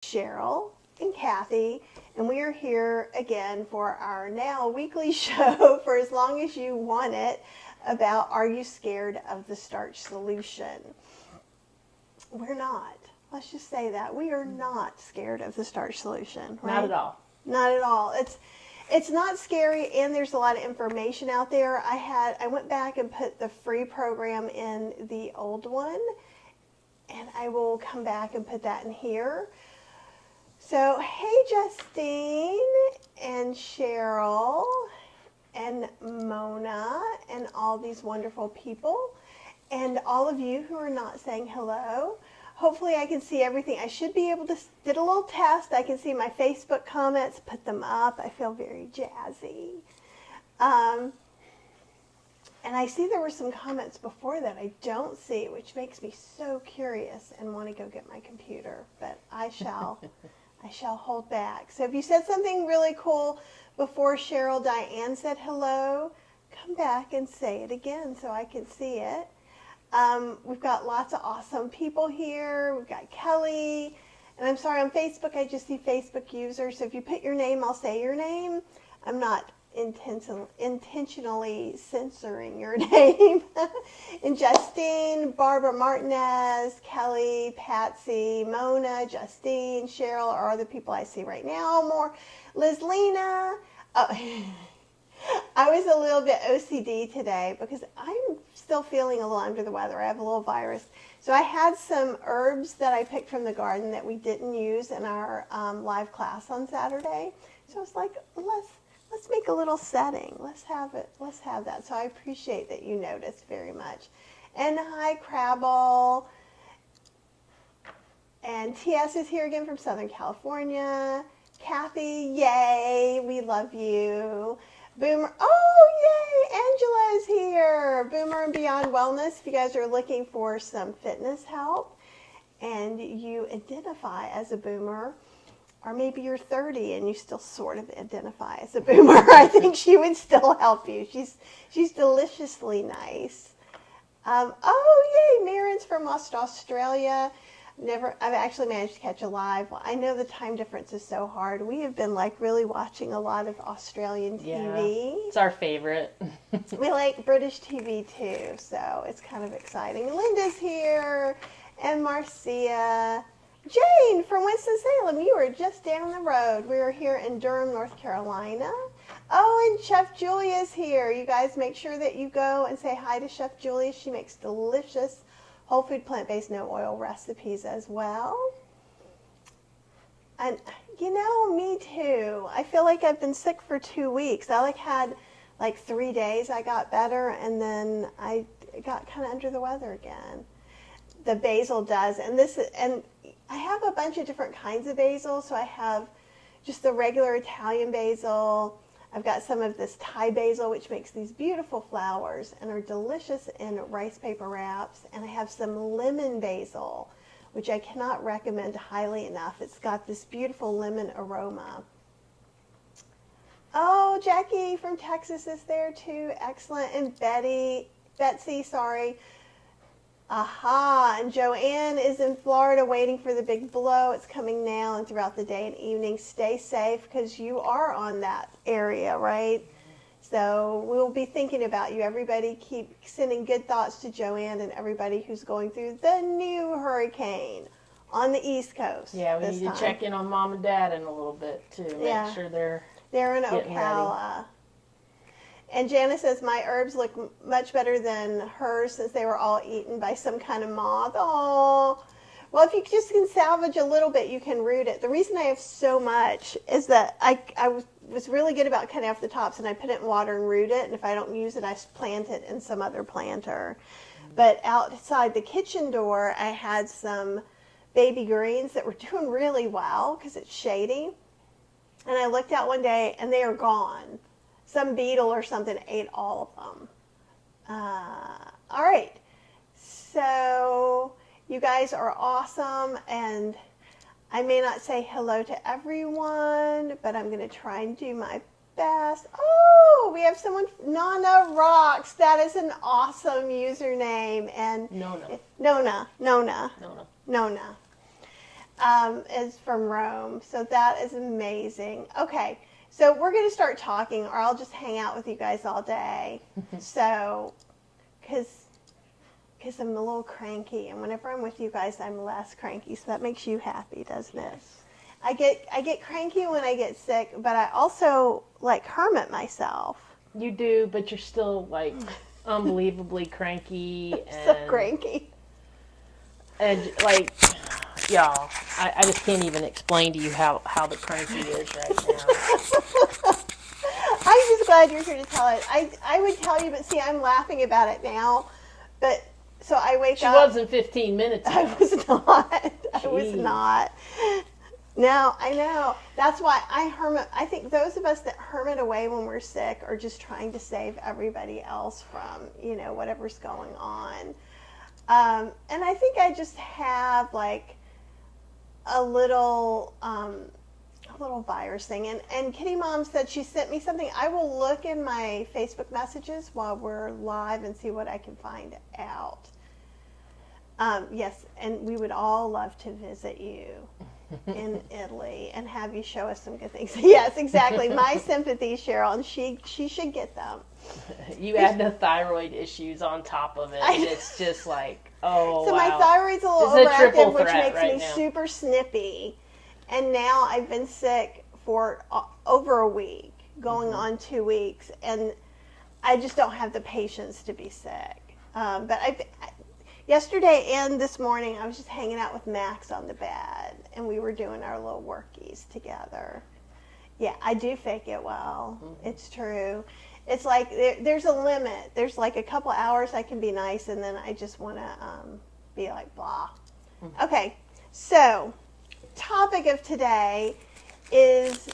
Cheryl and Kathy, and we are here again for our now weekly show for as long as you want it about Are You Scared of the Starch Solution? We're not. Let's just say that. We are not scared of the starch solution. Right? Not at all. Not at all. It's not scary, and there's a lot of information out there. I went back and put the free program in the old one, and I will come back and put that in here. So, hey Justine and Cheryl and Mona and all these wonderful people, and all of you who are not saying hello. Hopefully I can see everything. I should be able to, did a little test. I can see my Facebook comments, put them up. I feel very jazzy. And I see there were some comments before that I don't see, which makes me so curious and want to go get my computer. But I shall hold back. So if you said something really cool before Cheryl Diane said hello, come back and say it again so I can see it. We've got lots of awesome people here. We've got Kelly. And I'm sorry, on Facebook, I just see Facebook users. So if you put your name, I'll say your name. I'm not intentionally censoring your name. And Justine, Barbara Martinez, Kelly, Patsy, Mona, Justine, Cheryl are the people I see right now. More Liz Lena. Oh. I was a little bit OCD today because I'm still feeling a little under the weather. I have a little virus. So I had some herbs that I picked from the garden that we didn't use in our live class on Saturday. So I was like, let's make a little setting. Let's have it. Let's have that. So I appreciate that you noticed very much. And hi, Crabble. And TS is here again from Southern California. Kathy, yay, we love you. Boomer, oh yay, Angela's here. Boomer and Beyond Wellness, if you guys are looking for some fitness help and you identify as a boomer, or maybe you're 30 and you still sort of identify as a boomer, I think she would still help you. She's deliciously nice. Oh yay, Marin's from Australia. I've actually managed to catch a live. Well, I know the time difference is so hard. We have been really watching a lot of Australian TV. Yeah, it's our favorite. We like British TV too, so it's kind of exciting. Linda's here, and Marcia. Jane from Winston-Salem, you are just down the road. We are here in Durham, North Carolina. Oh, and Chef Julia's here. You guys make sure that you go and say hi to Chef Julia. She makes delicious whole food, plant-based, no oil recipes as well. And, me too. I feel like I've been sick for 2 weeks. I had 3 days I got better, and then I got kind of under the weather again. The basil does, and I have a bunch of different kinds of basil. So I have just the regular Italian basil. I've got some of this Thai basil, which makes these beautiful flowers and are delicious in rice paper wraps. And I have some lemon basil, which I cannot recommend highly enough. It's got this beautiful lemon aroma. Oh, Jackie from Texas is there too. Excellent. And Betsy, sorry. Aha, and Joanne is in Florida waiting for the big blow. It's coming now and throughout the day and evening. Stay safe because you are on that area, right? So we'll be thinking about you. Everybody keep sending good thoughts to Joanne and everybody who's going through the new hurricane on the East Coast. Yeah, we need to check in on Mom and Dad in a little bit to make sure they're in getting Ocala. Ready. And Janice says, my herbs look much better than hers since they were all eaten by some kind of moth. Oh, well, if you just can salvage a little bit, you can root it. The reason I have so much is that I was really good about cutting off the tops, and I put it in water and root it. And if I don't use it, I plant it in some other planter. But outside the kitchen door, I had some baby greens that were doing really well because it's shady. And I looked out one day, and they are gone. Some beetle or something ate all of them. All right. So you guys are awesome. And I may not say hello to everyone, but I'm going to try and do my best. Oh, we have someone, Nana Rocks. That is an awesome username. And Nona. Nona. is from Rome. So that is amazing. Okay, so we're going to start talking, or I'll just hang out with you guys all day. So, because I'm a little cranky, and whenever I'm with you guys, I'm less cranky. So that makes you happy, doesn't it? I get cranky when I get sick, but I also like hermit myself. You do, but you're still like unbelievably cranky and So cranky. And like, y'all, I just can't even explain to you how the cranky is right now. I'm just glad you're here to tell it. I would tell you, but see, I'm laughing about it now. But so I wake up. She wasn't 15 minutes ago. I was not. I was Jeez. not. No, I know. That's why I hermit. I think those of us that hermit away when we're sick are just trying to save everybody else from, whatever's going on. And I think I just have like a little virus thing. And Kitty Mom said she sent me something. I will look in my Facebook messages while we're live and see what I can find out. Yes, and we would all love to visit you in Italy and have you show us some good things. Yes, exactly. My sympathy, Cheryl, and she should get them. You add the thyroid issues on top of it, and it's just like, oh, so wow. my thyroid's a little It's a overactive, triple which threat makes right me now. super snippy. And now I've been sick for over a week, going on 2 weeks, and I just don't have the patience to be sick. But yesterday and this morning, I was just hanging out with Max on the bed, and we were doing our little workies together. Yeah, I do fake it well. Mm-hmm. It's true. It's like there's a limit. There's like a couple hours I can be nice, and then I just want to be like blah. Mm-hmm. Okay, so topic of today is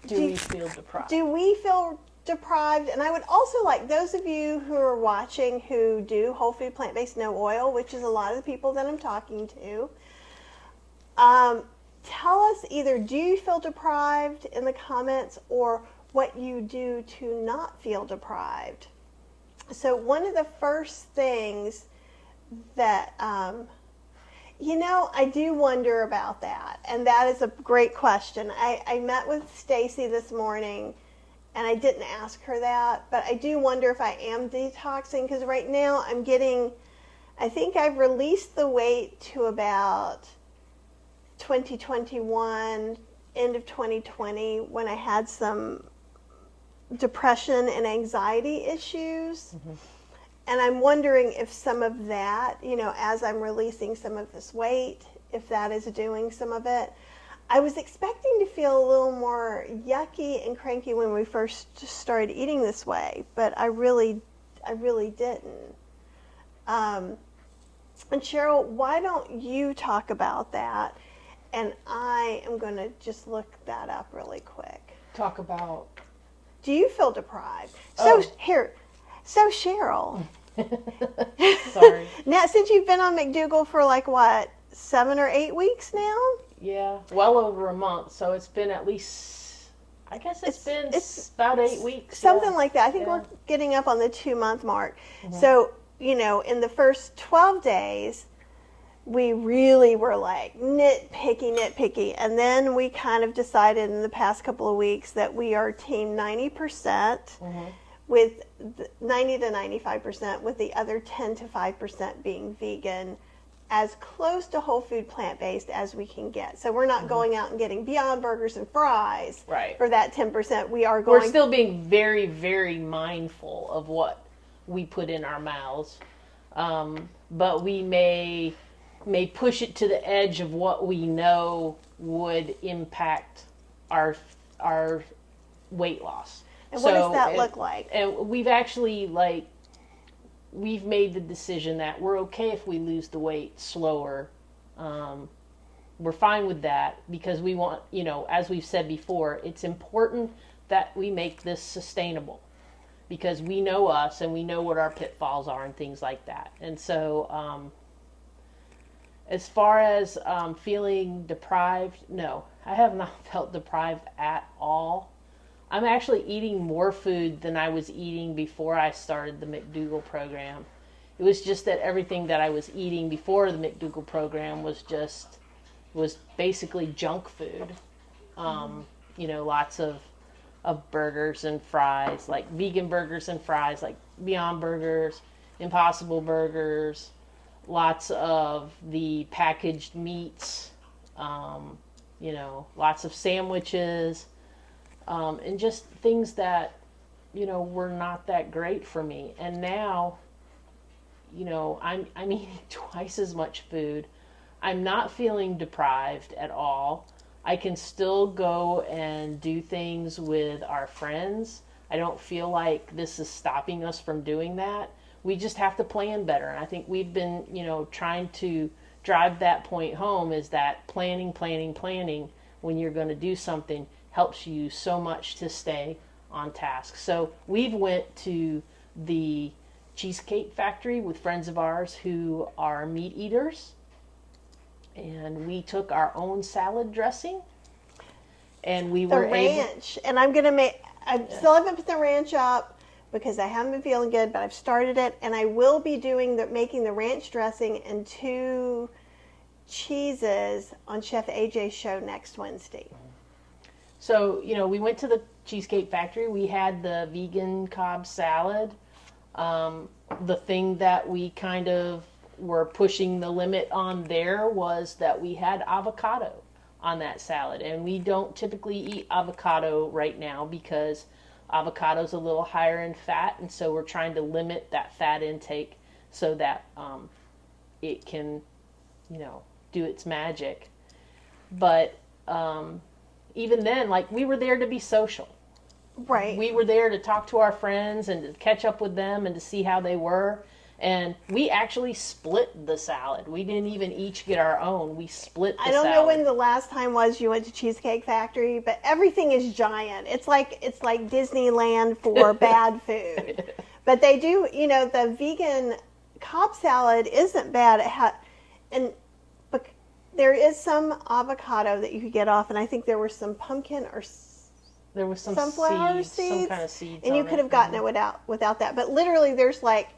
do we feel deprived? Do we feel deprived? And I would also like those of you who are watching who do whole food, plant-based, no oil, which is a lot of the people that I'm talking to. Tell us either do you feel deprived in the comments or what you do to not feel deprived. So one of the first things that, I do wonder about that. And that is a great question. I met with Stacy this morning and I didn't ask her that, but I do wonder if I am detoxing because right now I think I've released the weight to about 2021, end of 2020, when I had some depression and anxiety issues. Mm-hmm. And I'm wondering if some of that, as I'm releasing some of this weight, if that is doing some of it. I was expecting to feel a little more yucky and cranky when we first started eating this way, but I really didn't. And Cheryl, why don't you talk about that? And I am going to just look that up really quick. Talk about... Do you feel deprived? Oh. So Cheryl. Sorry. Now, since you've been on McDougall for 7 or 8 weeks now? Yeah, well over a month. So it's been at least, I guess it's been about 8 weeks. Something like that. I think we're getting up on the 2-month mark. Mm-hmm. So, in the first 12 days, we really were nitpicky. And then we kind of decided in the past couple of weeks that we are team 90%, mm-hmm. with 90 to 95%, with the other 10 to 5% being vegan, as close to whole food plant-based as we can get. So we're not mm-hmm. going out and getting Beyond Burgers and fries for that 10%. We're still being very, very mindful of what we put in our mouths. But we may push it to the edge of what we know would impact our weight loss. And what does that look like? And we've actually we've made the decision that we're okay if we lose the weight slower. We're fine with that because we want, as we've said before, it's important that we make this sustainable because we know us and we know what our pitfalls are and things like that. And so, as far as feeling deprived, no, I have not felt deprived at all. I'm actually eating more food than I was eating before I started the McDougall program. It was just that everything that I was eating before the McDougall program was just was basically junk food. Lots of burgers and fries, like vegan burgers and fries, like Beyond Burgers, Impossible Burgers, lots of the packaged meats, lots of sandwiches, and just things that, were not that great for me. And now, I'm eating twice as much food. I'm not feeling deprived at all. I can still go and do things with our friends. I don't feel like this is stopping us from doing that. We just have to plan better. And I think we've been, trying to drive that point home, is that planning when you're going to do something helps you so much to stay on task. So we've went to the Cheesecake Factory with friends of ours who are meat eaters. And we took our own salad dressing, and we were ranch. And I still haven't put the ranch up because I haven't been feeling good, but I've started it, and I will be making the ranch dressing and 2 cheeses on Chef AJ's show next Wednesday. So, we went to the Cheesecake Factory. We had the vegan Cobb salad. The thing that we kind of were pushing the limit on there was that we had avocado on that salad, and we don't typically eat avocado right now because avocado's a little higher in fat, and so we're trying to limit that fat intake so that it can do its magic. But even then, like, we were there to be social. Right. We were there to talk to our friends and to catch up with them and to see how they were. And we actually split the salad. We didn't even each get our own. We split the salad. I don't know when the last time was you went to Cheesecake Factory, but everything is giant. It's like Disneyland for bad food. But they do, the vegan Cobb salad isn't bad. But there is some avocado that you could get off, and I think there were some pumpkin or there was some sunflower seeds, some kind of seeds, and you could have gotten it without that. But literally, there's like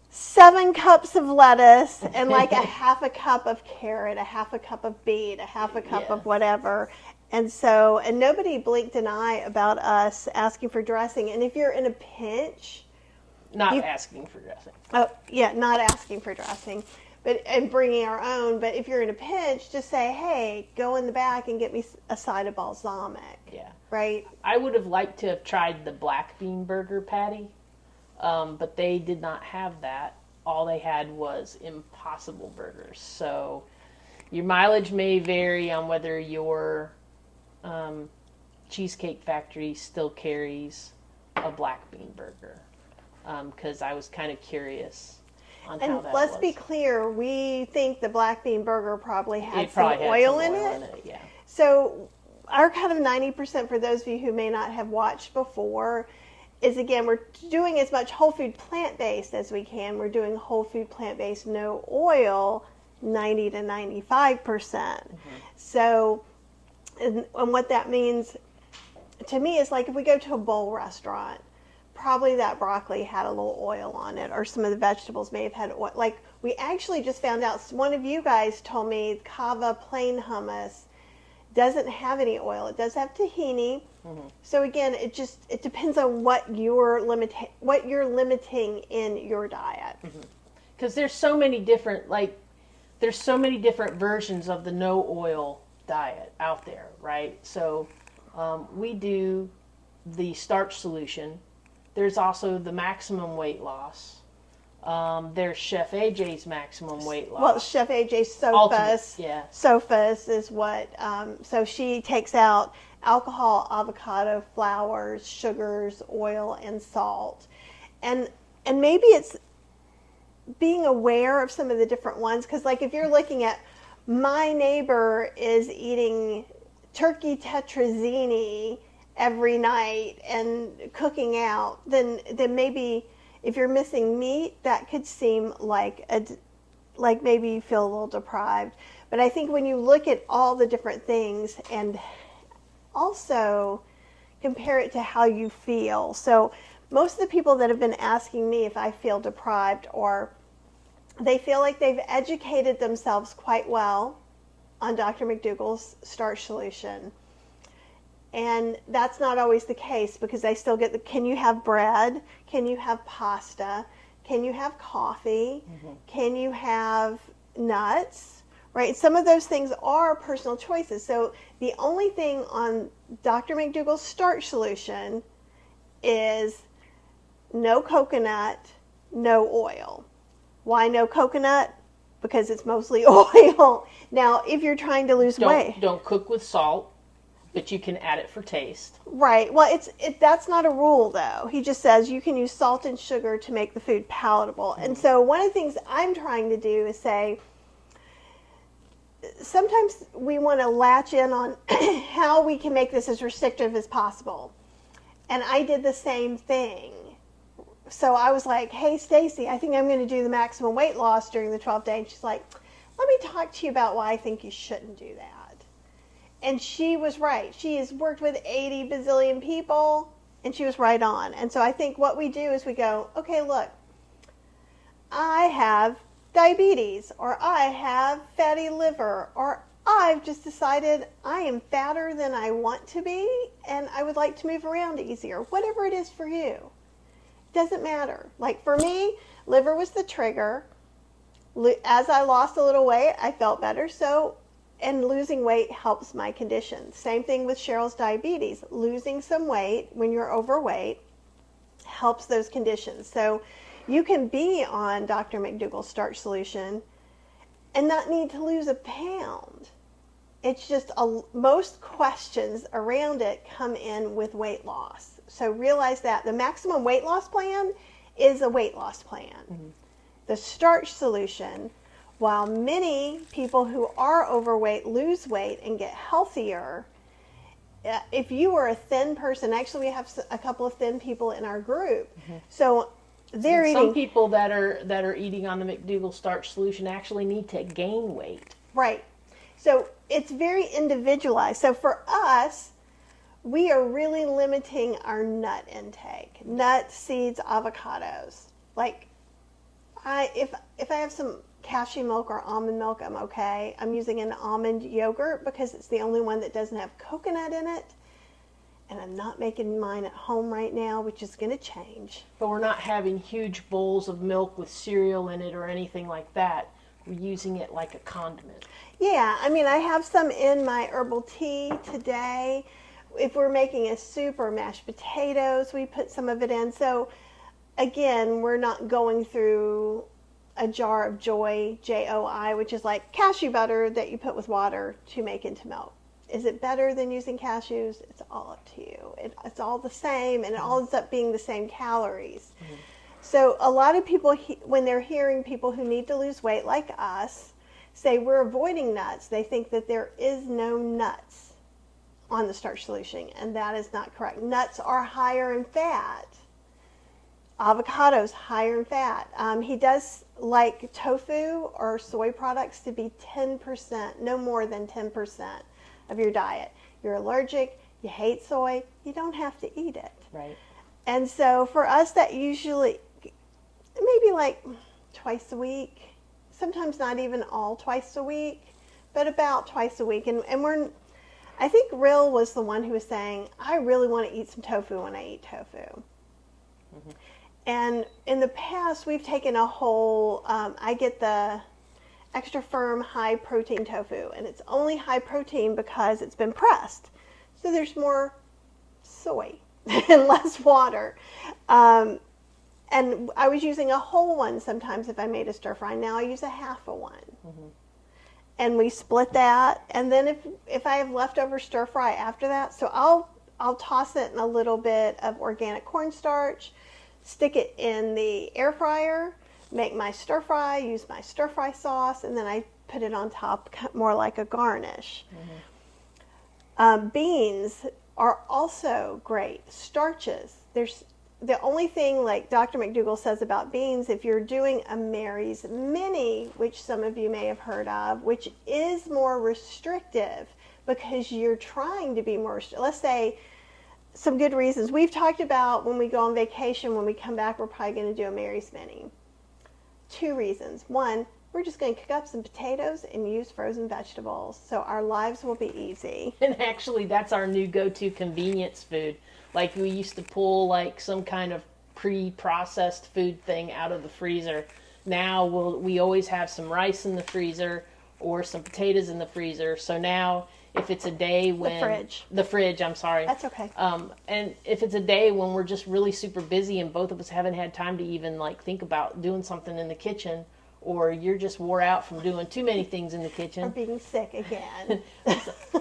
7 cups of lettuce and like a half a cup of carrot, a half a cup of beet, a half a cup of whatever. And nobody blinked an eye about us asking for dressing. And if you're in a pinch, asking for dressing. Oh, yeah, not asking for dressing, and bringing our own. But if you're in a pinch, just say, hey, go in the back and get me a side of balsamic. Yeah. Right? I would have liked to have tried the black bean burger patty. But they did not have that. All they had was Impossible Burgers. So your mileage may vary on whether your Cheesecake Factory still carries a black bean burger. Because I was kind of curious on how that was. And let's be clear, we think the black bean burger probably had some oil in it. Yeah. So our kind of 90%, for those of you who may not have watched before, is, again, we're doing as much whole food plant-based as we can. We're doing whole food plant-based, no oil, 90 to 95%. Mm-hmm. So, and what that means to me is, like, if we go to a bowl restaurant, probably that broccoli had a little oil on it, or some of the vegetables may have had oil. Like, we actually just found out, one of you guys told me Kava plain hummus doesn't have any oil. It does have tahini. Mm-hmm. So again, it depends on what you're limiting in your diet. Because there's so many different versions of the no oil diet out there, right? So we do the starch solution. There's also the maximum weight loss. There's Chef AJ's maximum weight loss. Well, Chef AJ's Sophus is what. So she takes out alcohol, avocado, flours, sugars, oil, and salt, and maybe it's being aware of some of the different ones. Because, like, if you're looking at, my neighbor is eating turkey tetrazzini every night and cooking out, then maybe if you're missing meat, that could seem like maybe you feel a little deprived. But I think when you look at all the different things and also compare it to how you feel. So most of the people that have been asking me if I feel deprived, or they feel like they've educated themselves quite well on Dr. McDougall's starch solution. And that's not always the case because I still get can you have bread? Can you have pasta? Can you have coffee? Can you have nuts? Right? Some of those things are personal choices. So the only thing on Dr. McDougall's starch solution is no coconut, no oil. Why no coconut? Because it's mostly oil. Now, if you're trying to lose weight. Don't cook with salt, but you can add it for taste. Right. Well, that's not a rule, though. He just says you can use salt and sugar to make the food palatable. And so one of the things I'm trying to do is say, sometimes we want to latch in on how we can make this as restrictive as possible. And I did the same thing. So I was like, hey, Stacy, I think I'm going to do the maximum weight loss during the 12th day. And she's like, let me talk to you about why I think you shouldn't do that. And she was right. She has worked with 80 bazillion people, and she was right on. And so I think what we do is we go, okay, look, I have diabetes, or I have fatty liver, or I've just decided I am fatter than I want to be, and I would like to move around easier. Whatever it is for you. Doesn't matter. Like for me, liver was the trigger. As I lost a little weight, I felt better. And losing weight helps my condition. Same thing with Cheryl's diabetes. Losing some weight when you're overweight helps those conditions. So you can be on Dr. McDougall's starch solution and not need to lose a pound. It's just most questions around it come in with weight loss. So realize that the maximum weight loss plan is a weight loss plan. The starch solution, while many people who are overweight lose weight and get healthier, if you are a thin person, actually we have a couple of thin people in our group. So they're eating. Some people that are eating on the McDougall starch solution actually need to gain weight. Right. So it's very individualized. So for us, we are really limiting our nut intake. Nuts, seeds, avocados. Like, if I have some cashew milk or almond milk, I'm okay. I'm using an almond yogurt because it's the only one that doesn't have coconut in it. And I'm not making mine at home right now, which is going to change. But we're not having huge bowls of milk with cereal in it or anything like that. We're using it like a condiment. Yeah, I mean, I have some in my herbal tea today. If we're making a soup or mashed potatoes, we put some of it in. So, again, we're not going through a jar of Joy, J-O-I, which is like cashew butter that you put with water to make into milk. Is it better than using cashews? It's all up to you. It's all the same, and it all ends up being the same calories. So a lot of people, when they're hearing people who need to lose weight like us say we're avoiding nuts, they think that there is no nuts on the starch solution, and that is not correct. Nuts are higher in fat. Avocados higher in fat. He does like tofu or soy products to be 10%, no more than 10% of your diet. You're allergic, you hate soy, you don't have to eat it. Right. And so for us, that usually maybe like twice a week, sometimes not even all twice a week, but about twice a week. And I think Rill was the one who was saying, I really want to eat some tofu when I eat tofu. And in the past, we've taken a whole, I get the extra firm high protein tofu, and it's only high protein because it's been pressed. So there's more soy and less water. And I was using a whole one sometimes if I made a stir fry. Now I use a half a one. And we split that. And then if I have leftover stir fry after that, so I'll toss it in a little bit of organic cornstarch, stick it in the air fryer, make my stir fry, use my stir fry sauce, and then I put it on top more like a garnish. Beans are also great. Starches. There's the only thing, like Dr. McDougall says about beans, if you're doing a Mary's Mini, which some of you may have heard of, which is more restrictive because you're trying to be more, let's say, some good reasons. We've talked about when we go on vacation, when we come back, we're probably going to do a Mary's Mini. 2 reasons. 1, we're just going to cook up some potatoes and use frozen vegetables. So our lives will be easy. And actually, that's our new go-to convenience food. Like, we used to pull like some kind of pre-processed food thing out of the freezer. Now we always have some rice in the freezer or some potatoes in the freezer. So now, if it's a day when the fridge, I'm sorry. That's okay. And if it's a day when we're just really super busy and both of us haven't had time to even like think about doing something in the kitchen, or you're just wore out from doing too many things in the kitchen, Or being sick again.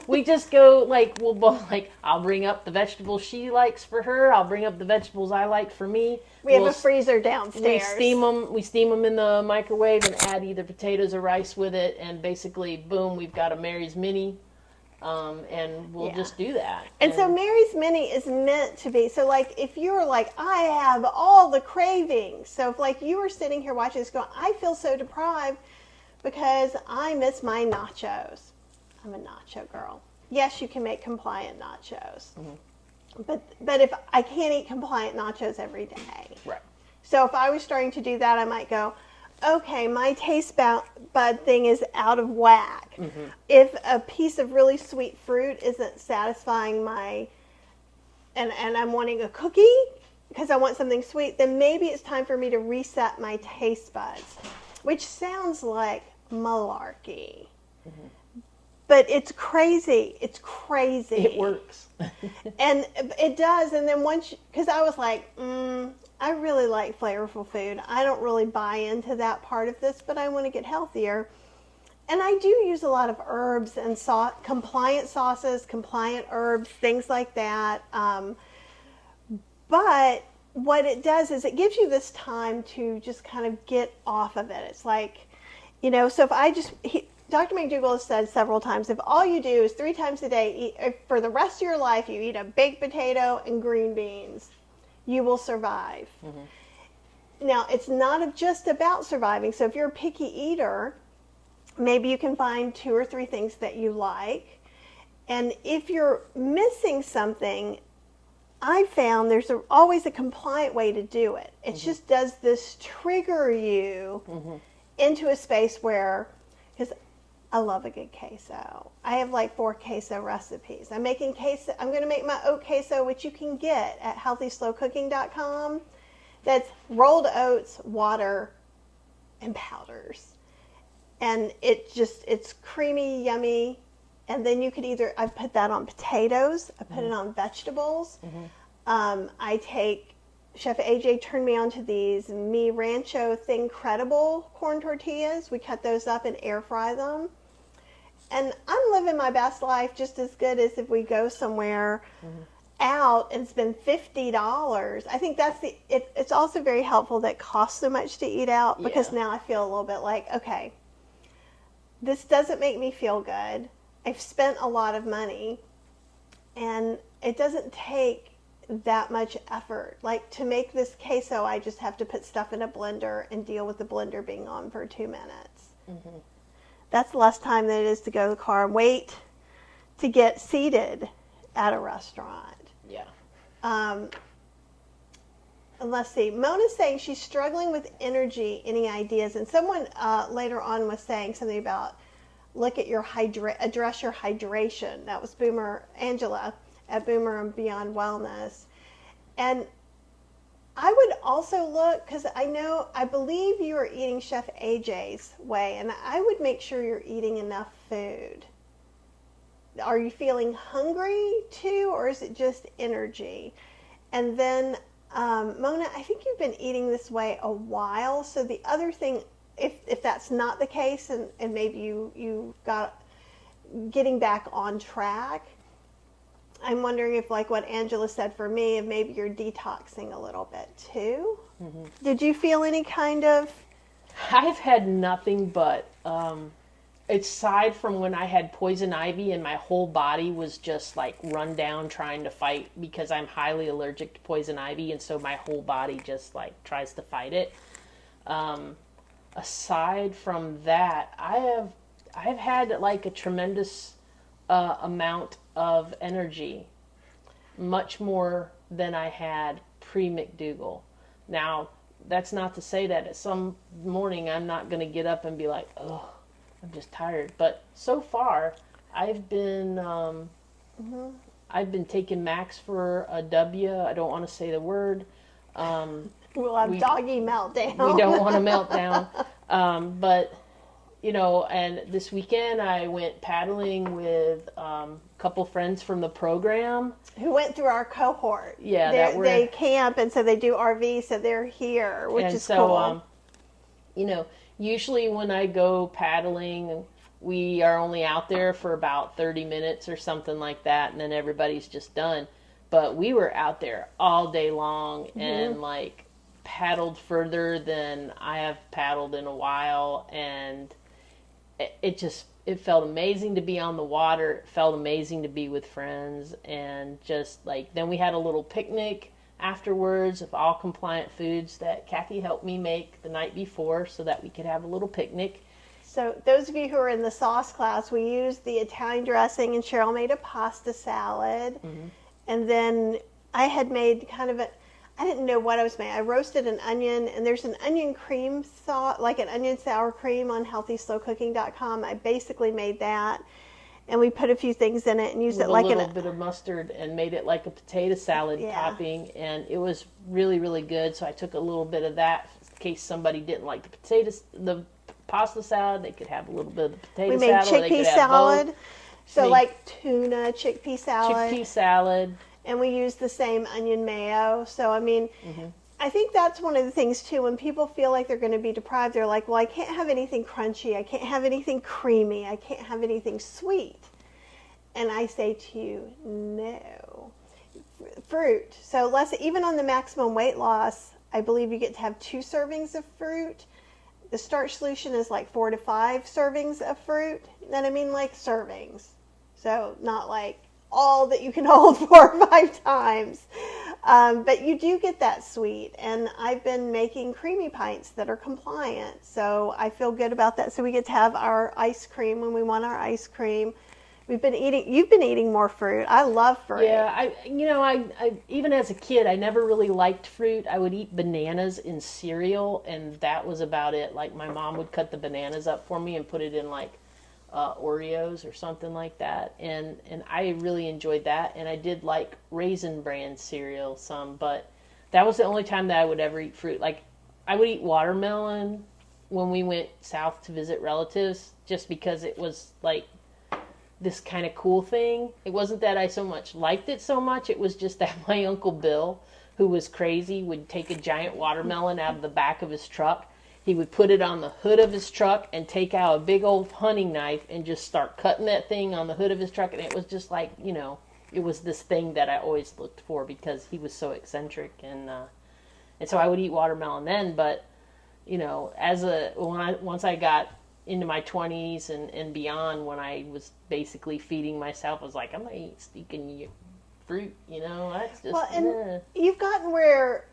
we just go like, we'll both like, I'll bring up the vegetables she likes for her. I'll bring up the vegetables I like for me. We have a freezer downstairs. We steam them in the microwave and add either potatoes or rice with it. And basically, boom, we've got a Mary's Mini. And we'll just do that. And so Mary's Mini is meant to be, so like if you're like, I have all the cravings. So if like you were sitting here watching this going, I feel so deprived because I miss my nachos. I'm a nacho girl. Yes, you can make compliant nachos. Mm-hmm. But if I can't eat compliant nachos every day. Right. So if I was starting to do that, I might go, okay, my taste bud thing is out of whack. Mm-hmm. If a piece of really sweet fruit isn't satisfying and I'm wanting a cookie because I want something sweet, then maybe it's time for me to reset my taste buds, which sounds like malarkey. Mm-hmm. But it's crazy. It's crazy. It works. And it does. And then because I was like, I really like flavorful food. I don't really buy into that part of this, but I want to get healthier. And I do use a lot of herbs and compliant sauces, compliant herbs, things like that. But what it does is it gives you this time to just kind of get off of it. It's like, so if Dr. McDougall has said several times, if all you do is 3 times a day, for the rest of your life, you eat a baked potato and green beans, you will survive. Mm-hmm. Now, it's not just about surviving. So if you're a picky eater, maybe you can find 2 or 3 things that you like. And if you're missing something, I found there's always a compliant way to do it. It mm-hmm. just does this trigger you mm-hmm. into a space where, because I love a good queso. I have like 4 queso recipes. I'm going to make my oat queso, which you can get at healthyslowcooking.com. That's rolled oats, water, and powders. And it's creamy, yummy. And then you could I put that on potatoes. I put mm-hmm. it on vegetables. Mm-hmm. Chef AJ turned me on to these Mi Rancho Thin-Credible corn tortillas. We cut those up and air fry them. And I'm living my best life just as good as if we go somewhere mm-hmm. out and spend $50. I think it's also very helpful that it costs so much to eat out, because now I feel a little bit like, okay, this doesn't make me feel good. I've spent a lot of money, and it doesn't take that much effort. Like, to make this queso, I just have to put stuff in a blender and deal with the blender being on for 2 minutes. Mm-hmm. That's less time than it is to go to the car and wait to get seated at a restaurant. Yeah. And let's see. Mona's saying she's struggling with energy. Any ideas? And someone later on was saying something about address your hydration. That was Angela at Boomer and Beyond Wellness. And I would also look, because I believe you are eating Chef AJ's way, and I would make sure you're eating enough food. Are you feeling hungry too, or is it just energy? And then, Mona, I think you've been eating this way a while. So the other thing, if that's not the case, and maybe you got getting back on track, I'm wondering if, like what Angela said for me, if maybe you're detoxing a little bit too. Mm-hmm. Did you feel any kind of? I've had nothing but, aside from when I had poison ivy and my whole body was just like run down trying to fight, because I'm highly allergic to poison ivy, and so my whole body just like tries to fight it. Aside from that, I've had like a tremendous amount of energy, much more than I had pre-McDougall. Now, that's not to say that at some morning I'm not going to get up and be like, oh, I'm just tired. But so far, I've been taking Max for a W. I don't want to say the word. We'll have doggy meltdown. We don't want to melt down. But, and this weekend I went paddling with a couple friends from the program. Who went through our cohort. Yeah, they camp, and so they do RV, so they're here, which is cool. Usually when I go paddling, we are only out there for about 30 minutes or something like that, and then everybody's just done. But we were out there all day long and paddled further than I have paddled in a while, and it felt amazing to be on the water. It felt amazing to be with friends, and just then we had a little picnic afterwards of all compliant foods that Kathy helped me make the night before so that we could have a little picnic. So those of you who are in the sauce class, we used the Italian dressing, and Cheryl made a pasta salad. Mm-hmm. And then I had made I didn't know what I was making. I roasted an onion, and there's an onion cream sauce, like an onion sour cream on healthyslowcooking.com. I basically made that, and we put a few things in it and used it like a little bit of mustard and made it like a potato salad topping, and it was really, really good. So I took a little bit of that in case somebody didn't like the pasta salad. They could have a little bit of the potato salad. We made chickpea salad, so like tuna chickpea salad. Chickpea salad. And we use the same onion mayo. So, I think that's one of the things, too. When people feel like they're going to be deprived, they're like, well, I can't have anything crunchy. I can't have anything creamy. I can't have anything sweet. And I say to you, no. Fruit. So, even on the maximum weight loss, I believe you get to have 2 servings of fruit. The starch solution is like 4 to 5 servings of fruit. And I mean like servings. So, not like all that you can hold 4 or 5 times. But you do get that sweet. And I've been making creamy pints that are compliant. So I feel good about that. So we get to have our ice cream when we want our ice cream. You've been eating more fruit. I love fruit. Yeah, I even as a kid, I never really liked fruit. I would eat bananas in cereal, and that was about it. Like my mom would cut the bananas up for me and put it in Oreos or something like that, and I really enjoyed that, and I did like Raisin Bran cereal some, but that was the only time that I would ever eat fruit. Like I would eat watermelon when we went south to visit relatives, just because it was like this kind of cool thing. It wasn't that I so much liked it so much, it was just that my Uncle Bill, who was crazy, would take a giant watermelon out of the back of his truck. He would put it on the hood of his truck and take out a big old hunting knife and just start cutting that thing on the hood of his truck. And it was just like, it was this thing that I always looked for because he was so eccentric. And so I would eat watermelon then. But, once I got into my 20s and beyond, when I was basically feeding myself, I was like, I'm going to eat stinking fruit, That's just... Well, and you've gotten where...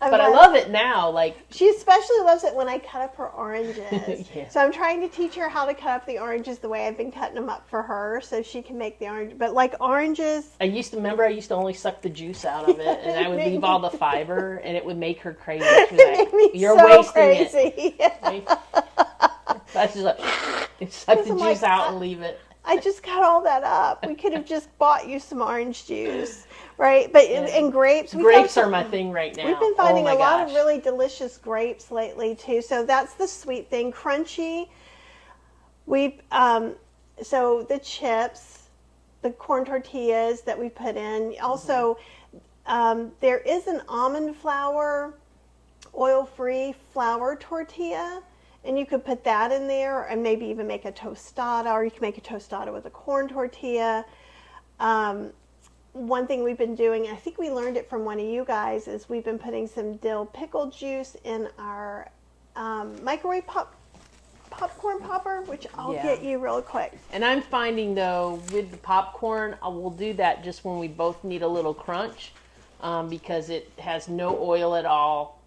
But I love it now. She especially loves it when I cut up her oranges. Yeah. So I'm trying to teach her how to cut up the oranges the way I've been cutting them up for her, so she can make the orange. But oranges, I used to only suck the juice out of it, and I would leave all the fiber, and it would make her crazy. She was like, "You're so wasting crazy." It. That's just suck the juice out and leave it. I just cut all that up. We could have just bought you some orange juice, right? But and grapes. Grapes are my thing right now. We've been finding a lot of really delicious grapes lately too. So that's the sweet thing. Crunchy. So the chips, the corn tortillas that we put in. Also, there is an almond flour, oil-free flour tortilla. And you could put that in there and maybe even make a tostada, or you can make a tostada with a corn tortilla. One thing we've been doing, I think we learned it from one of you guys, is we've been putting some dill pickle juice in our microwave popcorn popper, which I'll get you real quick. And I'm finding, though, with the popcorn, I will do that just when we both need a little crunch, because it has no oil at all,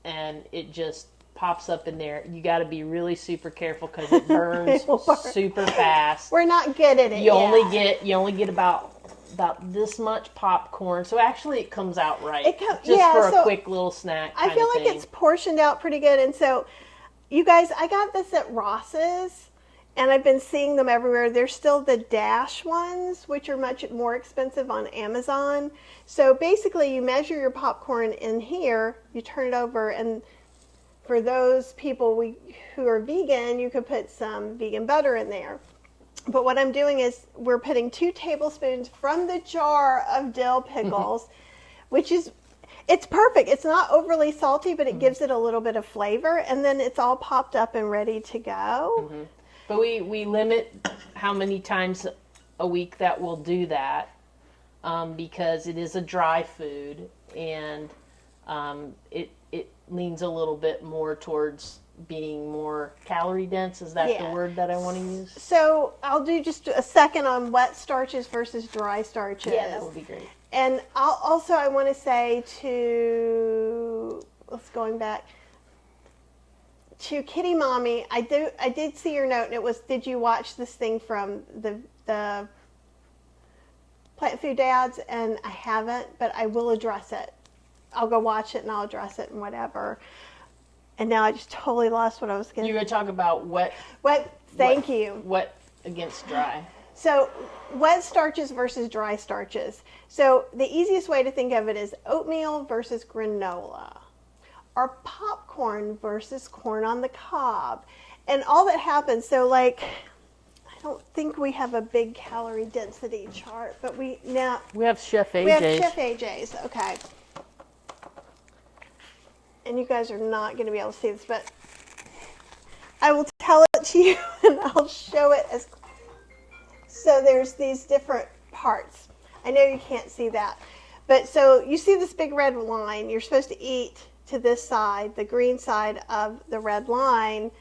and it just pops up in there. You got to be really super careful because it burns super fast. We're not good at it. You only get about about this much popcorn. So actually it comes out right. Just yeah, for a so quick little snack I feel like it's portioned out pretty good. And so, you guys, I got this at Ross's, and I've been seeing them everywhere. There's still the Dash ones, which are much more expensive on Amazon. So basically, you measure your popcorn in here, you turn it over, and for those people who are vegan, you could put some vegan butter in there. But what I'm doing is we're putting 2 tablespoons from the jar of dill pickles, which is, it's perfect. It's not overly salty, but it gives it a little bit of flavor, and then it's all popped up and ready to go. But we limit how many times a week that we'll do that, because it is a dry food, and it leans a little bit more towards being more calorie dense. Is that the word that I want to use? So I'll do just a second on wet starches versus dry starches. Yeah, that would be great. And I want to say going back to Kitty Mommy, I did see your note, and it was, did you watch this thing from the Plant Food Dads? And I haven't, but I will address it. I'll go watch it and I'll address it and whatever. And now I just totally lost what I was going to. You were talking about wet. Thank you. Wet against dry. So, wet starches versus dry starches. So, the easiest way to think of it is oatmeal versus granola, or popcorn versus corn on the cob. And all that happens, so like, I don't think we have a big calorie density chart, but we have Chef AJ's. We have Chef AJ's, okay. And you guys are not going to be able to see this, but I will tell it to you and I'll show it as. So there's these different parts. I know you can't see that. But so you see this big red line. You're supposed to eat to this side, the green side of the red line.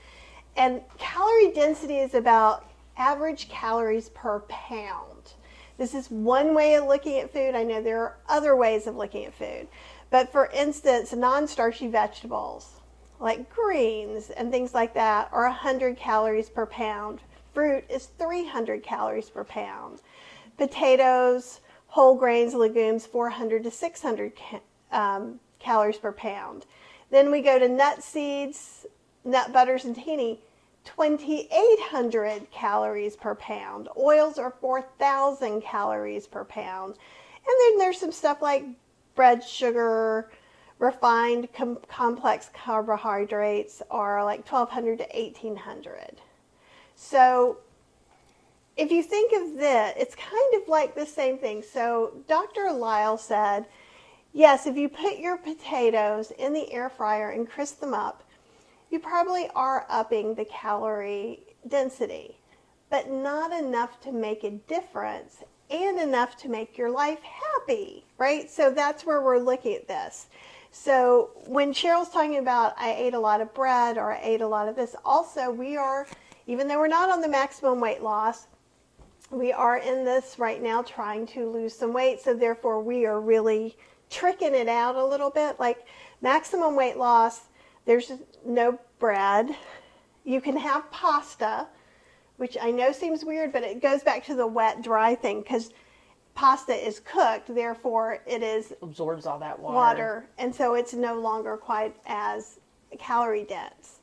And calorie density is about average calories per pound. This is one way of looking at food. I know there are other ways of looking at food. But for instance, non-starchy vegetables like greens and things like that are 100 calories per pound. Fruit is 300 calories per pound. Potatoes, whole grains, legumes, 400 to 600 calories per pound. Then we go to nut seeds, nut butters, and tahini, 2,800 calories per pound. Oils are 4,000 calories per pound. And then there's some stuff like bread, sugar, refined complex carbohydrates are like 1,200 to 1,800. So if you think of this, it's kind of like the same thing. So Dr. Lyle said, yes, if you put your potatoes in the air fryer and crisp them up, you probably are upping the calorie density, but not enough to make a difference and enough to make your life happy, right? So that's where we're looking at this. So when Cheryl's talking about I ate a lot of bread or I ate a lot of this, also we are, even though we're not on the maximum weight loss, we are in this right now trying to lose some weight. So therefore we are really tricking it out a little bit. Like maximum weight loss, there's no bread. You can have pasta, which I know seems weird, but it goes back to the wet, dry thing because pasta is cooked, therefore it absorbs all that water, and so it's no longer quite as calorie dense.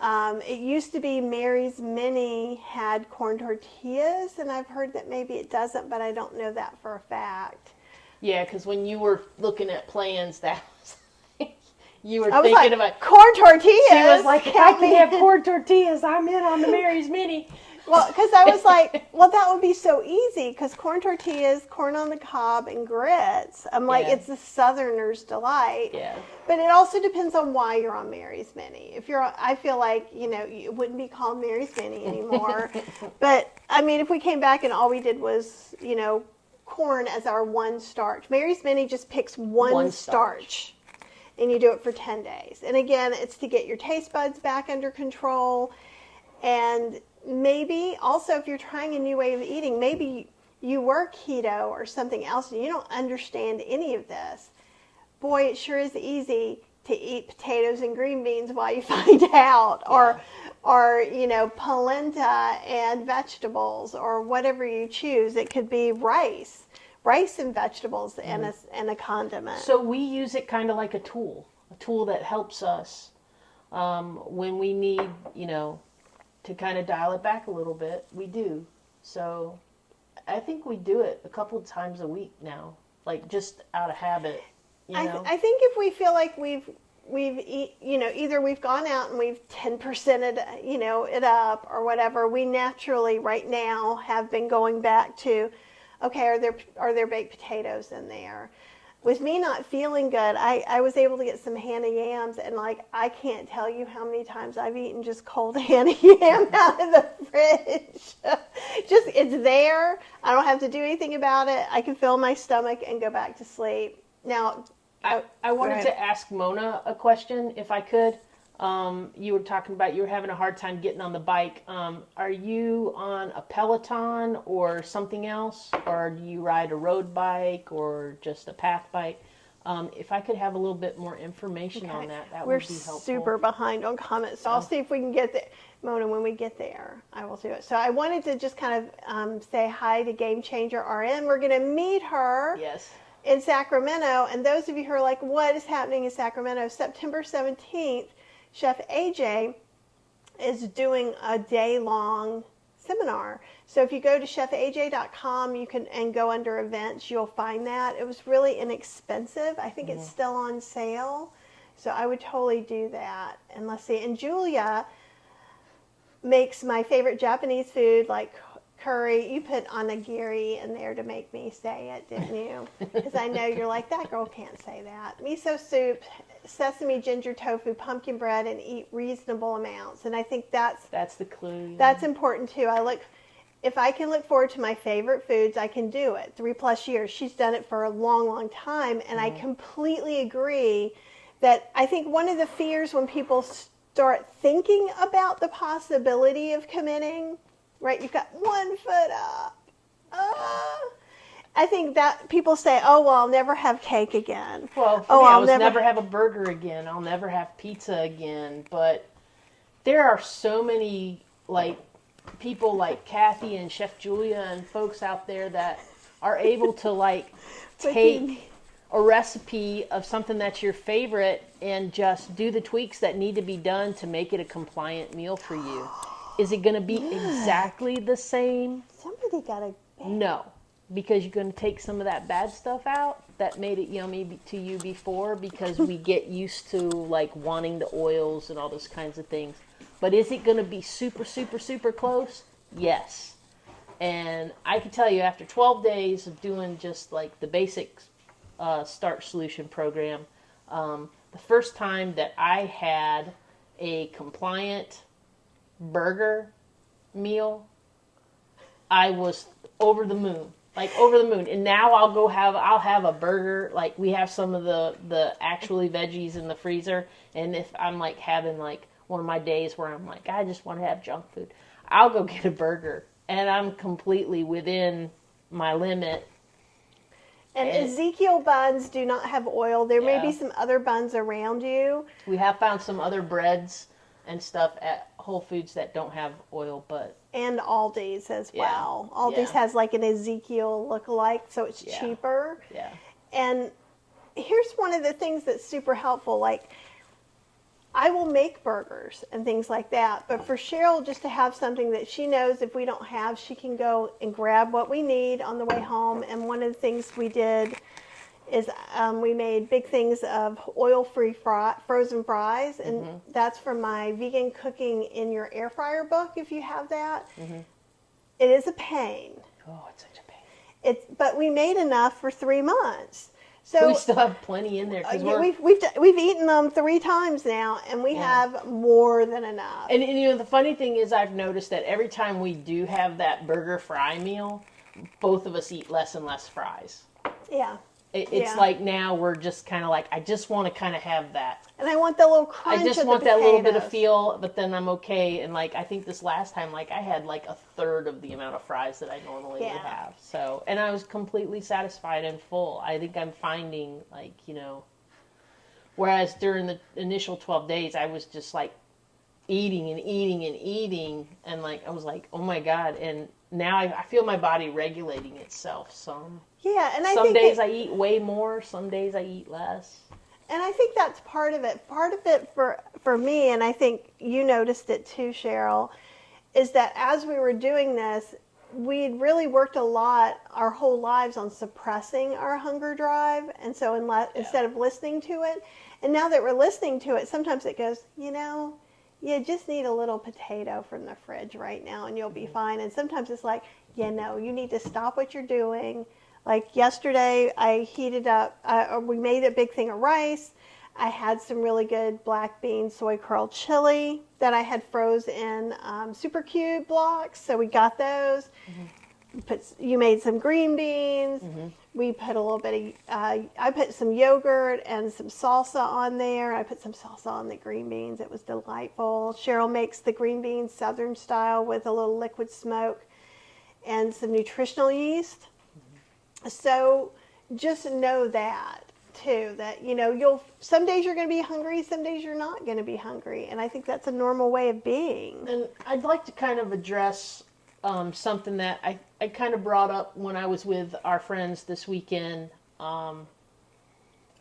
It used to be Mary's Mini had corn tortillas, and I've heard that maybe it doesn't, but I don't know that for a fact. Yeah, because when you were looking at plans, that was you were thinking like, about corn tortillas. She was like, if I can have corn tortillas, I'm in on the Mary's Mini. Well, because I was like, well, that would be so easy because corn tortillas, corn on the cob, and grits. I'm like, it's the Southerner's delight. Yeah. But it also depends on why you're on Mary's Mini. If you're, I feel like, it wouldn't be called Mary's Mini anymore. But, I mean, if we came back and all we did was, corn as our one starch. Mary's Mini just picks one starch. And you do it for 10 days. And again, it's to get your taste buds back under control. And maybe also if you're trying a new way of eating, maybe you were keto or something else and you don't understand any of this. Boy, it sure is easy to eat potatoes and green beans while you find out. Or polenta and vegetables or whatever you choose. It could be rice, rice and vegetables and a condiment. So we use it kind of like a tool that helps us when we need, to kind of dial it back a little bit. We do. So I think we do it a couple of times a week now, like just out of habit. I think if we feel like we've either we've gone out and we've 10%ed it up or whatever, we naturally right now have been going back to, okay, are there baked potatoes in there? With me not feeling good, I was able to get some Hannah yams, and like I can't tell you how many times I've eaten just cold Hannah yam out of the fridge. Just it's there. I don't have to do anything about it. I can fill my stomach and go back to sleep. Now, I wanted to ask Mona a question, if I could. You were talking about you were having a hard time getting on the bike. Are you on a Peloton or something else? Or do you ride a road bike or just a path bike? If I could have a little bit more information on that would be helpful. We're super behind on comments, so I'll see if we can get there. Mona, when we get there, I will do it. So I wanted to just kind of say hi to Game Changer RN. We're going to meet her. Yes. In Sacramento, and those of you who are like, what is happening in Sacramento? September 17th, Chef AJ is doing a day-long seminar. So if you go to chefaj.com, you can and go under events, you'll find that. It was really inexpensive. I think it's still on sale. So I would totally do that. And let's see. And Julia makes my favorite Japanese food, like curry. You put onigiri in there to make me say it, didn't you? Because I know you're like, that girl can't say that. Miso soup, sesame, ginger, tofu, pumpkin bread, and eat reasonable amounts. And I think that's the clue. That's important too. If I can look forward to my favorite foods, I can do it. 3+ years. She's done it for a long, long time. And I completely agree that I think one of the fears when people start thinking about the possibility of committing, right? You've got one foot up. I think that people say, oh, well, I'll never have cake again. Well, for me, I'll never have a burger again. I'll never have pizza again. But there are so many, people like Kathy and Chef Julia and folks out there that are able to, take a recipe of something that's your favorite and just do the tweaks that need to be done to make it a compliant meal for you. Is it going to be exactly the same? Somebody got to... No, because you're going to take some of that bad stuff out that made it yummy to you before, because we get used to wanting the oils and all those kinds of things. But is it going to be super, super, super close? Yes. And I can tell you, after 12 days of doing just the basic Starch Solution program, the first time that I had a compliant burger meal, I was over the moon. And now I'll have a burger. We have some of the actually veggies in the freezer. And if I'm having one of my days where I'm I just want to have junk food, I'll go get a burger. And I'm completely within my limit. And Ezekiel buns do not have oil. There may be some other buns around you. We have found some other breads and stuff at Whole Foods that don't have oil, but... And Aldi's as well. Aldi's has an Ezekiel look-alike, so it's cheaper. Yeah. And here's one of the things that's super helpful. I will make burgers and things like that, but for Cheryl, just to have something that she knows if we don't have, she can go and grab what we need on the way home. And one of the things we did is we made big things of oil-free frozen fries, and that's from my Vegan Cooking in Your Air Fryer book, if you have that. It is a pain. Oh, it's such a pain. But we made enough for 3 months. So we still have plenty in there. We've eaten them 3 times now, and we have more than enough. And the funny thing is, I've noticed that every time we do have that burger fry meal, both of us eat less and less fries. Yeah. It's now we're just kind of I just want to kind of have that. And I want the little crunch. I just want that little bit of feel, but then I'm okay. And I think this last time, I had a third of the amount of fries that I normally would have. So, and I was completely satisfied and full. I think I'm finding whereas during the initial 12 days, I was just eating and eating and eating. And I was oh my God. And now I feel my body regulating itself some. Yeah, and I Some think days I eat way more, some days I eat less. and I think that's part of it. Part of it for me, and I think you noticed it too, Cheryl, is that as we were doing this, we'd really worked a lot our whole lives on suppressing our hunger drive, and so instead of listening to it, and now that we're listening to it, sometimes it goes, you just need a little potato from the fridge right now and you'll be fine. And sometimes it's like, you need to stop what you're doing. Like yesterday, I heated up, we made a big thing of rice. I had some really good black bean soy curl chili that I had froze in super cube blocks. So we got those. You made some green beans. We put a little bit of, I put some yogurt and some salsa on there. I put some salsa on the green beans. It was delightful. Cheryl makes the green beans Southern style with a little liquid smoke and some nutritional yeast. So just know that too, that some days you're going to be hungry, some days you're not going to be hungry, and I think that's a normal way of being. And I'd like to kind of address something that I kind of brought up when I was with our friends this weekend, and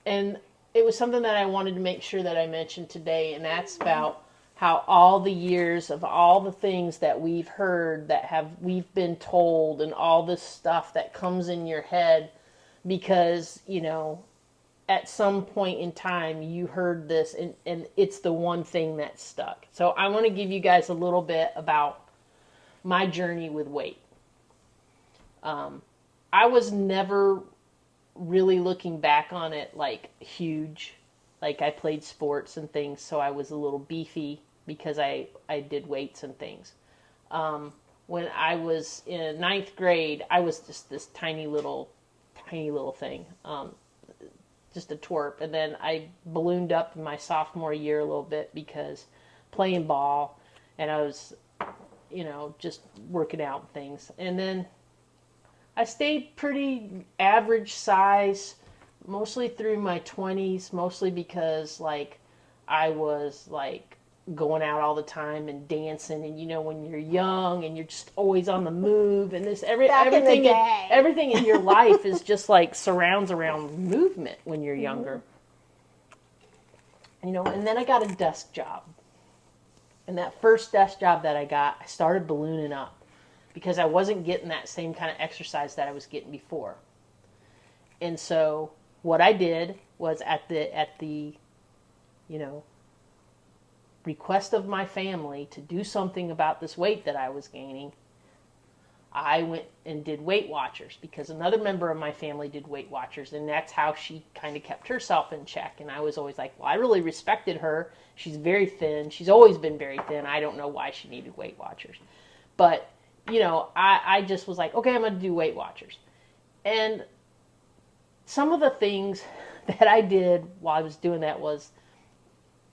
it was something that I wanted to make sure that I mentioned today, and that's about how all the years of all the things that we've heard we've been told, and all this stuff that comes in your head because at some point in time you heard this, and it's the one thing that stuck. So I want to give you guys a little bit about my journey with weight. I was never really, looking back on it, like huge. Like I played sports and things, so I was a little beefy because I did weights and things. When I was in ninth grade, I was just this tiny little thing, just a twerp. And then I ballooned up in my sophomore year a little bit because playing ball, and I was just working out things. And then I stayed pretty average size mostly through my 20s, mostly because I was going out all the time and dancing, and when you're young and you're just always on the move, and everything in your life is just surrounds around movement when you're younger. And then I got a desk job. And that first desk job that I got, I started ballooning up because I wasn't getting that same kind of exercise that I was getting before. And so what I did was at the request of my family to do something about this weight that I was gaining, I went and did Weight Watchers because another member of my family did Weight Watchers, and that's how she kind of kept herself in check. And I was always like, well, I really respected her. She's very thin. She's always been very thin. I don't know why she needed Weight Watchers. But, I just was like, okay, I'm going to do Weight Watchers. And some of the things that I did while I was doing that was,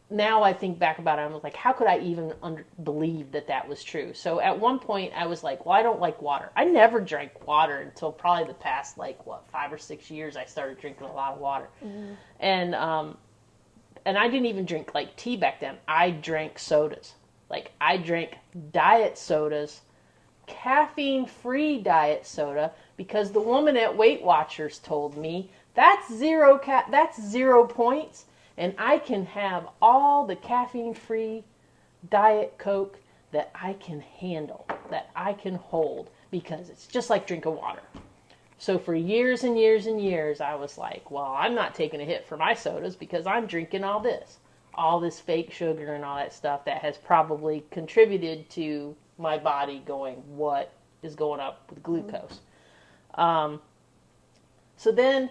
now I think back about it, I was like, how could I even believe that was true? So at one point I was like, well, I don't like water. I never drank water until probably the past 5 or 6 years I started drinking a lot of water. And I didn't even drink tea back then. I drank sodas. I drank diet sodas, caffeine-free diet soda, because the woman at Weight Watchers told me that's zero points. And I can have all the caffeine-free Diet Coke that I can handle, that I can hold, because it's just like drinking water. So for years and years and years, I was like, well, I'm not taking a hit for my sodas because I'm drinking all this fake sugar and all that stuff that has probably contributed to my body going, what is going up with glucose? So then,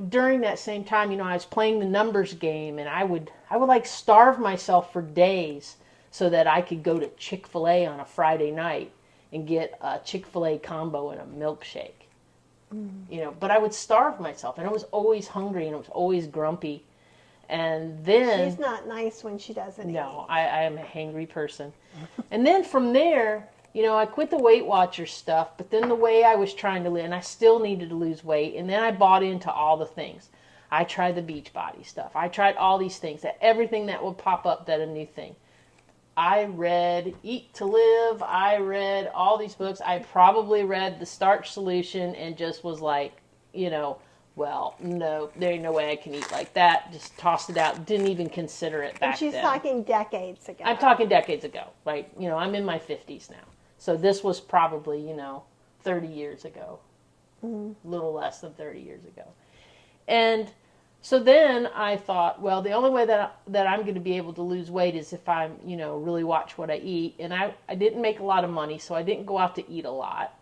during that same time, I was playing the numbers game, and I would starve myself for days so that I could go to Chick-fil-A on a Friday night and get a Chick-fil-A combo and a milkshake. But I would starve myself, and I was always hungry, and I was always grumpy. And then she's not nice when she doesn't eat. No, I am a hangry person. And then from there, I quit the Weight Watchers stuff, but then the way I was trying to live, and I still needed to lose weight, and then I bought into all the things. I tried the Beachbody stuff. I tried all these things, everything that would pop up, that a new thing. I read Eat to Live. I read all these books. I probably read The Starch Solution and just was like, well, no, there ain't no way I can eat like that. Just tossed it out. Didn't even consider it back then. And she's talking decades ago. I'm talking decades ago. Right? I'm in my 50s now. So this was probably, 30 years ago. A little less than 30 years ago. And so then I thought, well, the only way that I'm going to be able to lose weight is if I'm, really watch what I eat. And I didn't make a lot of money, so I didn't go out to eat a lot.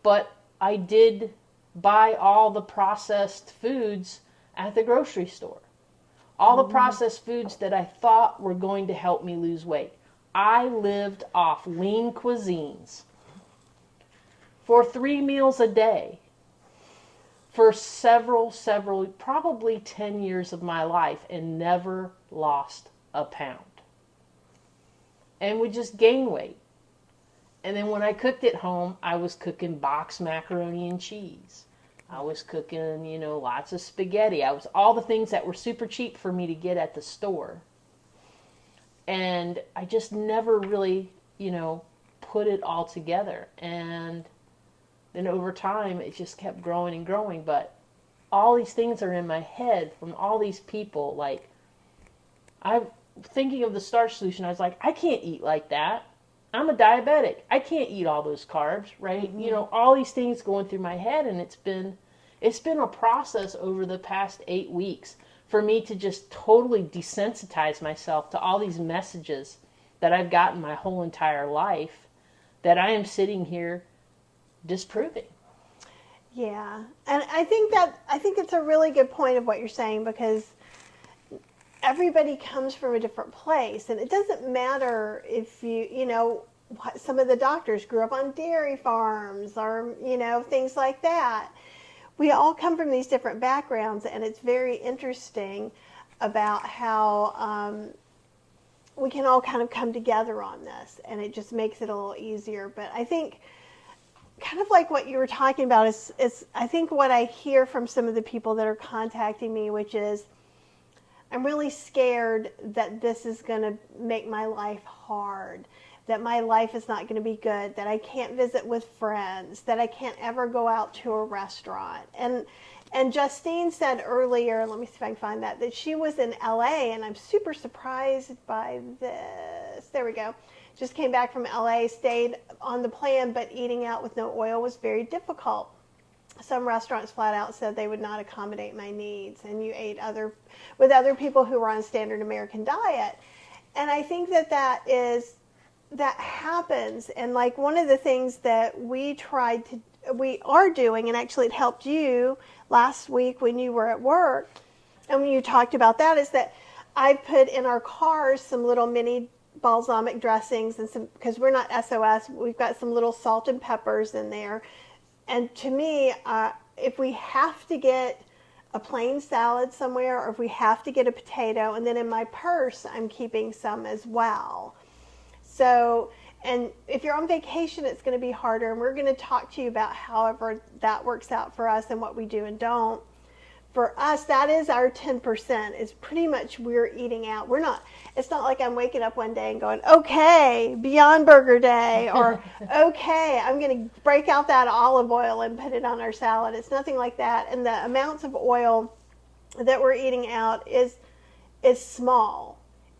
But I did buy all the processed foods at the grocery store. All the processed foods that I thought were going to help me lose weight. I lived off lean cuisines for 3 meals a day for several, probably 10 years of my life and never lost a pound. And would just gain weight. And then when I cooked at home, I was cooking boxed macaroni and cheese. I was cooking, lots of spaghetti. All the things that were super cheap for me to get at the store. And I just never really, put it all together. And then over time, it just kept growing and growing. But all these things are in my head from all these people. Like, I'm thinking of the Starch Solution. I was like, I can't eat like that. I'm a diabetic. I can't eat all those carbs, right? All these things going through my head. And it's been a process over the past 8 weeks for me to just totally desensitize myself to all these messages that I've gotten my whole entire life that I am sitting here disproving. Yeah. And I think it's a really good point of what you're saying, because everybody comes from a different place, and it doesn't matter if some of the doctors grew up on dairy farms or, things like that. We all come from these different backgrounds, and it's very interesting about how we can all kind of come together on this, and it just makes it a little easier. But I think kind of like what you were talking about is I think what I hear from some of the people that are contacting me, which is, I'm really scared that this is going to make my life hard, that my life is not going to be good, that I can't visit with friends, that I can't ever go out to a restaurant. And Justine said earlier, let me see if I can find that she was in LA, and I'm super surprised by this. There we go. Just came back from LA, stayed on the plan, but eating out with no oil was very difficult. Some restaurants flat out said they would not accommodate my needs, and you ate with other people who were on standard American diet. And I think that happens. And like one of the things that we are doing, and actually it helped you last week when you were at work, and when you talked about that, is that I put in our cars some little mini balsamic dressings, and some, because we're not SOS, we've got some little salt and peppers in there. And to me, if we have to get a plain salad somewhere, or if we have to get a potato, and then in my purse, I'm keeping some as well. So, and if you're on vacation, it's going to be harder. And we're going to talk to you about however that works out for us and what we do and don't. For us, that is our 10%, is pretty much we're eating out. It's not like I'm waking up one day and going, okay, Beyond Burger Day, or okay, I'm going to break out that olive oil and put it on our salad. It's nothing like that. And the amounts of oil that we're eating out is small.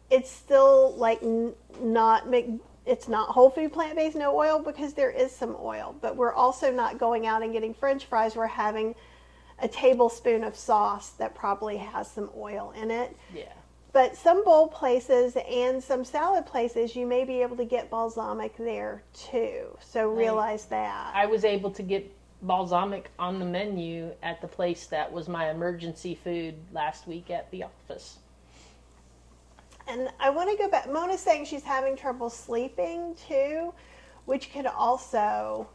It's still like it's not whole food plant-based no oil, because there is some oil, but we're also not going out and getting French fries. We're having a tablespoon of sauce that probably has some oil in it. Yeah. But some bowl places and some salad places, you may be able to get balsamic there too. So realize that. I was able to get balsamic on the menu at the place that was my emergency food last week at the office. And I want to go back. Mona's saying she's having trouble sleeping too, which could also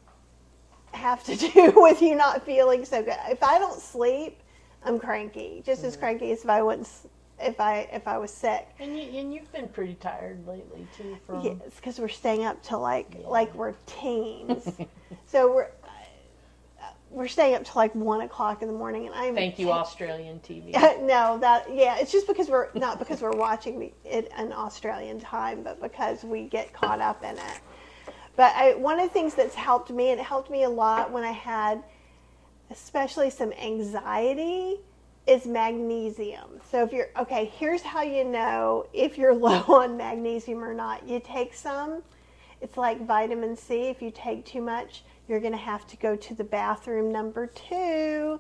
have to do with you not feeling so good. If I don't sleep, I'm cranky, just as cranky as if I was sick. And you've been pretty tired lately too. Yeah, it's because we're staying up till like we're teens. So we're staying up till like 1 o'clock in the morning, and I'm Thank you, Australian TV. no, it's just because we're not because we're watching it in Australian time, but because we get caught up in it. But one of the things that's helped me, and it helped me a lot when I had especially some anxiety, is magnesium. So if you're, okay, here's how you know if you're low on magnesium or not. You take some, it's like vitamin C. If you take too much, you're going to have to go to the bathroom number 2,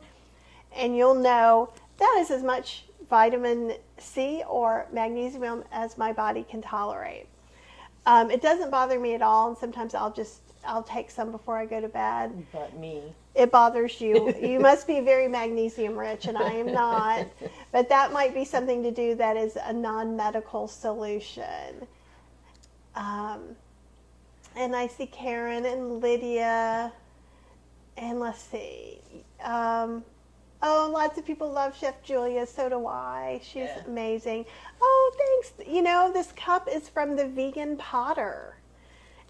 and you'll know that is as much vitamin C or magnesium as my body can tolerate. It doesn't bother me at all, and sometimes I'll take some before I go to bed. But me. It bothers you. You must be very magnesium rich, and I am not. But that might be something to do that is a non-medical solution. And I see Karen and Lydia, and let's see. Lots of people love Chef Julia. So do I. She's amazing. Oh, thanks. You know, this cup is from the Vegan Potter.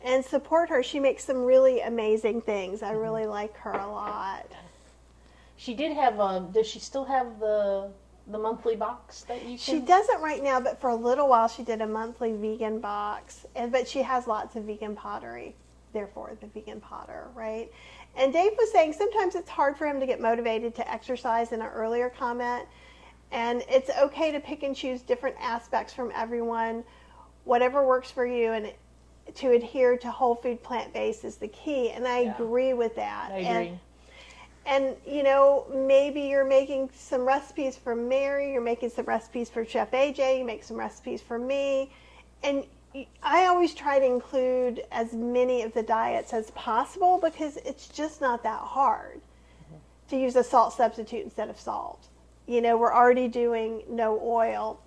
And support her. She makes some really amazing things. I really like her a lot. She did have does she still have the monthly box that you can? She doesn't right now, but for a little while she did a monthly vegan box. But she has lots of vegan pottery, therefore the Vegan Potter, right? And Dave was saying sometimes it's hard for him to get motivated to exercise in an earlier comment. And it's okay to pick and choose different aspects from everyone, whatever works for you, and to adhere to whole food plant-based is the key. And I agree with that. I agree. And, you know, maybe you're making some recipes for Mary, you're making some recipes for Chef AJ, you make some recipes for me. And I always try to include as many of the diets as possible because it's just not that hard to use a salt substitute instead of salt. You know, we're already doing no oil.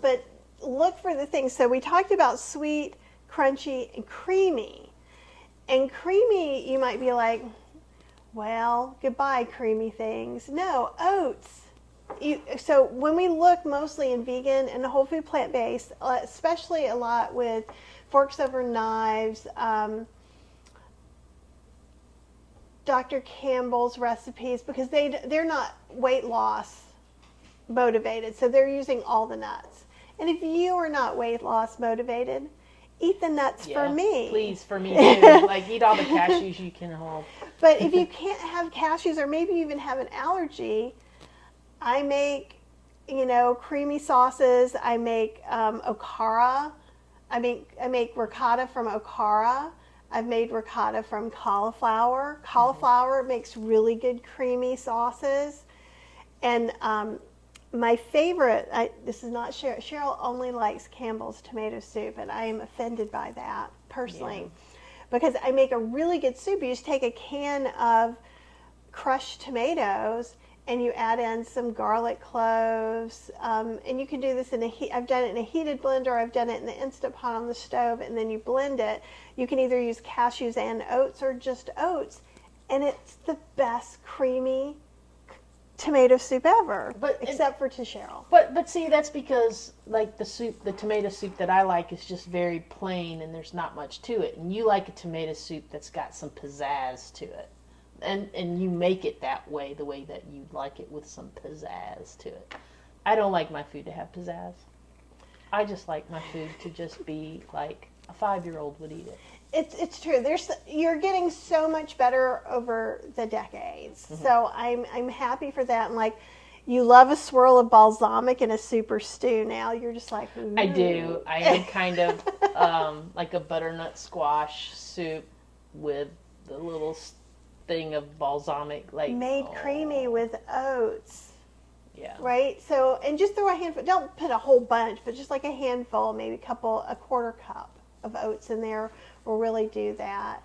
But look for the things. So we talked about sweet, crunchy, and creamy. And creamy, you might be like, well, goodbye, creamy things. No, oats. So when we look mostly in vegan and whole food plant-based, especially a lot with Forks Over Knives, Dr. Campbell's recipes, because they're not weight loss motivated, so they're using all the nuts. And if you are not weight loss motivated, eat the nuts for me. Please, for me too. Like, eat all the cashews you can hold. But if you can't have cashews, or maybe even have an allergy, I make, you know, creamy sauces. I make okara. I make ricotta from okara. I've made ricotta from cauliflower. Cauliflower makes really good creamy sauces. And my favorite, this is not Cheryl. Cheryl only likes Campbell's tomato soup, and I am offended by that personally. Because I make a really good soup. You just take a can of crushed tomatoes and you add in some garlic cloves, and you can do this I've done it in a heated blender, I've done it in the Instant Pot on the stove, and then you blend it. You can either use cashews and oats or just oats, and it's the best creamy tomato soup ever, except for to Cheryl. But see, that's because like the tomato soup that I like is just very plain and there's not much to it. And you like a tomato soup that's got some pizzazz to it. And you make it that way, the way that you like it, with some pizzazz to it. I don't like my food to have pizzazz. I just like my food to just be like a 5-year-old would eat it. It's true. You're getting so much better over the decades. So I'm happy for that. And like, you love a swirl of balsamic in a super stew now. You're just like, ooh. I do. I am kind of like a butternut squash soup with the little thing of balsamic, like made creamy with oats. Yeah. Right? So, and just throw a handful, don't put a whole bunch, but just like a handful, maybe a quarter cup of oats in there will really do that.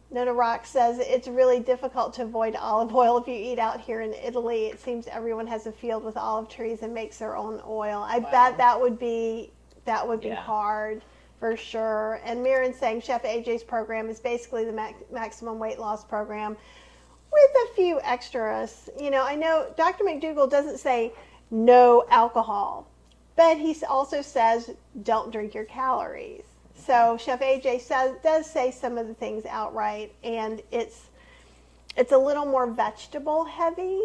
Nona Rock says it's really difficult to avoid olive oil if you eat out here in Italy. It seems everyone has a field with olive trees and makes their own oil. I bet that would be hard for sure. And Mirren's saying Chef AJ's program is basically the maximum weight loss program with a few extras. You know, I know Dr. McDougall doesn't say no alcohol, but he also says don't drink your calories. So Chef AJ does say some of the things outright, and it's a little more vegetable heavy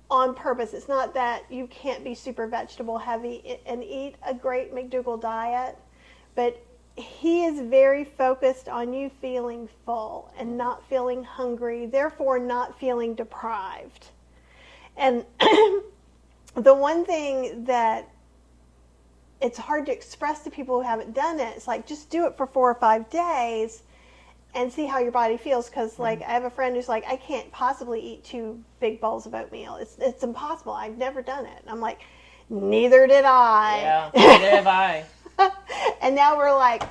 on purpose. It's not that you can't be super vegetable heavy and eat a great McDougall diet, but he is very focused on you feeling full and not feeling hungry, therefore not feeling deprived. And the one thing that it's hard to express to people who haven't done it, it's like, just do it for 4 or 5 days and see how your body feels. Because like, I have a friend who's like, I can't possibly eat 2 big bowls of oatmeal. It's impossible. I've never done it. And I'm like, neither did I. Yeah, neither have I. And now we're like,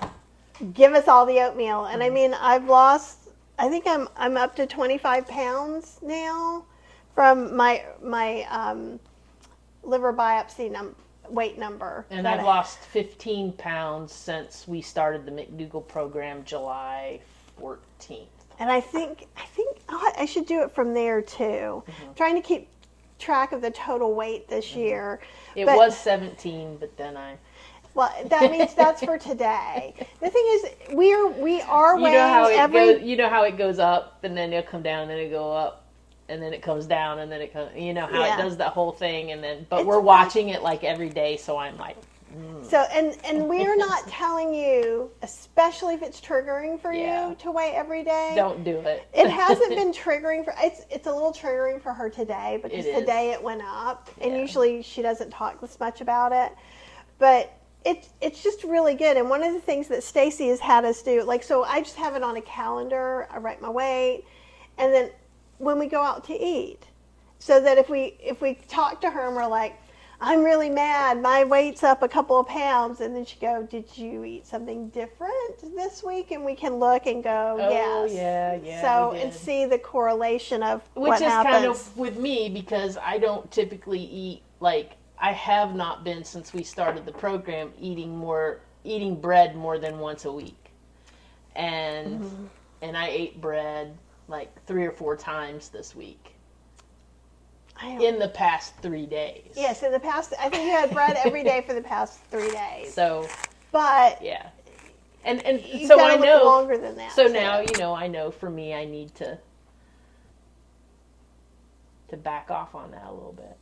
give us all the oatmeal. And I mean, I've lost, I think I'm up to 25 pounds now from my liver biopsy weight number. And I've lost 15 pounds since we started the McDougall program July 14th. And I think I should do it from there too. Trying to keep track of the total weight this year. It was 17, but then well, that means that's for today. The thing is, we are weighing you know how it goes up, and then it'll come down, and then it'll go up, and then it comes down, and then it comes. You know how it does that whole thing, and then we're watching it like every day. So I'm like, So and we're not telling you, especially if it's triggering for you to weigh every day. Don't do it. It hasn't been triggering for it's a little triggering for her today because today it went up, and usually she doesn't talk this much about it, but. It's just really good. And one of the things that Stacy has had us do, like, so I just have it on a calendar. I write my weight, and then when we go out to eat, so that if we talk to her and we're like, I'm really mad, my weight's up a couple of pounds, and then she go, did you eat something different this week? And we can look and go, yes. Yeah. So and see the correlation of what happens. Which is kind of with me, because I don't typically eat, like, I have not been, since we started the program, eating bread more than once a week. And I ate bread like 3 or 4 times this week. In the past 3 days. Yes, in the past, I think you had bread every day for the past 3 days. So, but yeah. And so I know longer than that. So now, I know for me I need to back off on that a little bit.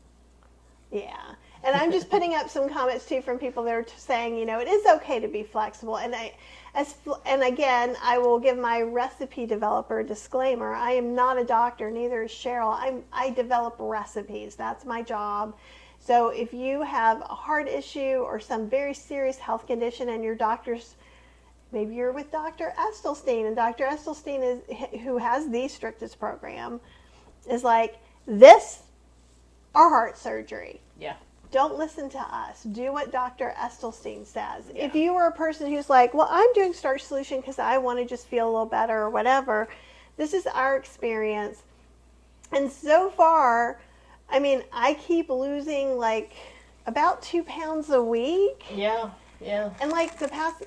Yeah. And I'm just putting up some comments too from people that are saying, it is okay to be flexible. And again, I will give my recipe developer disclaimer. I am not a doctor, neither is Cheryl. I develop recipes. That's my job. So if you have a heart issue or some very serious health condition and your doctor's, maybe you're with Dr. Estelstein, and Dr. Estelstein who has the strictest program, is like, this or heart surgery. Yeah. Don't listen to us. Do what Dr. Estelstein says. Yeah. If you are a person who's like, well, I'm doing Starch Solution because I want to just feel a little better or whatever, this is our experience. And so far, I mean, I keep losing like about 2 pounds a week. Yeah. And like I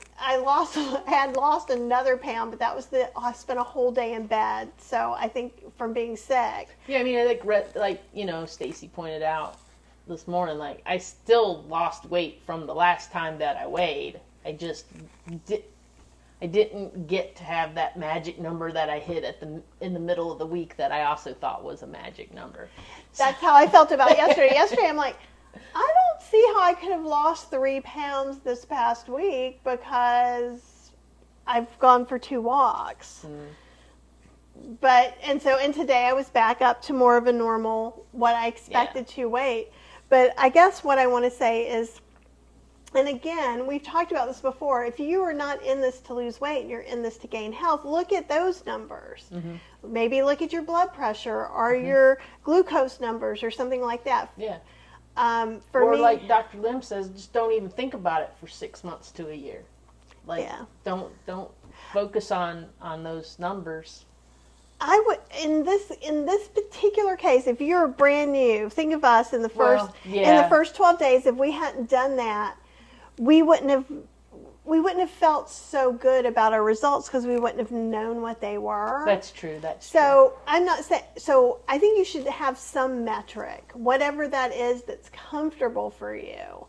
had lost another pound, but that was I spent a whole day in bed. So I think from being sick. Yeah, I mean, like Stacy pointed out this morning, like, I still lost weight from the last time that I weighed. I just didn't get to have that magic number that I hit in the middle of the week that I also thought was a magic number. That's how I felt about yesterday. Yesterday I'm like, I don't see how I could have lost 3 pounds this past week because I've gone for 2 walks. And today I was back up to more of a normal, what I expected to weight. But I guess what I want to say is, and again, we've talked about this before, if you are not in this to lose weight, you're in this to gain health, look at those numbers. Maybe look at your blood pressure or your glucose numbers or something like that. Yeah. For me, like Dr. Lim says, just don't even think about it for 6 months to a year. Like, don't focus on those numbers. I would in this particular case, if you're brand new, think of us in the first 12 days. If we hadn't done that, we wouldn't have felt so good about our results because we wouldn't have known what they were. That's true. So I'm not saying. So I think you should have some metric, whatever that is, that's comfortable for you,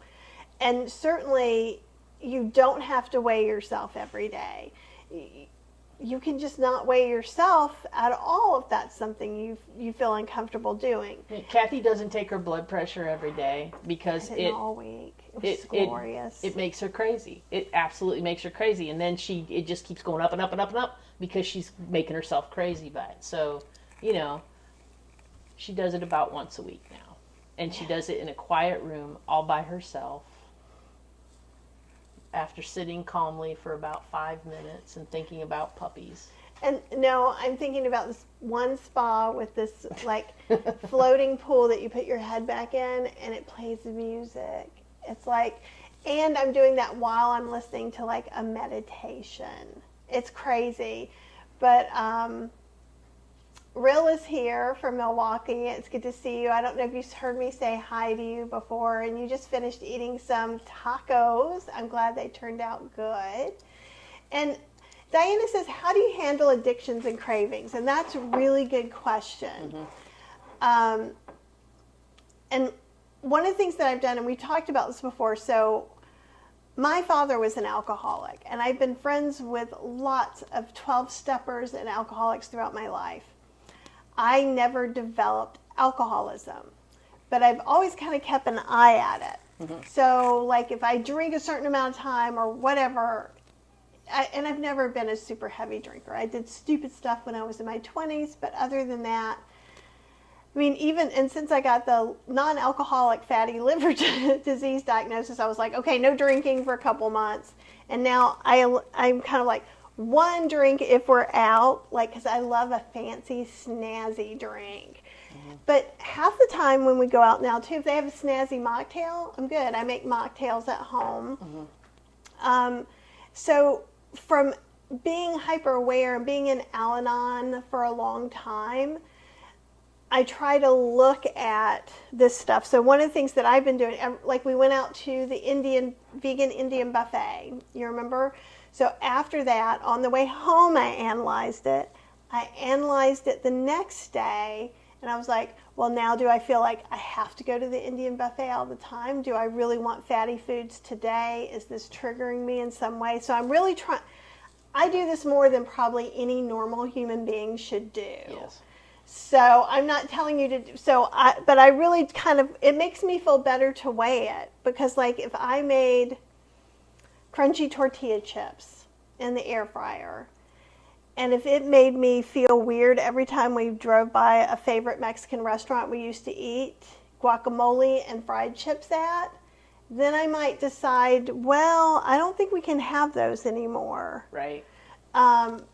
and certainly, you don't have to weigh yourself every day. You can just not weigh yourself at all if that's something you feel uncomfortable doing. Kathy doesn't take her blood pressure every day because all week. It was glorious. It makes her crazy. It absolutely makes her crazy, and then it just keeps going up and up and up and up because she's making herself crazy by it. So, she does it about once a week now, and she does it in a quiet room all by herself, after sitting calmly for about 5 minutes and thinking about puppies. And no, I'm thinking about this one spa with this like floating pool that you put your head back in and it plays the music. It's like, and I'm doing that while I'm listening to like a meditation. It's crazy. But Rill is here from Milwaukee. It's good to see you. I don't know if you've heard me say hi to you before, and you just finished eating some tacos. I'm glad they turned out good. And Diana says, how do you handle addictions and cravings? And that's a really good question. Mm-hmm. And one of the things that I've done, and we talked about this before, so my father was an alcoholic, and I've been friends with lots of 12-steppers and alcoholics throughout my life. I never developed alcoholism, but I've always kind of kept an eye at it. Mm-hmm. So, like, if I drink a certain amount of time or whatever, and I've never been a super heavy drinker. I did stupid stuff when I was in my 20s, but other than that, I mean, and since I got the non-alcoholic fatty liver disease diagnosis, I was like, okay, no drinking for a couple months. And now I'm kind of like, one drink if we're out, like, because I love a fancy, snazzy drink. Mm-hmm. But half the time when we go out now, too, if they have a snazzy mocktail, I'm good. I make mocktails at home. Mm-hmm. So from being hyper aware and being in Al-Anon for a long time, I try to look at this stuff. So one of the things that I've been doing, like we went out to the vegan Indian buffet. You remember? So after that, on the way home, I analyzed it. I analyzed it the next day, and I was like, well, now do I feel like I have to go to the Indian buffet all the time? Do I really want fatty foods today? Is this triggering me in some way? So I'm really trying. I do this more than probably any normal human being should do. Yes. So I'm not telling you to do, but I really it makes me feel better to weigh it, because like if I made crunchy tortilla chips in the air fryer, and if it made me feel weird every time we drove by a favorite Mexican restaurant we used to eat guacamole and fried chips at, then I might decide, well, I don't think we can have those anymore. Right.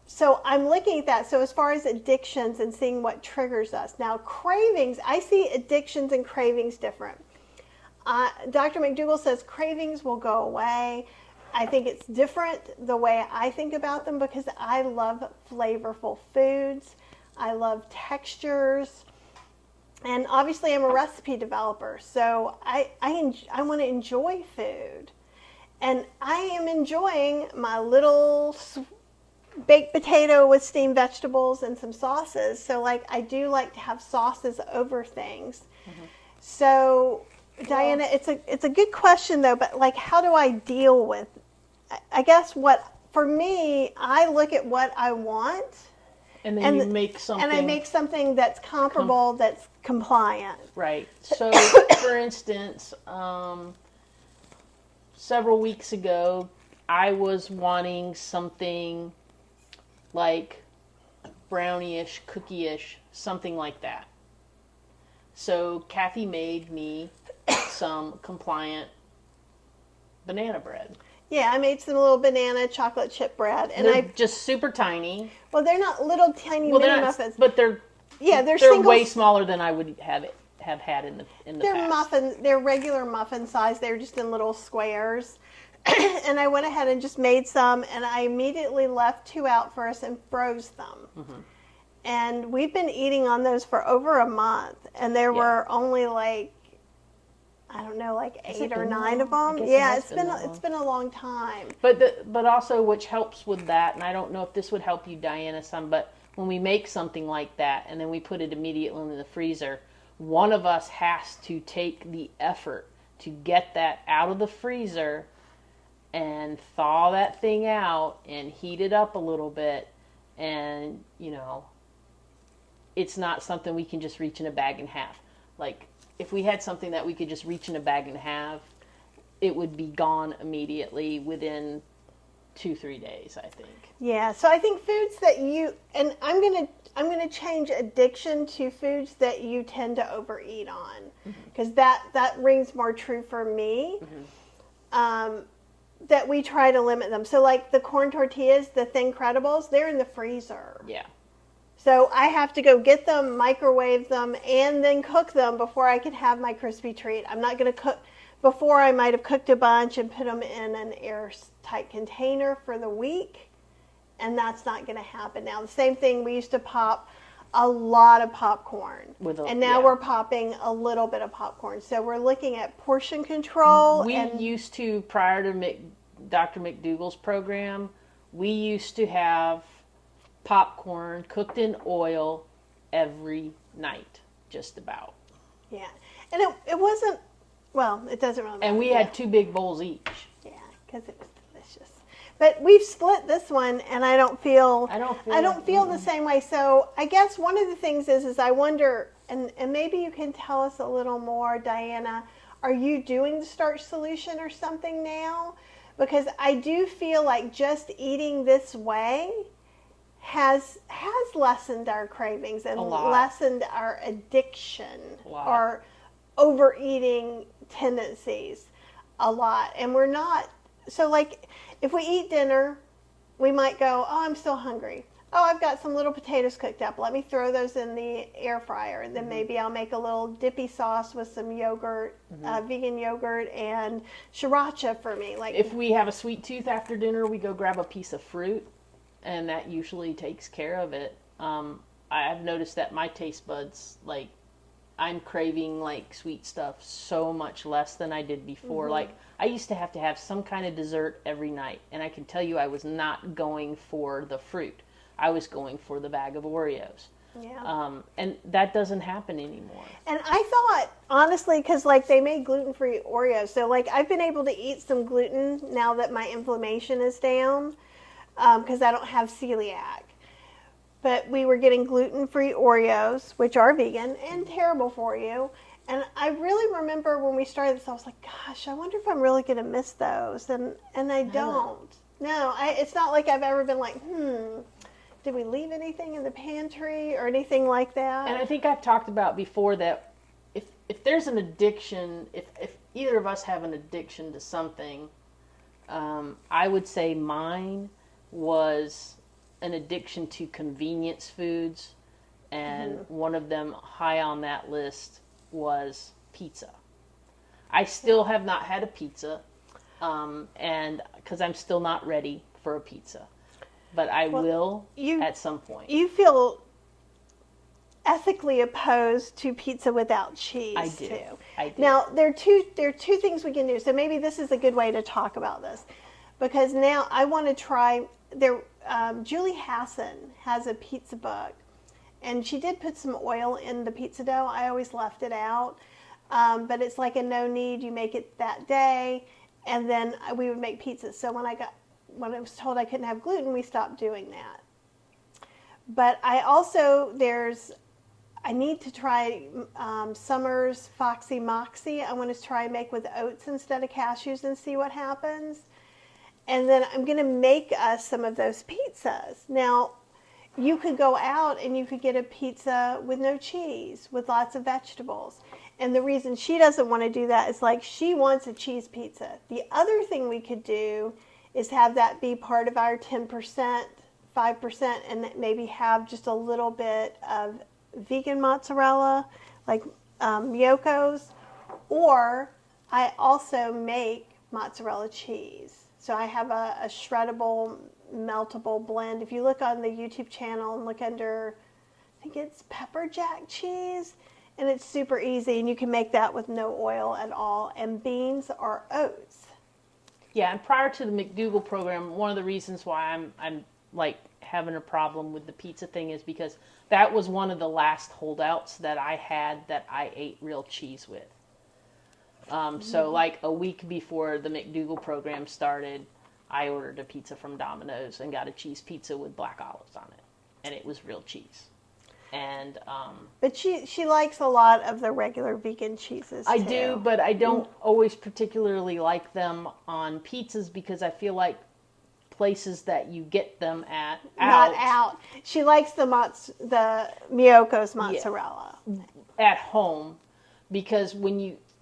So I'm looking at that. So as far as addictions and seeing what triggers us. Now, cravings, I see addictions and cravings different. Dr. McDougall says cravings will go away. I think it's different the way I think about them, because I love flavorful foods. I love textures. And obviously I'm a recipe developer, so I want to enjoy food. And I am enjoying my little baked potato with steamed vegetables and some sauces. So like I do like to have sauces over things. Mm-hmm. So Diana, it's a good question though, but like how do I deal with, I guess for me, I look at what I want. And then you make something. And I make something that's comparable, that's compliant. Right. So, for instance, several weeks ago, I was wanting something like brownie-ish, cookie-ish, something like that. So, Kathy made me some compliant banana bread. Yeah, I made some little banana chocolate chip bread, and they're just super tiny. Well, they're not little tiny mini muffins, but they're way smaller than I would have had in the past. They're regular muffin size. They're just in little squares, and I went ahead and just made some, and I immediately left 2 out for us and froze them. Mm-hmm. And we've been eating on those for over a month, and there were only like, I don't know, like 8 or 9 of them. Yeah, it's been a long time. But also, which helps with that, and I don't know if this would help you, Diana, some, but when we make something like that and then we put it immediately in the freezer, one of us has to take the effort to get that out of the freezer and thaw that thing out and heat it up a little bit. And, you know, it's not something we can just reach in a bag and have. Like, if we had something that we could just reach in a bag and have, it would be gone immediately within 2-3 days, I think. Yeah, so I think foods that you, and I'm gonna change addiction to foods that you tend to overeat on, because that rings more true for me. That we try to limit them. So like the corn tortillas, the Thin Credibles, they're in the freezer. Yeah. So I have to go get them, microwave them, and then cook them before I can have my crispy treat. I'm not going to cook. Before, I might have cooked a bunch and put them in an airtight container for the week, and that's not going to happen now. The same thing, we used to pop a lot of popcorn, and now we're popping a little bit of popcorn. So we're looking at portion control. We used to, prior to Dr. McDougall's program, we used to have popcorn cooked in oil every night, just about. Yeah, and it wasn't, well, it doesn't really matter. And we had 2 big bowls each. Yeah, because it was delicious. But we've split this one, and I don't feel the same way. So I guess one of the things is I wonder, and maybe you can tell us a little more, Diana, are you doing the starch solution or something now? Because I do feel like just eating this way has lessened our cravings and lessened our addiction or overeating tendencies a lot. And we're not, so like if we eat dinner, we might go, oh, I'm still hungry. Oh, I've got some little potatoes cooked up. Let me throw those in the air fryer. And then maybe I'll make a little dippy sauce with some yogurt, vegan yogurt and sriracha for me. Like if we have a sweet tooth after dinner, we go grab a piece of fruit, and that usually takes care of it. I've noticed that my taste buds, like, I'm craving like sweet stuff so much less than I did before. Like, I used to have some kind of dessert every night, and I can tell you I was not going for the fruit. I was going for the bag of Oreos. Yeah. And that doesn't happen anymore. And I thought, honestly, because like they made gluten-free Oreos, so like I've been able to eat some gluten now that my inflammation is down, because I don't have celiac. But we were getting gluten-free Oreos, which are vegan and terrible for you. And I really remember when we started this, I was like, gosh, I wonder if I'm really going to miss those. And I don't. No, it's not like I've ever been like, did we leave anything in the pantry or anything like that? And I think I've talked about before that if there's an addiction, if either of us have an addiction to something, I would say mine was an addiction to convenience foods, and one of them high on that list was pizza. I still have not had a pizza, and because I'm still not ready for a pizza, but I will at some point. You feel ethically opposed to pizza without cheese. I do. Too. I do. Now there are two things we can do. So maybe this is a good way to talk about this, because now I want to try. Julie Hassan has a pizza book, and she did put some oil in the pizza dough. I always left it out, but it's like a no need. You make it that day, and then we would make pizzas. So when I was told I couldn't have gluten, we stopped doing that. But I need to try Summer's Foxy Moxie. I want to try and make with oats instead of cashews and see what happens. And then I'm going to make us some of those pizzas. Now, you could go out and you could get a pizza with no cheese, with lots of vegetables. And the reason she doesn't want to do that is like she wants a cheese pizza. The other thing we could do is have that be part of our 10%, 5%, and maybe have just a little bit of vegan mozzarella, like Miyoko's. Or I also make mozzarella cheese. So I have a shreddable, meltable blend. If you look on the YouTube channel and look under, I think it's pepper jack cheese, and it's super easy, and you can make that with no oil at all, and beans or oats. Yeah, and prior to the McDougall program, one of the reasons why I'm like having a problem with the pizza thing is because that was one of the last holdouts that I had that I ate real cheese with. So like a week before the McDougall program started, I ordered a pizza from Domino's and got a cheese pizza with black olives on it. And it was real cheese. And but she likes a lot of the regular vegan cheeses I too. do, but I don't always particularly like them on pizzas because I feel like places that you get them at Not out. She likes the Miyoko's mozzarella. At home, because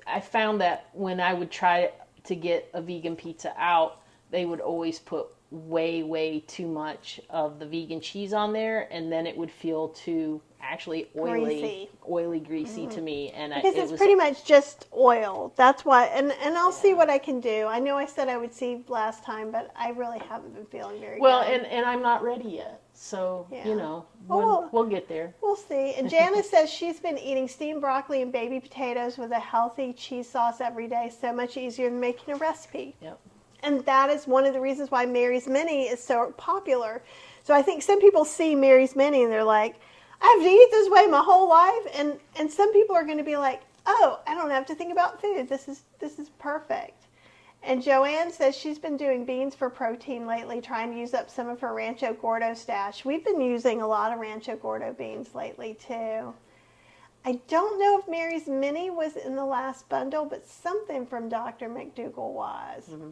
I found that when I would try to get a vegan pizza out, they would always put way too much of the vegan cheese on there, and then it would feel too actually greasy to me. And because it's pretty much just oil. That's why. And I'll see what I can do. I know I said I would see last time, but I really haven't been feeling very well. good. And I'm not ready yet, so Yeah. we'll get there. We'll see. And Janice says she's been eating steamed broccoli and baby potatoes with a healthy cheese sauce every day. So much easier than making a recipe. Yep. And that is one of the reasons why Mary's Mini is so popular. So I think some people see Mary's Mini and they're like, I have to eat this way my whole life. And some people are going to be like, oh, I don't have to think about food. This is perfect. And Joanne says she's been doing beans for protein lately, trying to use up some of her Rancho Gordo stash. We've been using a lot of Rancho Gordo beans lately too. I don't know if Mary's Mini was in the last bundle, but something from Dr. McDougall was. Mm-hmm.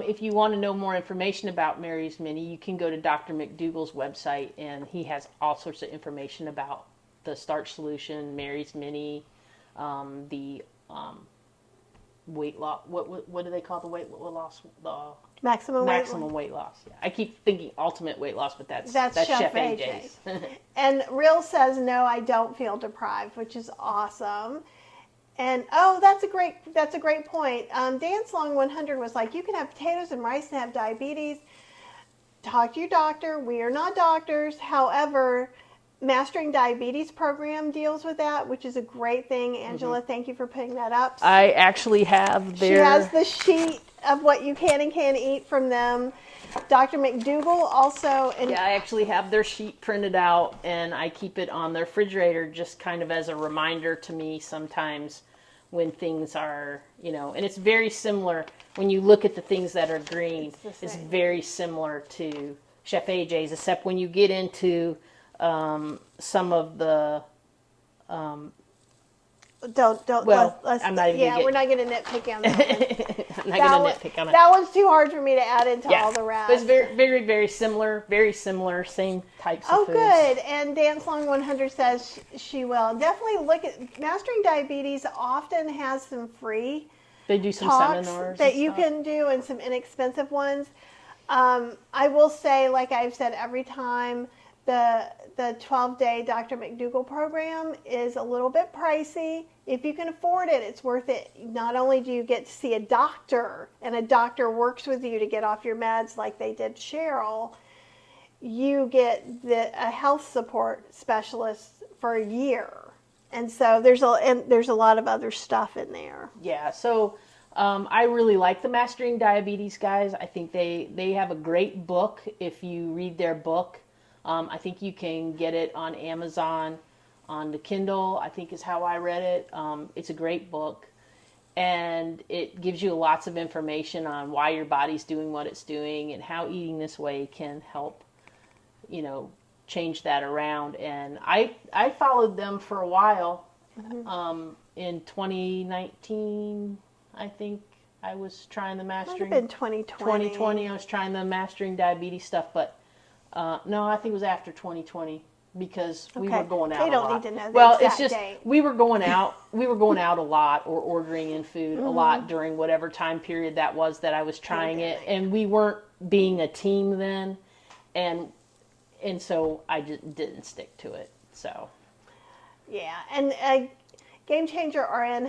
If you want to know more information about Mary's Mini, you can go to Dr. McDougall's website, and he has all sorts of information about the Starch solution, Mary's Mini, the weight loss. What do they call the weight loss? The Maximum weight loss. Yeah. I keep thinking ultimate weight loss, but that's Chef AJ's. And Real says, no, I don't feel deprived, which is awesome. And that's a great point. Dance Long 100 was like, you can have potatoes and rice and have diabetes. Talk to your doctor. We are not doctors. However, Mastering Diabetes program deals with that, which is a great thing. Angela, thank you for putting that up. I actually have She has the sheet of what you can and can't eat from them. Dr. McDougall also. I actually have their sheet printed out, and I keep it on the refrigerator just kind of as a reminder to me sometimes when things are, and it's very similar when you look at the things that are green. It's very similar to Chef AJ's, except when you get into some of the I'm not even we're not going to nitpick on that one. I'm not going to nitpick on it. That one's too hard for me to add into all the rest. It's very similar, same types of foods. Oh, good. And Dance Long 100 says she will. Definitely look at Mastering Diabetes. Often has some free They do some talks seminars that you can do, and some inexpensive ones. I will say, like I've said every time, the 12-day Dr. McDougall program is a little bit pricey. If you can afford it, it's worth it. Not only do you get to see a doctor, and a doctor works with you to get off your meds like they did Cheryl, you get a health support specialist for a year. And so there's a lot of other stuff in there. Yeah, so I really like the Mastering Diabetes guys. I think they have a great book. If you read their book, I think you can get it on Amazon, on the Kindle, I think is how I read it. It's a great book, and it gives you lots of information on why your body's doing what it's doing and how eating this way can help, change that around. And I followed them for a while. In 2019, I think I was trying the Mastering. Might have been 2020. 2020, I was trying the Mastering Diabetes stuff, but no, I think it was after 2020 because we were going out. They don't a lot. need to know the well, exact it's just date. we were going out. We were going out a lot or ordering in food a lot during whatever time period that was that I was trying it, and we weren't being a team then, and so I just didn't stick to it. So yeah, and Game Changer RN,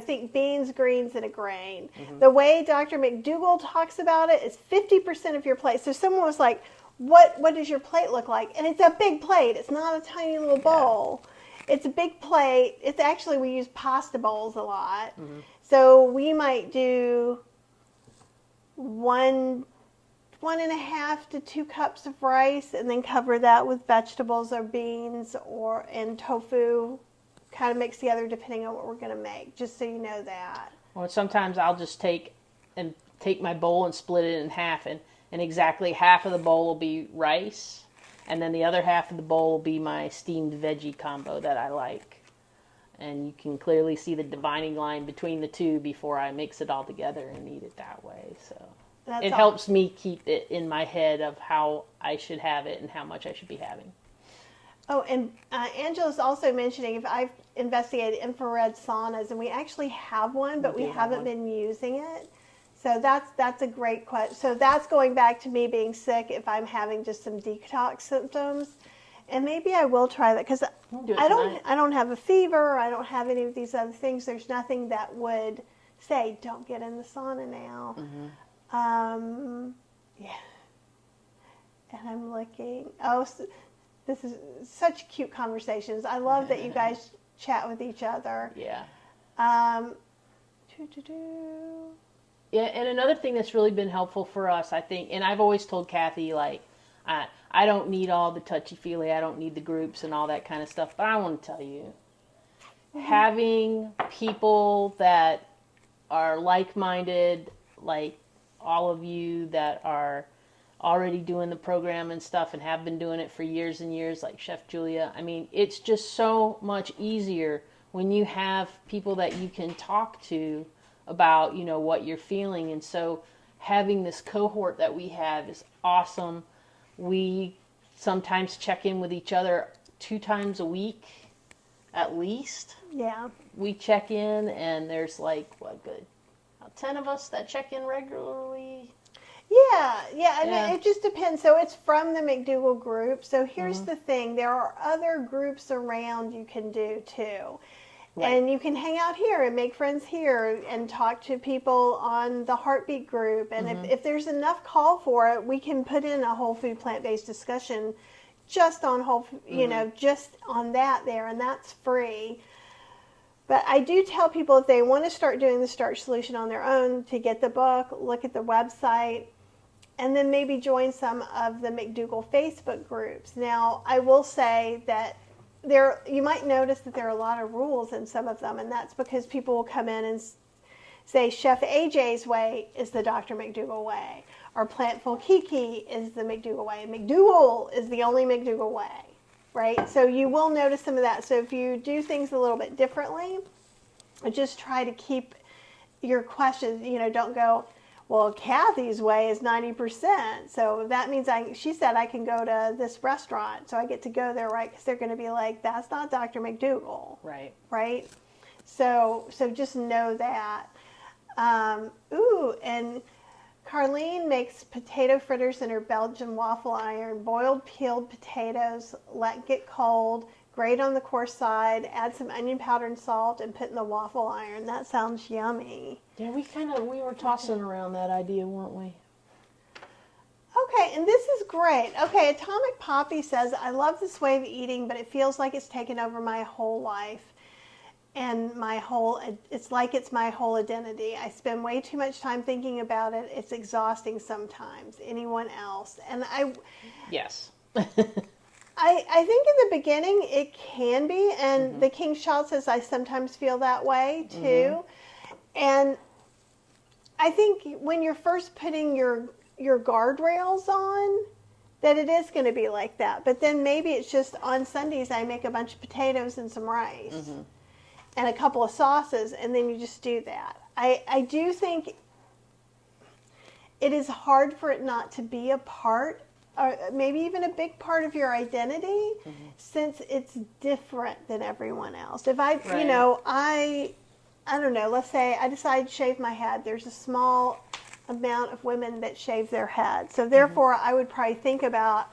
think beans, greens, and a grain. The way Dr. McDougall talks about it is 50% of your plate. So someone was like, what does your plate look like? And it's a big plate. It's not a tiny little bowl. It's a big plate. It's actually, we use pasta bowls a lot. So we might do 1.5 to 2 cups of rice, and then cover that with vegetables or beans and tofu, kind of mixed together depending on what we're going to make, just so you know that. Or sometimes I'll just take my bowl and split it in half, and exactly half of the bowl will be rice, and then the other half of the bowl will be my steamed veggie combo that I like. And you can clearly see the dividing line between the two before I mix it all together and eat it that way. So it helps me keep it in my head of how I should have it and how much I should be having. Oh, and Angela's also mentioning if I've investigated infrared saunas, and we actually have one, but we haven't been using it. So that's a great question. So that's going back to me being sick if I'm having just some detox symptoms. And maybe I will try that because I don't have a fever. I don't have any of these other things. There's nothing that would say, don't get in the sauna now. Yeah. And I'm looking. Oh, this is such cute conversations. I love that you guys chat with each other. Yeah. Yeah, and another thing that's really been helpful for us, I think, and I've always told Kathy, like, I don't need all the touchy-feely, I don't need the groups and all that kind of stuff, but I want to tell you, having people that are like-minded, like all of you that are already doing the program and stuff and have been doing it for years and years, like Chef Julia, I mean, it's just so much easier when you have people that you can talk to about, what you're feeling. And so having this cohort that we have is awesome. We sometimes check in with each other 2 times a week, at least. Yeah. We check in, and there's like, 10 of us that check in regularly. Yeah, and it just depends. So it's from the McDougall group. So here's the thing. There are other groups around you can do too. Right. And you can hang out here and make friends here and talk to people on the Heartbeat group. And if there's enough call for it, we can put in a whole food plant-based discussion just on just on that there, and that's free. But I do tell people if they want to start doing the Starch Solution on their own, to get the book, look at the website, and then maybe join some of the McDougall Facebook groups. Now, I will say that you might notice that there are a lot of rules in some of them, and that's because people will come in and say Chef AJ's way is the Dr. McDougall way, or Plantful Kiki is the McDougall way. McDougall is the only McDougall way, right? So you will notice some of that. So if you do things a little bit differently, just try to keep your questions, don't go, well, Kathy's way is 90%. So that means she said I can go to this restaurant. So I get to go there, right? Because they're going to be like, that's not Dr. McDougall. Right. Right? So just know that. And Carlene makes potato fritters in her Belgian waffle iron. Boiled peeled potatoes, let get cold. Grate on the coarse side, add some onion powder and salt, and put in the waffle iron. That sounds yummy. Yeah, we were tossing around that idea, weren't we? Okay, and this is great. Okay, Atomic Poppy says, I love this way of eating, but it feels like it's taken over my whole life. And it's like it's my whole identity. I spend way too much time thinking about it. It's exhausting sometimes. Anyone else? And Yes. I think in the beginning it can be, and the King's Child says I sometimes feel that way too. And I think when you're first putting your guardrails on, that it is going to be like that. But then maybe it's just on Sundays I make a bunch of potatoes and some rice and a couple of sauces, and then you just do that. I do think it is hard for it not to be a part, or maybe even a big part of your identity, since it's different than everyone else. If I don't know, let's say I decide to shave my head. There's a small amount of women that shave their head. So therefore, I would probably think about,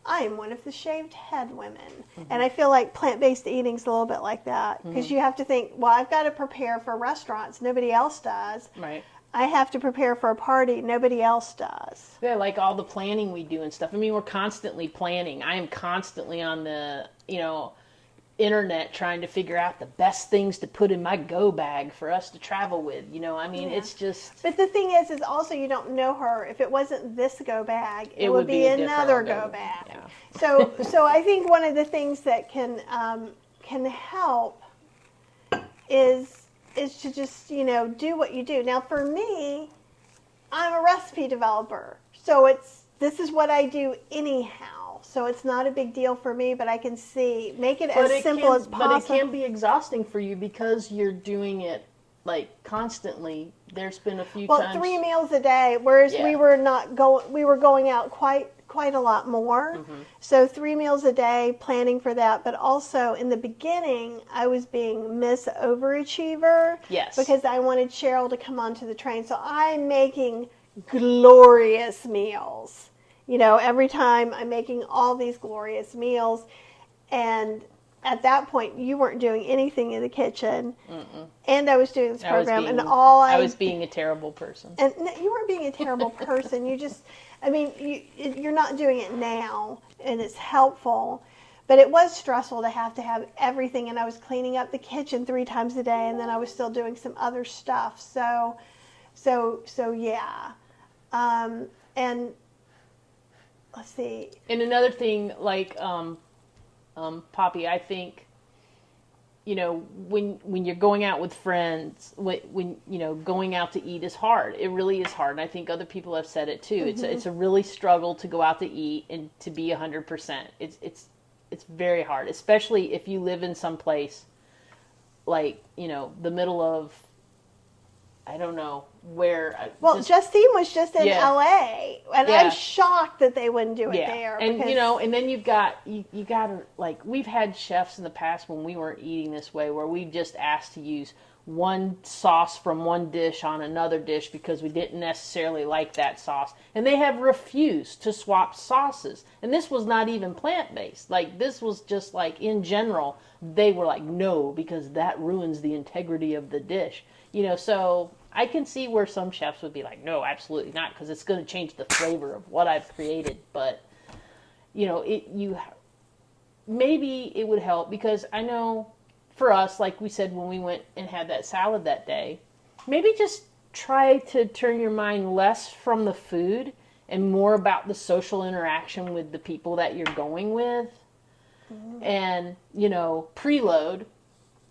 I am one of the shaved head women. And I feel like plant-based eating is a little bit like that, because you have to think, well, I've got to prepare for restaurants. Nobody else does. Right. I have to prepare for a party. Nobody else does. Yeah, like all the planning we do and stuff. I mean, we're constantly planning. I am constantly on the, internet trying to figure out the best things to put in my go bag for us to travel with. I mean, it's just... But the thing is also you don't know her. If it wasn't this go bag, it would be another go bag. Yeah. So I think one of the things that can help is is to just, do what you do. Now, for me, I'm a recipe developer, so this is what I do anyhow. So it's not a big deal for me, but I can make it as simple as possible. But it can be exhausting for you because you're doing it like constantly. There's been a few times. 3 meals a day, whereas Yeah. we were going out quite a lot more. Mm-hmm. So 3 meals a day, planning for that. But also in the beginning, I was being Miss Overachiever. Yes. Because I wanted Cheryl to come onto the train. So I'm making glorious meals. Every time I'm making all these glorious meals. And at that point, you weren't doing anything in the kitchen. Mm-mm. And I was doing this program. I was being a terrible person. And no, you weren't being a terrible person. You're not doing it now, and it's helpful. But it was stressful to have everything, and I was cleaning up the kitchen 3 times a day, and then I was still doing some other stuff. So yeah. And let's see. And another thing, like, Poppy, I think, when you're going out with friends, when going out to eat is hard. It really is hard. And I think other people have said it too. Mm-hmm. It's a really struggle to go out to eat and to be 100%. It's very hard, especially if you live in some place like, the middle of, I don't know where. Well, Justine was just in LA, and Yeah. I'm shocked that they wouldn't do it there. And because, and then you got to, like, we've had chefs in the past when we weren't eating this way where we just asked to use one sauce from one dish on another dish because we didn't necessarily like that sauce, and they have refused to swap sauces. And this was not even plant-based. Like, this was just like, in general, they were like, no, because that ruins the integrity of the dish. So I can see where some chefs would be like, no, absolutely not, because it's going to change the flavor of what I've created. But, maybe it would help, because I know for us, like we said, when we went and had that salad that day, maybe just try to turn your mind less from the food and more about the social interaction with the people that you're going with. Mm-hmm. And,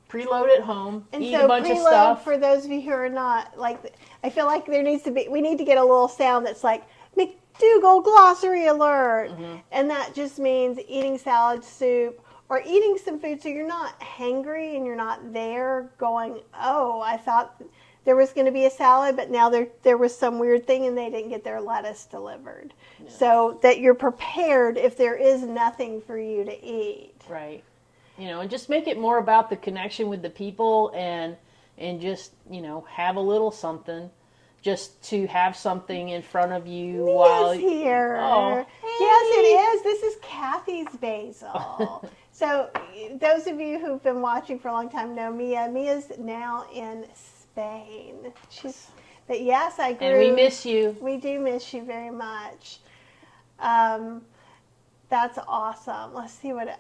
preload at home, and eat so a bunch of preload, stuff. for those of you who are not, like, I feel like we need to get a little sound that's like, McDougall glossary alert. Mm-hmm. And that just means eating salad, soup, or eating some food so you're not hangry and you're not there going, oh, I thought there was going to be a salad, but now there was some weird thing and they didn't get their lettuce delivered. Yeah. So that you're prepared if there is nothing for you to eat. Right. And just make it more about the connection with the people and just, have a little something, just to have something in front of you while here. Oh, hey. Yes, it is. This is Kathy's basil. So those of you who've been watching for a long time know Mia. Mia's now in Spain. But yes, I grew. And we miss you. We do miss you very much. That's awesome. Let's see what.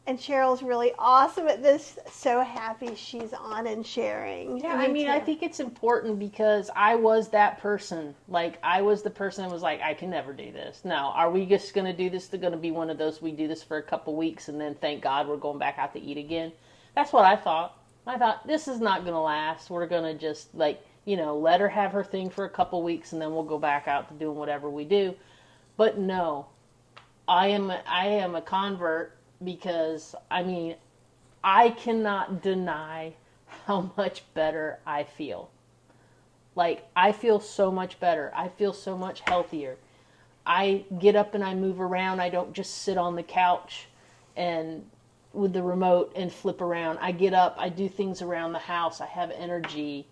And Cheryl's really awesome at this. So happy she's on and sharing. Yeah, I think it's important because I was that person. Like, I was the person that was like, I can never do this. Now, are we just going to do this? They're going to be one of those, we do this for a couple weeks and then thank God we're going back out to eat again. That's what I thought. I thought, this is not going to last. We're going to just, let her have her thing for a couple weeks and then we'll go back out to doing whatever we do. But no, I am a convert. Because, I cannot deny how much better I feel. Like, I feel so much better. I feel so much healthier. I get up and I move around. I don't just sit on the couch and with the remote and flip around. I get up. I do things around the house. I have energy.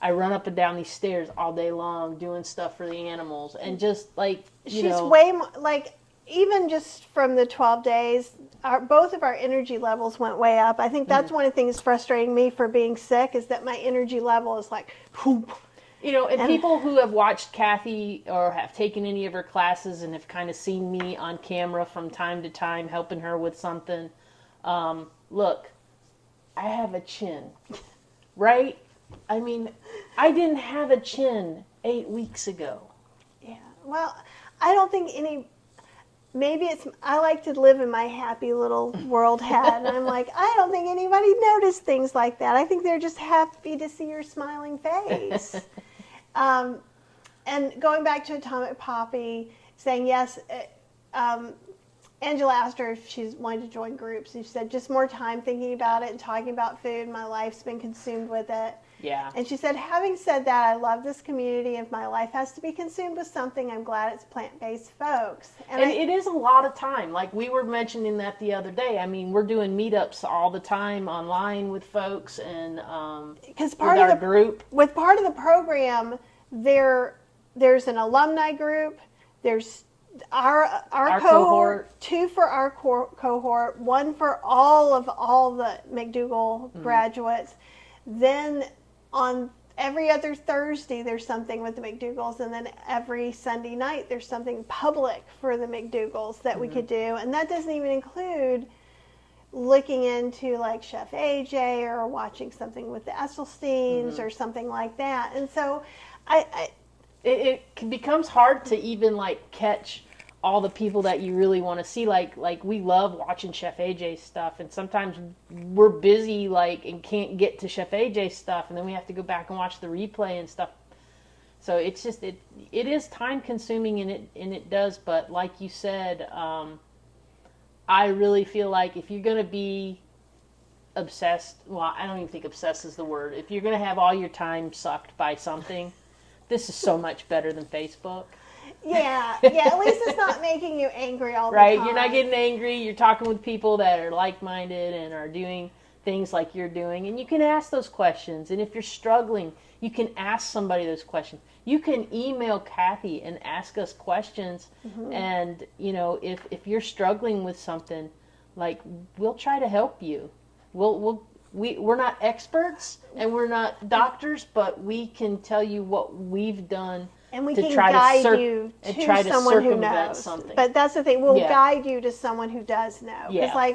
I run up and down these stairs all day long doing stuff for the animals. And just, She's way more, even just from the 12 days, both of our energy levels went way up. I think that's one of the things frustrating me for being sick is that my energy level is like, whoop. And people who have watched Kathy or have taken any of her classes and have kind of seen me on camera from time to time helping her with something, look, I have a chin, right? I didn't have a chin 8 weeks ago. Yeah, well, I don't think maybe I like to live in my happy little world hat, and I'm like, I don't think anybody noticed things like that. I think they're just happy to see your smiling face. And going back to Atomic Poppy, saying yes, Angela asked her if she wanted to join groups, and she said, just more time thinking about it and talking about food. My life's been consumed with it. Yeah. And she said, having said that, I love this community. If my life has to be consumed with something, I'm glad it's plant-based folks. And it is a lot of time. Like we were mentioning that the other day. I mean, we're doing meetups all the time online with folks and with our group. With part of the program, there's an alumni group. There's our cohort, 2 for our cohort, 1 for all the McDougall graduates. Then on every other Thursday, there's something with the McDougalls, and then every Sunday night, there's something public for the McDougalls that we could do. And that doesn't even include looking into like Chef AJ or watching something with the Esselsteins or something like that. And so it becomes hard to even like catch all the people that you really want to see. Like we love watching Chef AJ's stuff, and sometimes we're busy and can't get to Chef AJ's stuff, and then we have to go back and watch the replay and stuff. So it's just it is time consuming, and it does. But like you said, I really feel like if you're going to be obsessed, well, I don't even think obsessed is the word. If you're going to have all your time sucked by something, this is so much better than Facebook. Yeah, at least it's not making you angry all the time. Right, you're not getting angry. You're talking with people that are like-minded and are doing things like you're doing. And you can ask those questions. And if you're struggling, you can ask somebody those questions. You can email Kathy and ask us questions. And, if you're struggling with something, we'll try to help you. We're not experts and we're not doctors, but we can tell you what we've done. And we can guide you to someone who knows. Something. But that's the thing. We'll guide you to someone who does know. Because,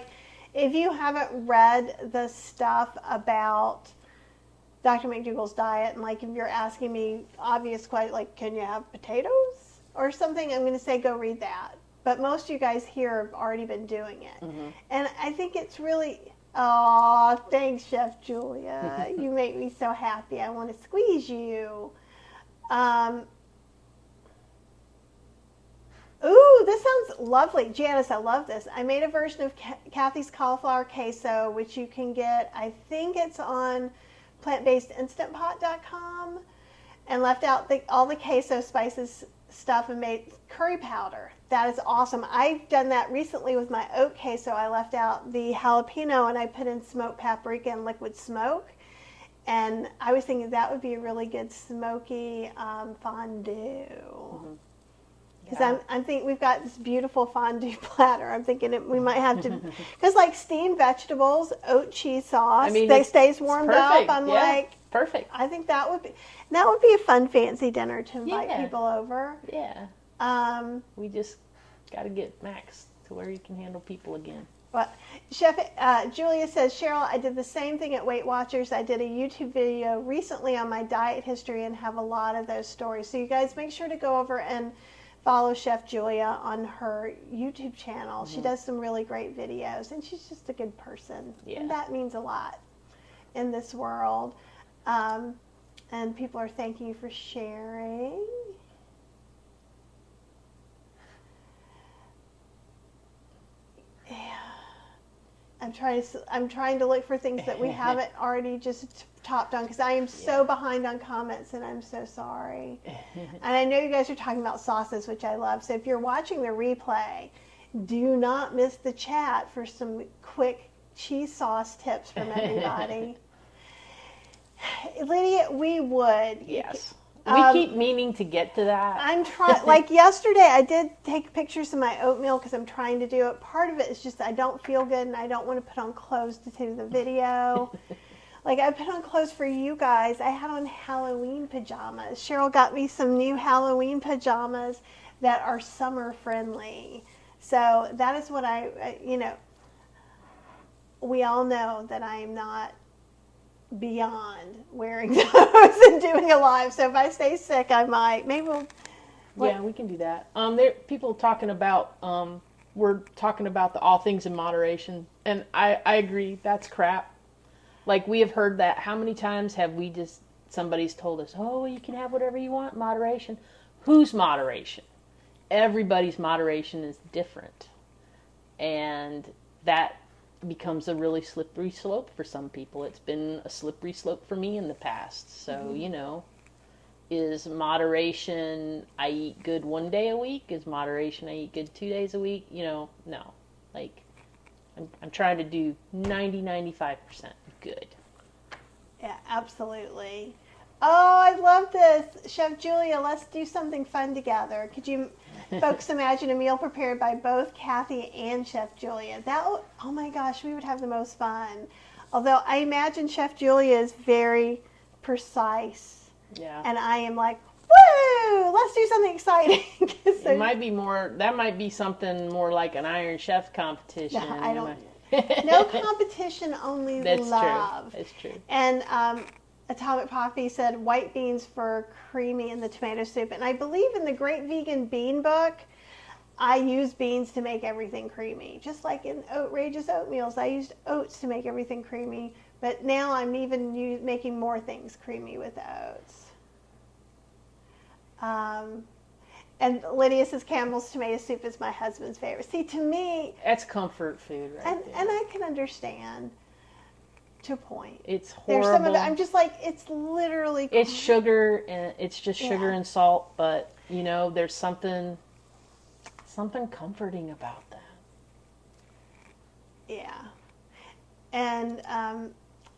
if you haven't read the stuff about Dr. McDougall's diet, and, if you're asking me obvious questions, can you have potatoes or something, I'm going to say go read that. But most of you guys here have already been doing it. And I think it's really... Oh, thanks, Chef Julia. You make me so happy. I want to squeeze you. Ooh, this sounds lovely. Janice, I love this. I made a version of Kathy's cauliflower queso, which you can get, I think it's on plantbasedinstantpot.com, and left out all the queso spices stuff and made curry powder. That is awesome. I've done that recently with my oat queso. I left out the jalapeno and I put in smoked paprika and liquid smoke. And I was thinking that would be a really good smoky fondue. Because I'm thinking we've got this beautiful fondue platter. I'm thinking we might have to, because steamed vegetables, oat cheese sauce, that stays warmed up. I'm perfect. I think that would be a fun fancy dinner to invite people over. Yeah. We just got to get Max to where he can handle people again. Well, Chef Julia says, Cheryl, I did the same thing at Weight Watchers. I did a YouTube video recently on my diet history and have a lot of those stories. So you guys make sure to go over and follow Chef Julia on her YouTube channel. She does some really great videos, and she's just a good person. Yeah. And that means a lot in this world. And people are thanking you for sharing. Yeah. I'm trying to look for things that we haven't already just topped on, because I am so behind on comments, and I'm so sorry. And I know you guys are talking about sauces, which I love. So if you're watching the replay, do not miss the chat for some quick cheese sauce tips from everybody. Lydia, we would. Yes. We keep meaning to get to that. I'm trying. Yesterday, I did take pictures of my oatmeal because I'm trying to do it. Part of it is just I don't feel good and I don't want to put on clothes to do the video. I put on clothes for you guys. I had on Halloween pajamas. Cheryl got me some new Halloween pajamas that are summer friendly. So that is what we all know that I am not beyond wearing those and doing a live. So if I stay sick, I might. Maybe we'll... Yeah, we can do that. There people talking about we're talking about the all things in moderation, and I agree, that's crap. Like, we have heard that. How many times have we just, somebody's told us, oh, you can have whatever you want, moderation. Whose moderation? Everybody's moderation is different. And that becomes a really slippery slope for some people. It's been a slippery slope for me in the past. So, is moderation, I eat good 1 day a week? Is moderation, I eat good 2 days a week? No. Like, I'm trying to do 95% good. Yeah, absolutely. Oh, I love this. Chef Julia, let's do something fun together. Could you folks imagine a meal prepared by both Kathy and Chef Julia? Oh my gosh, we would have the most fun. Although I imagine Chef Julia is very precise. Yeah. And I am like, woo, let's do something exciting. So, it might be more, that might be something more like an Iron Chef competition. No, I don't. No competition, only That's love. True. That's true. And Atomic Poppy said white beans for creamy in the tomato soup. And I believe in the Great Vegan Bean book, I use beans to make everything creamy. Just like in Outrageous Oatmeals, I used oats to make everything creamy. But now I'm even making more things creamy with oats. And Lydia says Campbell's tomato soup is my husband's favorite. See, to me, that's comfort food, right? And I can understand to a point. It's horrible. There's some of it. I'm just like, it's literally. It's sugar, and it's just sugar and salt. But there's something comforting about that. Yeah, and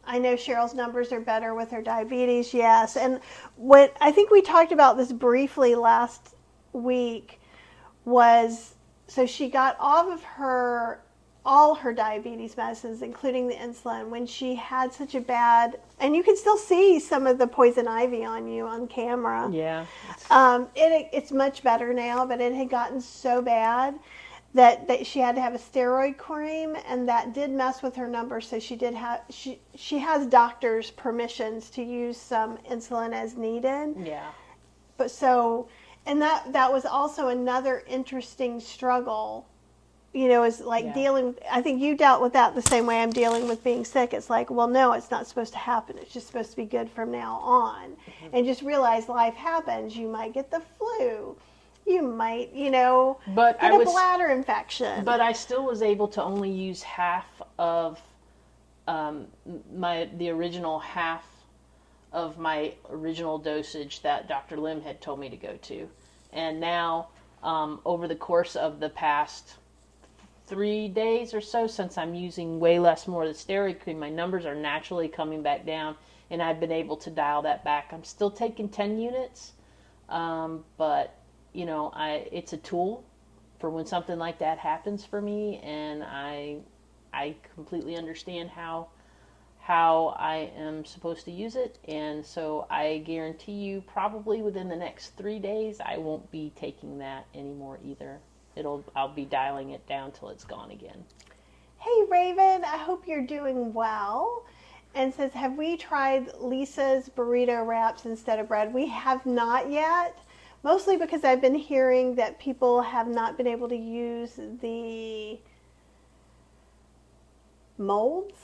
I know Cheryl's numbers are better with her diabetes. Yes, and what I think we talked about this briefly last week was, so she got off of all her diabetes medicines, including the insulin, when she had such a bad, and you can still see some of the poison ivy on you on camera. Yeah. It's much better now, but it had gotten so bad that she had to have a steroid cream, and that did mess with her numbers. So she has doctor's permissions to use some insulin as needed. Yeah. But so, and that was also another interesting struggle, is like dealing with, I think you dealt with that the same way I'm dealing with being sick. It's like, well, no, it's not supposed to happen. It's just supposed to be good from now on. Mm-hmm. And just realize life happens. You might get the flu. You might, get a bladder infection. But I still was able to only use half of the original half of my original dosage that Dr. Lim had told me to go to. And now, over the course of the past 3 days or so, since I'm using way less more of the steroid cream, my numbers are naturally coming back down, and I've been able to dial that back. I'm still taking 10 units, but it's a tool for when something like that happens for me, and I completely understand how I am supposed to use it, and so I guarantee you probably within the next 3 days I won't be taking that anymore either. I'll be dialing it down till it's gone again. Hey Raven, I hope you're doing well. And says, have we tried Lisa's burrito wraps instead of bread? We have not yet, mostly because I've been hearing that people have not been able to use the molds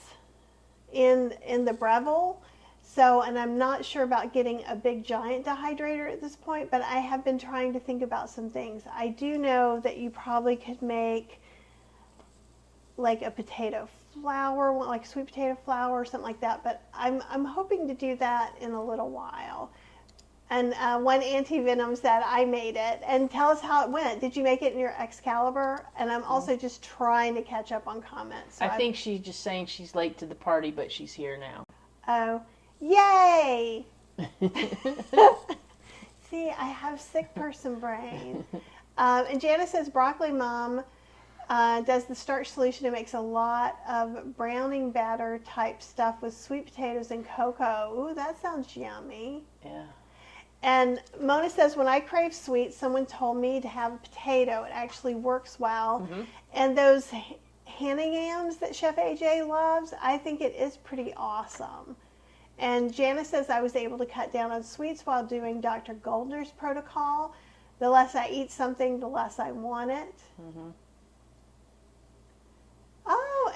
in the Breville. So, and I'm not sure about getting a big giant dehydrator at this point, but I have been trying to think about some things. I do know that you probably could make like a potato flour, like sweet potato flour or something like that, but I'm hoping to do that in a little while. And one Auntie Venom said, I made it. And tell us how it went. Did you make it in your Excalibur? And I'm also just trying to catch up on comments. So I think she's just saying she's late to the party, but she's here now. Oh, yay! See, I have sick person brain. And Janice says, Broccoli Mom does the starch solution. It makes a lot of browning batter type stuff with sweet potatoes and cocoa. Ooh, that sounds yummy. Yeah. And Mona says, when I crave sweet, someone told me to have a potato. It actually works well. Mm-hmm. And those Hannah yams that Chef AJ loves, I think it is pretty awesome. And Janice says, I was able to cut down on sweets while doing Dr. Goldner's protocol. The less I eat something, the less I want it. Mm-hmm.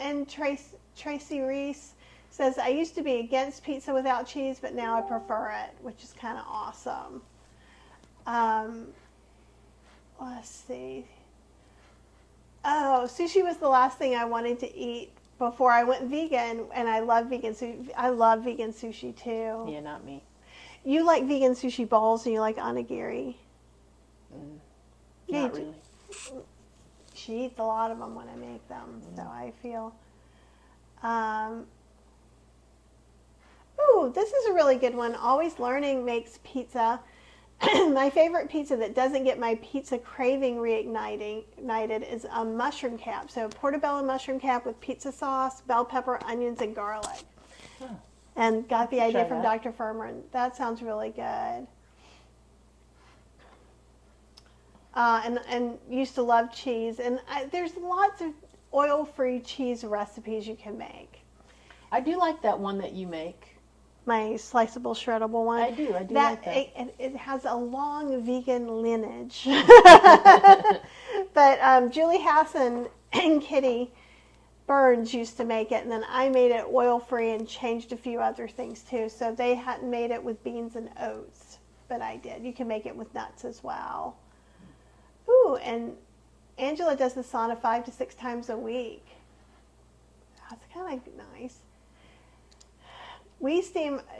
and Tracy Reese says, I used to be against pizza without cheese, but now I prefer it, which is kind of awesome. Let's see. Oh, sushi was the last thing I wanted to eat before I went vegan, and I love vegan sushi. I love vegan sushi too. Yeah, not me. You like vegan sushi bowls, and you like onigiri. Not really. She eats a lot of them when I make them, so I feel. Ooh, this is a really good one. Always Learning makes pizza. My favorite pizza that doesn't get my pizza craving reignited is a mushroom cap. So portobello mushroom cap with pizza sauce, bell pepper, onions, and garlic. Huh. And got the idea from that. Dr. Furman. That sounds really good. And used to love cheese. And there's lots of oil-free cheese recipes you can make. I do like that one that you make. My sliceable, shreddable one. I do like that. It has a long vegan lineage. But Julie Hassan and Kitty Burns used to make it, and then I made it oil-free and changed a few other things too. So they hadn't made it with beans and oats, but I did. You can make it with nuts as well. Ooh, and Angela does the sauna 5 to 6 times a week. That's kind of nice.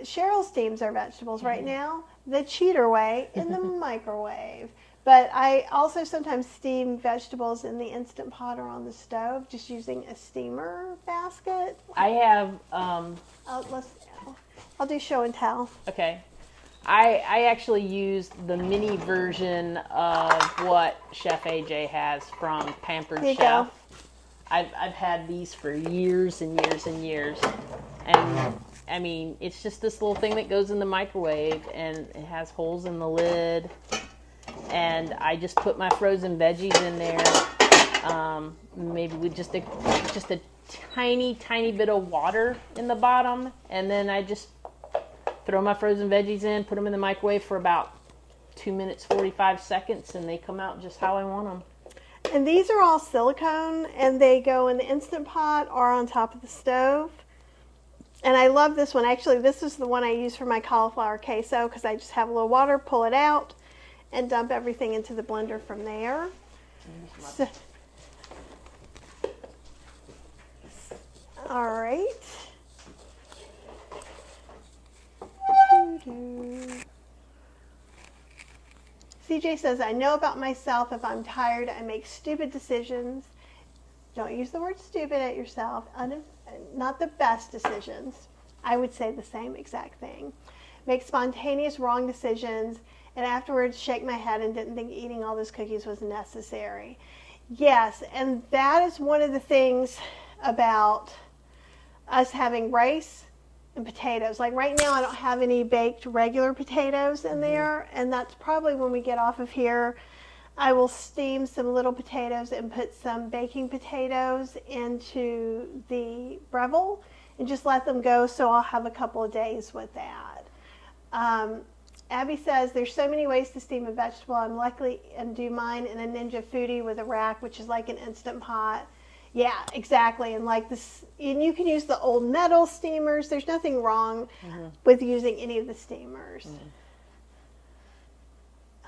Cheryl steams our vegetables right now the cheater way in the microwave. But I also sometimes steam vegetables in the Instant Pot or on the stove, just using a steamer basket. I have, I'll do show and tell. okay. I actually used the mini version of what Chef AJ has from Pampered Here you Chef. go. I've had these for years and years and years. And I mean, it's just this little thing that goes in the microwave, and it has holes in the lid. And I just put my frozen veggies in there, maybe with just a tiny, tiny bit of water in the bottom, and then I just throw my frozen veggies in, put them in the microwave for about 2 minutes, 45 seconds, and they come out just how I want them. And these are all silicone, and they go in the Instant Pot or on top of the stove. And I love this one. Actually, this is the one I use for my cauliflower queso because I just have a little water, pull it out, and dump everything into the blender from there. So, all right. CJ says, I know about myself. If I'm tired, I make stupid decisions. Don't use the word stupid at yourself. Not the best decisions. I would say the same exact thing. Make spontaneous wrong decisions, and afterwards shake my head and didn't think eating all those cookies was necessary. Yes, and that is one of the things about us having rice and potatoes. Like right now, I don't have any baked regular potatoes in there, and that's probably when we get off of here. I will steam some little potatoes and put some baking potatoes into the Breville and just let them go, so I'll have a couple of days with that. Abby says, there's so many ways to steam a vegetable. I'm lucky and do mine in a Ninja Foodie with a rack, which is like an Instant Pot. Yeah, exactly. And like this, and you can use the old metal steamers. There's nothing wrong with using any of the steamers.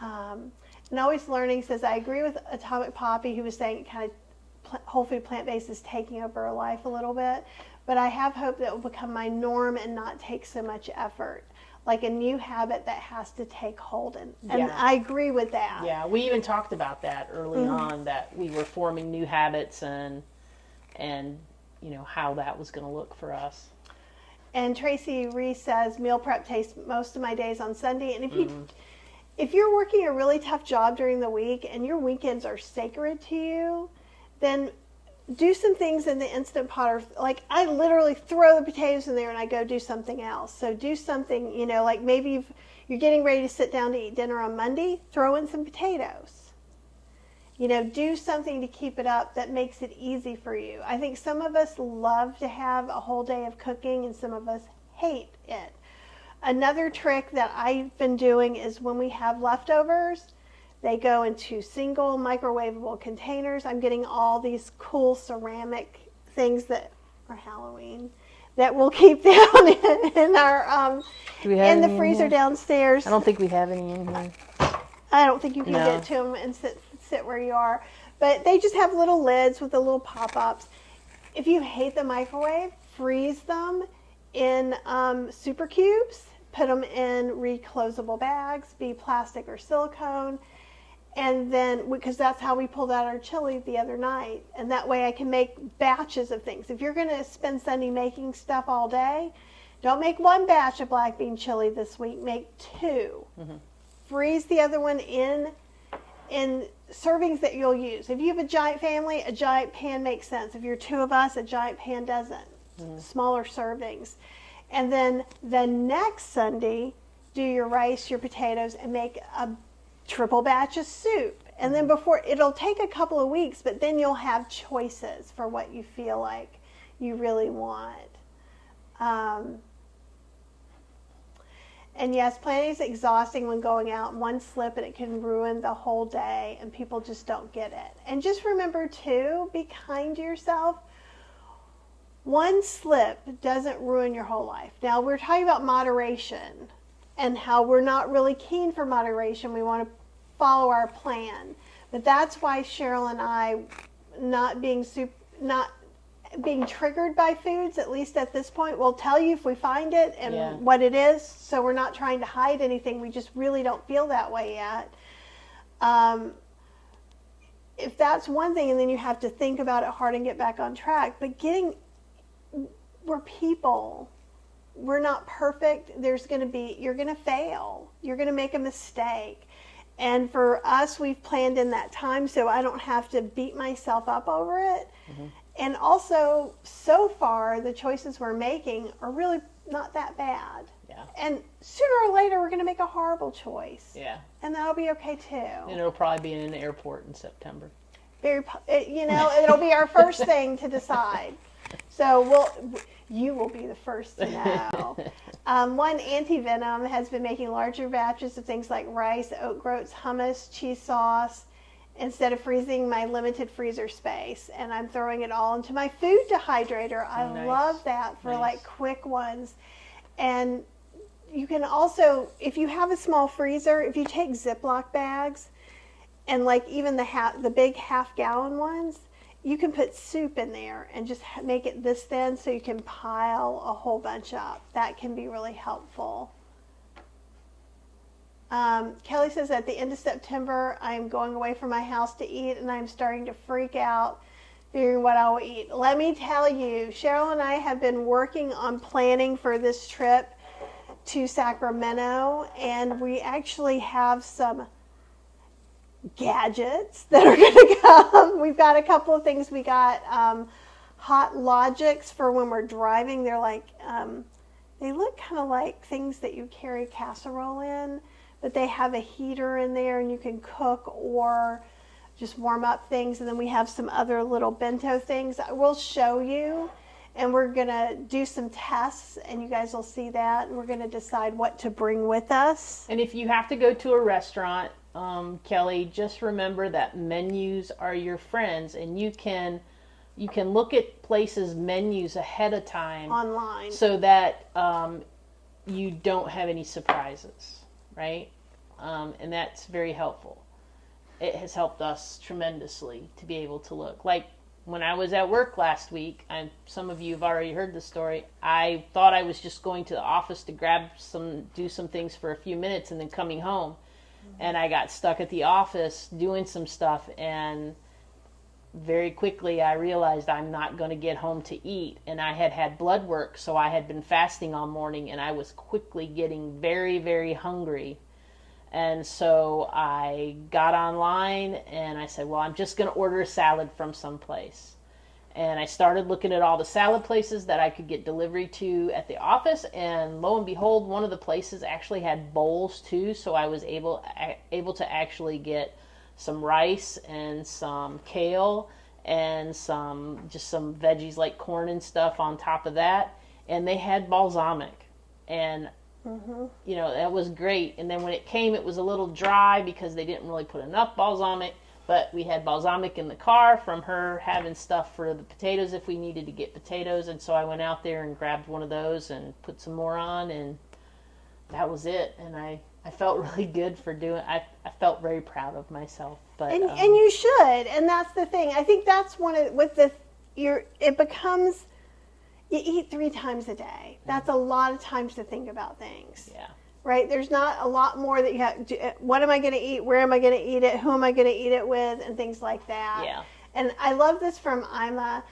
And Always Learning says, I agree with Atomic Poppy, who was saying kind of whole food plant-based is taking over our life a little bit. But I have hope that it will become my norm and not take so much effort. Like a new habit that has to take hold. And I agree with that. Yeah, we even talked about that early on, that we were forming new habits and you know, how that was going to look for us. And Tracy Reese says, meal prep takes most of my days on Sunday. And if you're working a really tough job during the week and your weekends are sacred to you, then do some things in the Instant Pot. Or, like, I literally throw the potatoes in there and I go do something else. So do something, you know, like maybe you're getting ready to sit down to eat dinner on Monday, throw in some potatoes. You know, do something to keep it up that makes it easy for you. I think some of us love to have a whole day of cooking and some of us hate it. Another trick that I've been doing is when we have leftovers, they go into single microwavable containers. I'm getting all these cool ceramic things that are Halloween that we'll keep down in our Do we have in the any freezer here? downstairs. I don't think we have any in here. I don't think you can No. get to them and sit where you are. But they just have little lids with the little pop-ups. If you hate the microwave, freeze them in super cubes. Put them in reclosable bags, be plastic or silicone. And then, because that's how we pulled out our chili the other night. And that way I can make batches of things. If you're going to spend Sunday making stuff all day, don't make one batch of black bean chili this week. Make two. Mm-hmm. Freeze the other one in servings that you'll use. If you have a giant family, a giant pan makes sense. If you're two of us, a giant pan doesn't. Mm-hmm. Smaller servings. And then the next Sunday, do your rice, your potatoes, and make a triple batch of soup. And then it'll take a couple of weeks, but then you'll have choices for what you feel like you really want. And yes, planning is exhausting when going out. One slip and it can ruin the whole day, and people just don't get it. And just remember too, be kind to yourself. One slip doesn't ruin your whole life. Now we're talking about moderation and how we're not really keen for moderation. We want to follow our plan. But that's why Cheryl and I not being triggered by foods, at least at this point, we'll tell you if we find it and what it is. So we're not trying to hide anything. We just really don't feel that way yet. If that's one thing, and then you have to think about it hard and get back on track. But we're people. We're not perfect. You're going to fail. You're going to make a mistake. And for us, we've planned in that time so I don't have to beat myself up over it. Mm-hmm. And also, so far, the choices we're making are really not that bad. Yeah. And sooner or later, we're going to make a horrible choice. Yeah. And that'll be okay, too. And it'll probably be in an airport in September. It'll be our first thing to decide. So you will be the first to know. One anti-venom has been making larger batches of things like rice, oat groats, hummus, cheese sauce, instead of freezing my limited freezer space. And I'm throwing it all into my food dehydrator. I love that for like quick ones. And you can also, if you have a small freezer, if you take Ziploc bags and like even the big half-gallon ones, you can put soup in there and just make it this thin so you can pile a whole bunch up. That can be really helpful. Kelly says at the end of September, I'm going away from my house to eat, and I'm starting to freak out figuring what I will eat. Let me tell you, Cheryl and I have been working on planning for this trip to Sacramento, and we actually have some gadgets that are going to come. We've got a couple of things. We got hot Logics for when we're driving. They're like, they look kind of like things that you carry casserole in, but they have a heater in there and you can cook or just warm up things. And then we have some other little bento things I will show you, and we're going to do some tests and you guys will see that, and we're going to decide what to bring with us. And if you have to go to a restaurant, Kelly, just remember that menus are your friends, and you can look at places' menus ahead of time online so that you don't have any surprises, right? And that's very helpful. It has helped us tremendously to be able to look. Like when I was at work last week, and some of you have already heard the story, I thought I was just going to the office to do some things for a few minutes and then coming home. And I got stuck at the office doing some stuff, and very quickly I realized I'm not going to get home to eat. And I had blood work, so I had been fasting all morning, and I was quickly getting very, very hungry. And so I got online and I said, well, I'm just going to order a salad from someplace. And I started looking at all the salad places that I could get delivery to at the office. And lo and behold, one of the places actually had bowls too. So I was able to actually get some rice and some kale and some veggies like corn and stuff on top of that. And they had balsamic. And that was great. And then when it came, it was a little dry because they didn't really put enough balsamic. But we had balsamic in the car from her having stuff for the potatoes if we needed to get potatoes. And so I went out there and grabbed one of those and put some more on, and that was it. And I felt really good for doing. I felt very proud of myself. But and you should. And that's the thing. I think that's one of with the it becomes you eat 3 times a day. That's a lot of times to think about things. Yeah. Right? There's not a lot more that you have. What am I going to eat? Where am I going to eat it? Who am I going to eat it with? And things like that. Yeah. And I love this from Ima.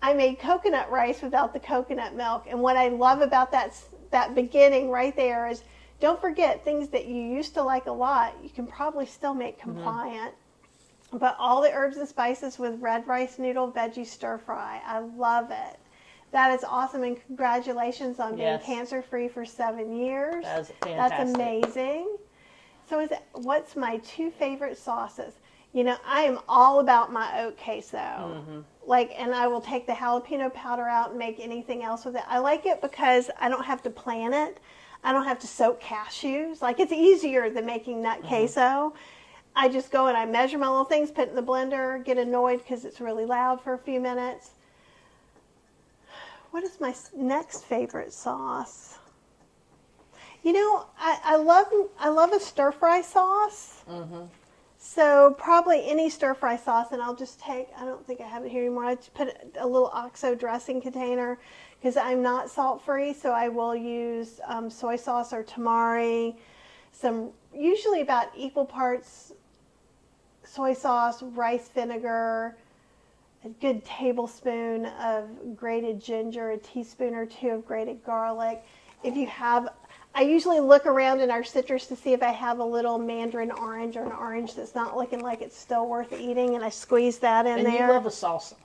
I made coconut rice without the coconut milk. And what I love about that beginning right there is, don't forget things that you used to like a lot. You can probably still make compliant. But all the herbs and spices with red rice noodle veggie stir fry. I love it. That is awesome, and congratulations on being cancer-free for 7 years. That was fantastic. That's amazing. So what's my 2 favorite sauces? You know, I am all about my oat queso. And I will take the jalapeno powder out and make anything else with it. I like it because I don't have to plan it. I don't have to soak cashews. Like, it's easier than making nut queso. I just go and I measure my little things, put it in the blender, get annoyed because it's really loud for a few minutes. What is my next favorite sauce? You know, I love a stir fry sauce. So probably any stir fry sauce, and I'll just take, I don't think I have it here anymore. I just put a little OXO dressing container because I'm not salt free, so I will use soy sauce or tamari, usually about equal parts soy sauce, rice vinegar, a good tablespoon of grated ginger, a teaspoon or 2 of grated garlic. If you have, I usually look around in our citrus to see if I have a little mandarin orange or an orange that's not looking like it's still worth eating, and I squeeze that in there. And you love a salsa.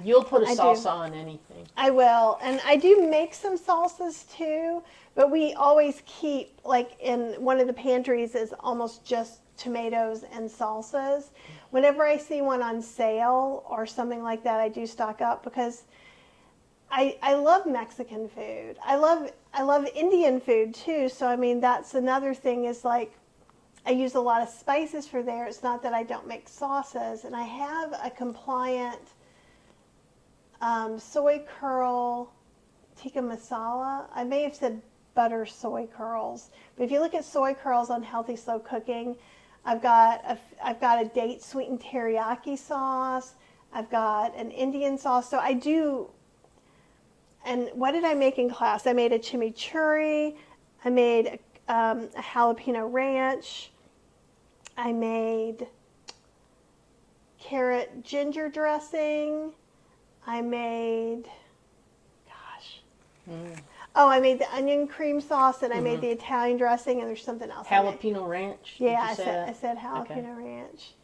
You'll put a salsa on anything. I will. And I do make some salsas too, but we always keep, like in one of the pantries is almost just tomatoes and salsas. Whenever I see one on sale or something like that, I do stock up because I love Mexican food. I love Indian food too. So I mean, that's another thing is like I use a lot of spices for there. It's not that I don't make sauces, and I have a compliant soy curl tikka masala. I may have said butter soy curls, but if you look at soy curls on Healthy Slow Cooking, I've got a date sweetened teriyaki sauce. I've got an Indian sauce. So I do. And what did I make in class? I made a chimichurri. I made a jalapeno ranch. I made carrot ginger dressing. I made, I made the onion cream sauce, and I made the Italian dressing, and there's something else. Jalapeno ranch? Yeah, I said jalapeno ranch.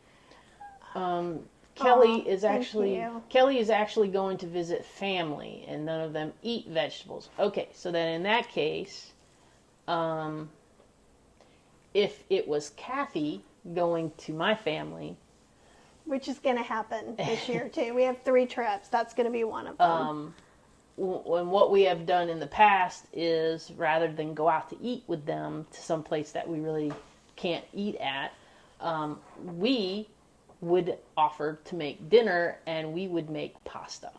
Kelly is actually going to visit family, and none of them eat vegetables. Okay, so then in that case, if it was Kathy going to my family, which is going to happen this year too. We have 3 trips. That's going to be one of them. And what we have done in the past is, rather than go out to eat with them to some place that we really can't eat at, we would offer to make dinner, and we would make pasta.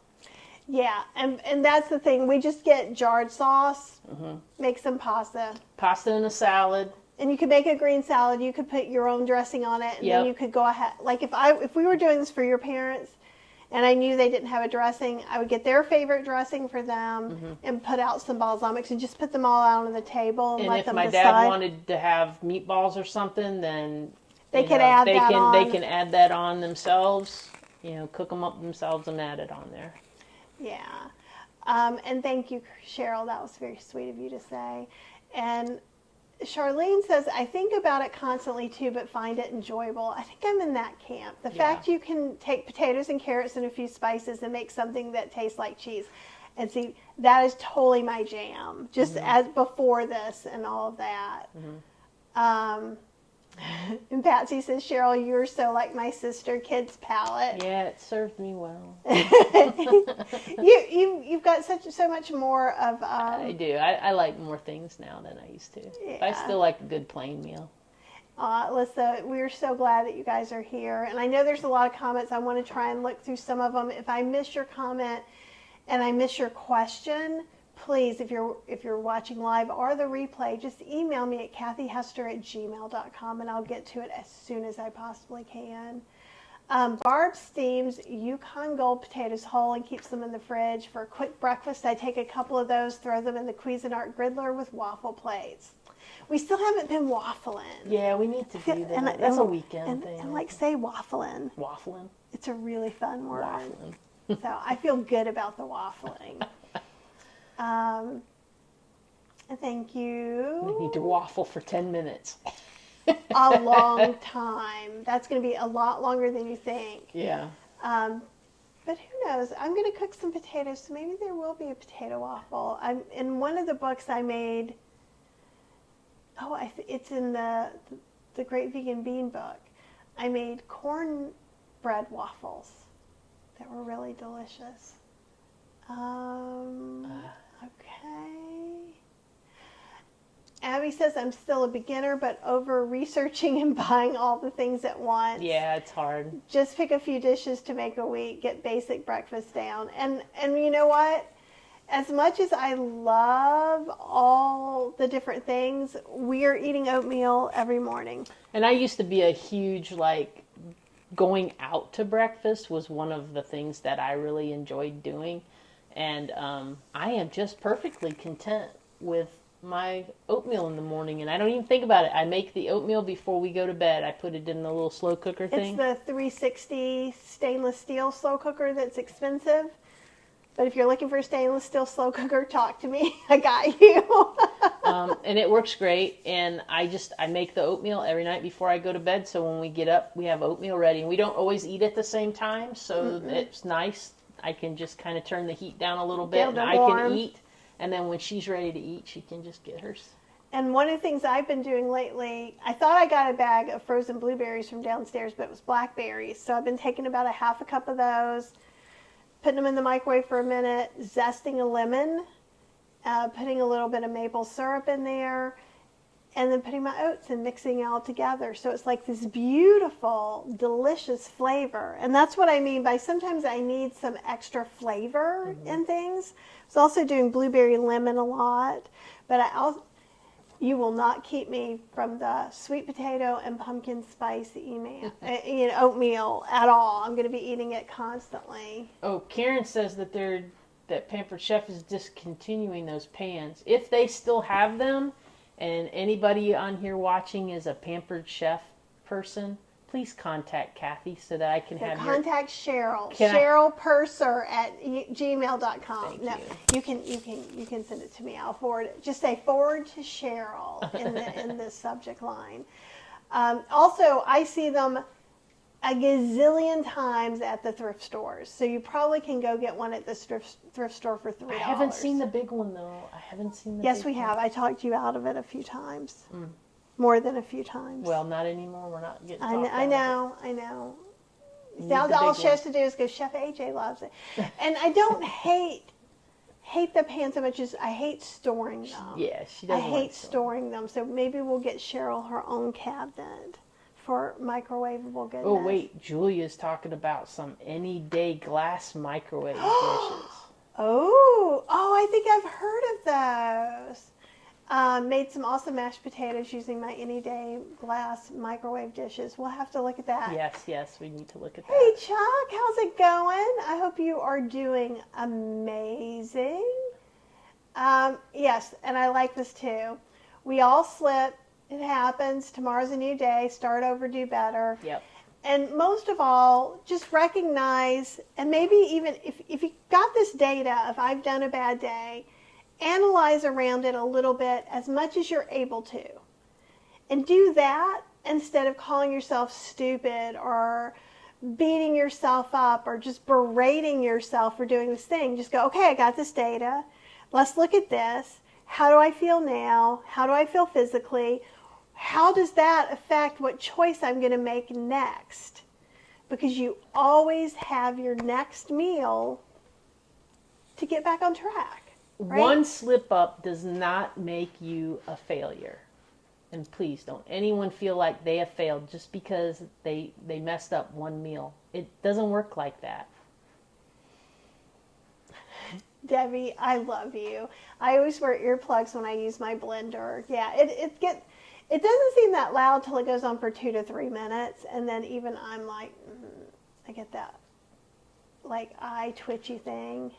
Yeah, and that's the thing. We just get jarred sauce, make some pasta. Pasta and a salad. And you could make a green salad. You could put your own dressing on it, and then you could go ahead. Like if we were doing this for your parents, and I knew they didn't have a dressing, I would get their favorite dressing for them and put out some balsamics and just put them all out on the table and let them decide. And if my dad wanted to have meatballs or something, then they can add that on. They can add that on themselves. Cook them up themselves and add it on there. Yeah. And thank you, Cheryl. That was very sweet of you to say. And Charlene says, I think about it constantly too, but find it enjoyable. I think I'm in that camp. The fact you can take potatoes and carrots and a few spices and make something that tastes like cheese. And see, that is totally my jam, just as before this and all of that. And Patsy says, Cheryl, you're so like my sister, kids' palate. Yeah, it served me well. You've got so much more of. I do. I like more things now than I used to. Yeah. But I still like a good plain meal. Alyssa, we're so glad that you guys are here. And I know there's a lot of comments. I want to try and look through some of them. If I miss your comment and I miss your question, please, if you're watching live or the replay, just email me at kathyhester@gmail.com and I'll get to it as soon as I possibly can. Barb steams Yukon Gold potatoes whole and keeps them in the fridge for a quick breakfast. I take a couple of those, throw them in the Cuisinart griddler with waffle plates. We still haven't been waffling. Yeah, we need to do that. That's a weekend thing. And like, say waffling. Waffling? It's a really fun word. Waffling. So I feel good about the waffling. Thank you. We need to waffle for 10 minutes. A long time. That's going to be a lot longer than you think. Yeah. But who knows? I'm going to cook some potatoes, so maybe there will be a potato waffle. In one of the books I made. It's in the Great Vegan Bean book. I made cornbread waffles that were really delicious. Okay. Abby says I'm still a beginner, but over researching and buying all the things at once. Yeah, it's hard. Just pick a few dishes to make a week, get basic breakfast down. And you know what? As much as I love all the different things, we are eating oatmeal every morning. And I used to be a huge, going out to breakfast was one of the things that I really enjoyed doing. And I am just perfectly content with my oatmeal in the morning. And I don't even think about it. I make the oatmeal before we go to bed. I put it in the little slow cooker thing. It's the 360 stainless steel slow cooker that's expensive. But if you're looking for a stainless steel slow cooker, talk to me. I got you. And it works great. And I make the oatmeal every night before I go to bed. So when we get up, we have oatmeal ready. And we don't always eat at the same time. So it's nice. I can just kind of turn the heat down a little bit and I can eat. And then when she's ready to eat, she can just get hers. And one of the things I've been doing lately, I thought I got a bag of frozen blueberries from downstairs, but it was blackberries. So I've been taking about a half a cup of those, putting them in the microwave for a minute, zesting a lemon, putting a little bit of maple syrup in there, and then putting my oats and mixing it all together. So it's like this beautiful, delicious flavor. And that's what I mean by sometimes I need some extra flavor in things. I was also doing blueberry lemon a lot, but you will not keep me from the sweet potato and pumpkin spice oatmeal at all. I'm going to be eating it constantly. Oh, Karen says that that Pampered Chef is discontinuing those pans. If they still have them, and anybody on here watching is a Pampered Chef person, please contact Kathy so that I can have contact Cheryl. Cheryl Purser at gmail.com. No, you can send it to me. I'll forward it. Just say forward to Cheryl in the subject line. Also, I see them a gazillion times at the thrift stores. So you probably can go get one at the thrift store for $3. I haven't seen the big one though. Yes, we have. I talked you out of it a few times. More than a few times. Well, not anymore. We're not getting I know. Now all she has to do is go, Chef AJ loves it. And I don't hate the pan so much as I hate storing them. Yeah, she doesn't. I hate storing them. So maybe we'll get Cheryl her own cabinet for microwavable goodness. Oh, wait. Julia's talking about some any day glass microwave dishes. Oh, I think I've heard of those. Made some awesome mashed potatoes using my Any Day glass microwave dishes. We'll have to look at that. Yes, we need to look at that. Hey, Chuck, how's it going? I hope you are doing amazing. Yes, and I like this too. We all slip. It happens. Tomorrow's a new day. Start over, do better. Yep. And most of all, just recognize, and maybe even if you got this data of I've done a bad day, analyze around it a little bit as much as you're able to. And do that instead of calling yourself stupid or beating yourself up or just berating yourself for doing this thing. Just go, okay, I got this data. Let's look at this. How do I feel now? How do I feel physically? How does that affect what choice I'm going to make next? Because you always have your next meal to get back on track. Right? One slip up does not make you a failure. And please don't anyone feel like they have failed just because they messed up one meal. It doesn't work like that. Debbie, I love you. I always wear earplugs when I use my blender. Yeah, it doesn't seem that loud till it goes on for 2 to 3 minutes, and then even I'm like, I get that like eye twitchy thing.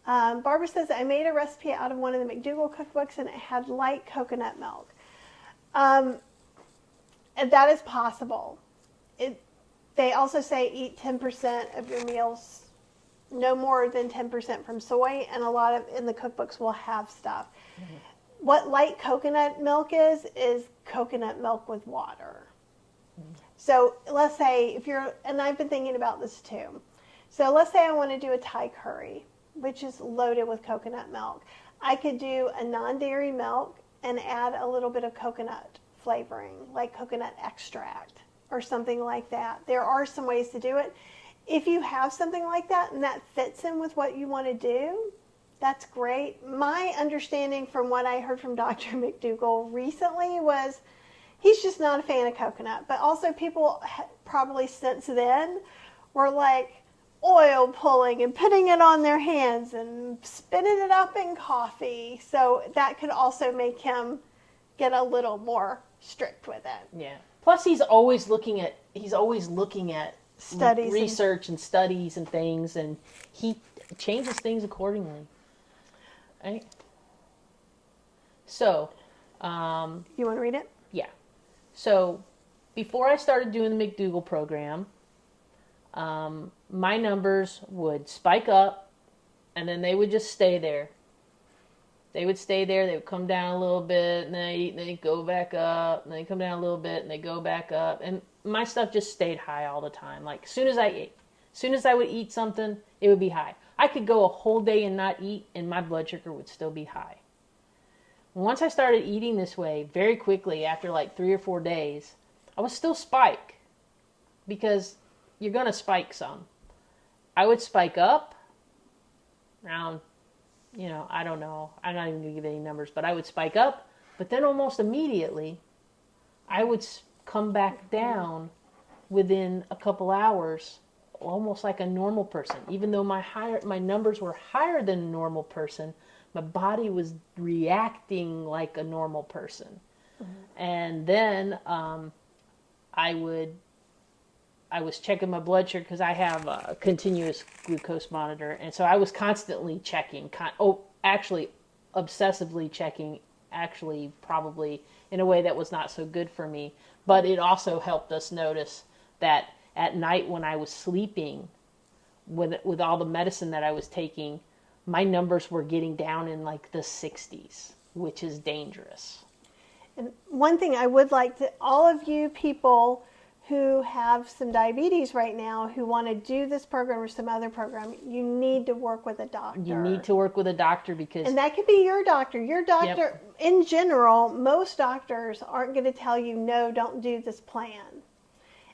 Barbara says, I made a recipe out of one of the McDougall cookbooks and it had light coconut milk. And that is possible. They also say eat 10% of your meals, no more than 10% from soy, and a lot of in the cookbooks will have stuff. Mm-hmm. What light coconut milk is coconut milk with water. Mm-hmm. So let's say and I've been thinking about this too. So let's say I want to do a Thai curry, which is loaded with coconut milk. I could do a non-dairy milk and add a little bit of coconut flavoring, like coconut extract or something like that. There are some ways to do it. If you have something like that and that fits in with what you want to do, that's great. My understanding from what I heard from Dr. McDougall recently was he's just not a fan of coconut. But also people probably since then were like oil pulling and putting it on their hands and spinning it up in coffee. So that could also make him get a little more strict with it. Yeah. Plus he's always looking at studies, research and studies and things, and he changes things accordingly. Right? So, you want to read it? Yeah. So, before I started doing the McDougall program, my numbers would spike up, and then they would just stay there. They would stay there. They would come down a little bit, and they'd go back up, and they come down a little bit, and they go back up, and my stuff just stayed high all the time. Like, as soon as I would eat something, it would be high. I could go a whole day and not eat, and my blood sugar would still be high. Once I started eating this way, very quickly, after like 3 or 4 days, I would still spike, because you're going to spike some. I would spike up around, I don't know. I'm not even going to give any numbers, but I would spike up, but then almost immediately, I would come back down within a couple hours, almost like a normal person. Even though my numbers were higher than a normal person, my body was reacting like a normal person. Mm-hmm. And then I was checking my blood sugar because I have a continuous glucose monitor, and so I was constantly checking. Actually, obsessively checking. Actually, probably in a way that was not so good for me. But it also helped us notice that at night when I was sleeping, with all the medicine that I was taking, my numbers were getting down in like the 60s, which is dangerous. And one thing I would like to, all of you people who have some diabetes right now, who want to do this program or some other program, you need to work with a doctor. You need to work with a doctor because... And that could be your doctor. Your doctor, yep. In general, most doctors aren't going to tell you, no, don't do this plan.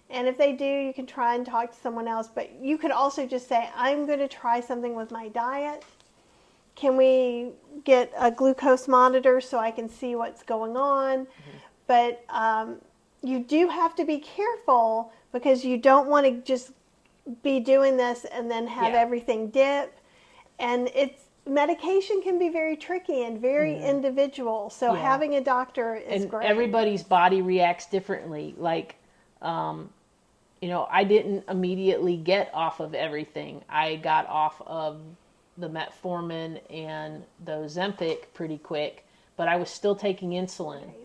And if they do, you can try and talk to someone else. But you could also just say, I'm going to try something with my diet. Can we get a glucose monitor so I can see what's going on? Mm-hmm. But you do have to be careful because you don't want to just be doing this and then have everything dip. And medication can be very tricky and very individual. So having a doctor is great. Everybody's body reacts differently. Like, I didn't immediately get off of everything. I got off of the metformin and the Ozempic pretty quick, but I was still taking insulin. Nice.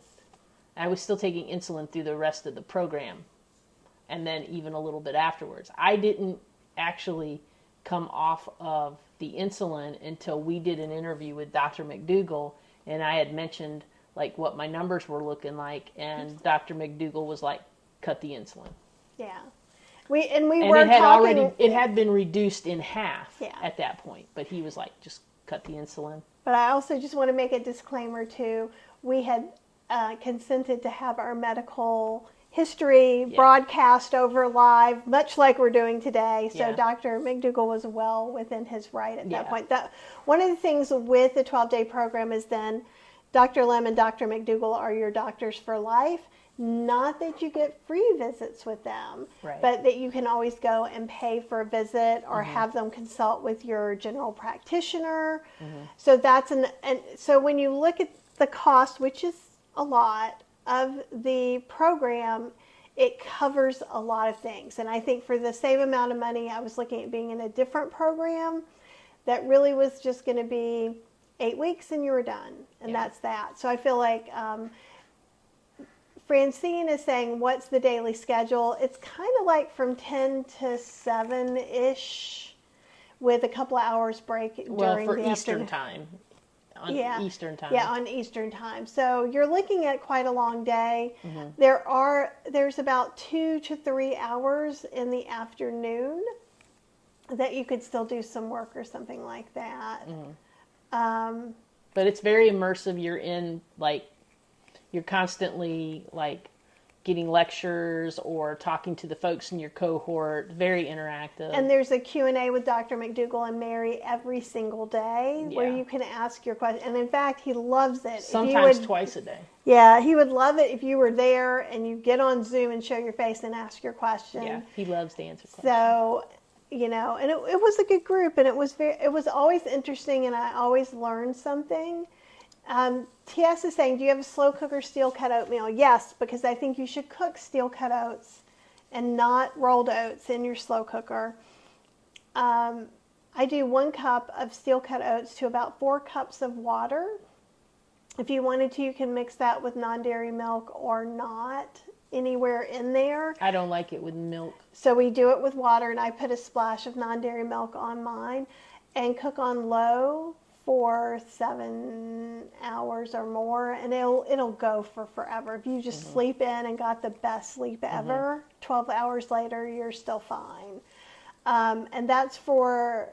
I was still taking insulin through the rest of the program, and then even a little bit afterwards. I didn't actually come off of the insulin until we did an interview with Dr. McDougall, and I had mentioned like what my numbers were looking like, and Dr. McDougall was like, cut the insulin. Yeah. It had been reduced in half at that point, but he was like, just cut the insulin. But I also just want to make a disclaimer too. We had consented to have our medical history broadcast over live, much like we're doing today. So Dr. McDougall was well within his right at that point. One of the things with the 12-day program is then Dr. Lim and Dr. McDougall are your doctors for life. Not that you get free visits with them, Right. but that you can always go and pay for a visit or have them consult with your general practitioner. So that's and so when you look at the cost, which is a lot of the program, it covers a lot of things. And I think for the same amount of money, I was looking at being in a different program that really was just going to be 8 weeks and you were done. And that's that. So I feel like Francine is saying, what's the daily schedule? It's kind of like from 10 to 7-ish with a couple of hours break during for the Eastern afternoon. time. On Eastern time. Yeah, on Eastern time. So you're looking at quite a long day. There's about 2 to 3 hours in the afternoon that you could still do some work or something like that. But it's very immersive. You're constantly like getting lectures or talking to the folks in your cohort. Very interactive. And there's a Q&A with Dr. McDougall and Mary every single day where you can ask your question. And in fact, he loves it. Sometimes twice a day. Yeah, he would love it if you were there and you get on Zoom and show your face and ask your question. Yeah, he loves to answer questions. So, and it was a good group, and it was always interesting, and I always learned something. TS is saying, do you have a slow cooker steel cut oatmeal? Yes, because I think you should cook steel cut oats and not rolled oats in your slow cooker. I do 1 cup of steel cut oats to about 4 cups of water. If you wanted to, you can mix that with non-dairy milk or not anywhere in there. I don't like it with milk. So we do it with water, and I put a splash of non-dairy milk on mine and cook on low for 7 hours or more, and it'll go for forever. If you just sleep in and got the best sleep ever, 12 hours later, you're still fine. And that's for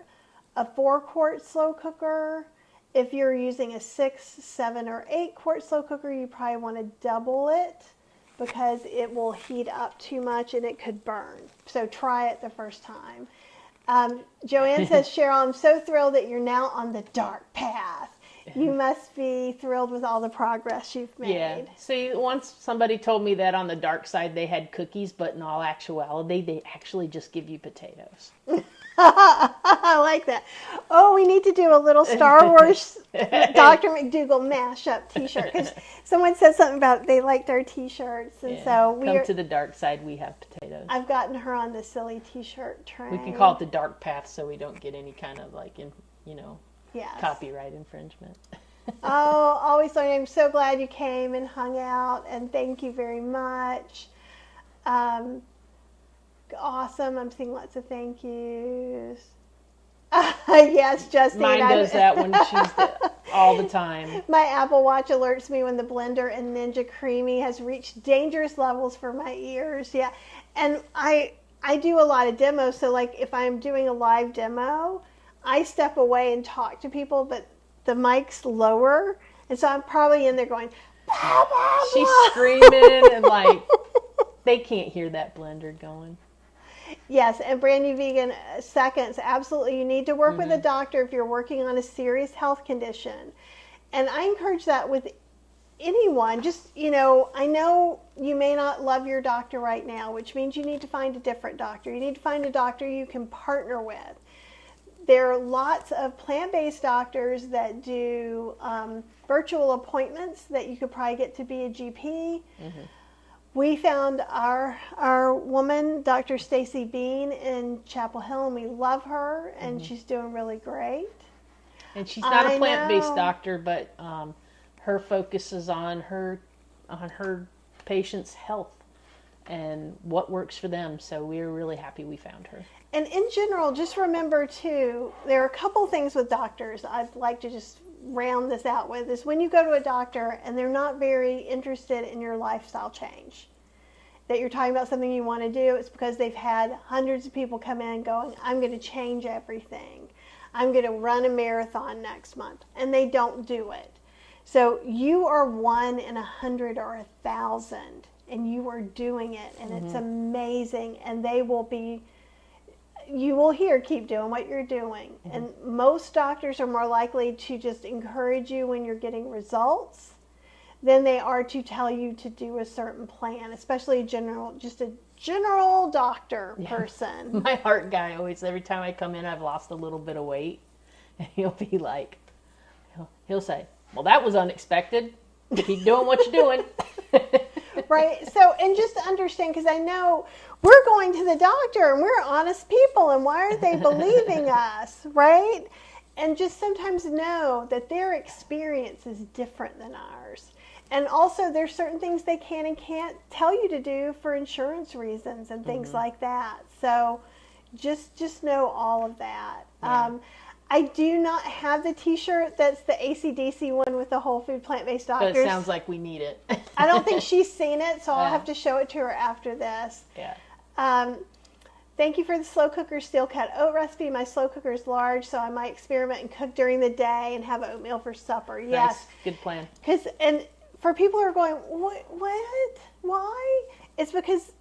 a 4-quart slow cooker. If you're using a 6, 7, or 8-quart slow cooker, you probably want to double it because it will heat up too much and it could burn. So try it the first time. Joanne says, Cheryl, I'm so thrilled that you're now on the dark path. You must be thrilled with all the progress you've made. Yeah. See, once somebody told me that on the dark side they had cookies, but in all actuality, they actually just give you potatoes. I like that. Oh, we need to do a little Star Wars Dr. McDougall mashup t-shirt. Because someone said something about they liked our t-shirts. And so come to the dark side, we have potatoes. I've gotten her on the silly t-shirt train. We can call it the dark path so we don't get any kind of Yes. copyright infringement. Oh, always learning. I'm so glad you came and hung out, and thank you very much. Awesome. I'm seeing lots of thank yous. Yes, Justine. Mine does that when she's all the time. My Apple Watch alerts me when the blender in Ninja Creamy has reached dangerous levels for my ears. Yeah, and I do a lot of demos, so like if I'm doing a live demo, I step away and talk to people, but the mic's lower, and so I'm probably in there going, blah, blah, blah. She's screaming and they can't hear that blender going. Yes, and Brand New Vegan seconds. Absolutely, you need to work with a doctor if you're working on a serious health condition. And I encourage that with anyone. Just, I know you may not love your doctor right now, which means you need to find a different doctor. You need to find a doctor you can partner with. There are lots of plant-based doctors that do virtual appointments that you could probably get to be a GP. We found our woman, Dr. Stacy Bean, in Chapel Hill, and we love her, and she's doing really great. And she's not a plant-based doctor, but her focus is on her patients' health and what works for them. So we're really happy we found her. And in general, just remember too, there are a couple things with doctors I'd like to just round this out with, is when you go to a doctor and they're not very interested in your lifestyle change, that you're talking about something you want to do, it's because they've had hundreds of people come in going, I'm going to change everything. I'm going to run a marathon next month. And they don't do it. So you are 1 in 100 or 1,000, and you are doing it, and it's amazing. And you will hear, keep doing what you're doing. And most doctors are more likely to just encourage you when you're getting results than they are to tell you to do a certain plan, especially a general doctor person. My heart guy always, every time I come in, I've lost a little bit of weight. And he'll be like, he'll say, well, that was unexpected. Keep doing what you're doing. Right. So, and just to understand, because I know we're going to the doctor and we're honest people, and why aren't they believing us? Right. And just sometimes know that their experience is different than ours. And also, there's certain things they can and can't tell you to do for insurance reasons and things like that. So just know all of that. Yeah. I do not have the T-shirt that's the AC/DC one with the whole food plant-based doctors. But it sounds like we need it. I don't think she's seen it, so I'll have to show it to her after this. Yeah. Thank you for the slow cooker steel cut oat recipe. My slow cooker is large, so I might experiment and cook during the day and have oatmeal for supper. Yes. Nice. Good plan. And for people who are going, what? Why? It's because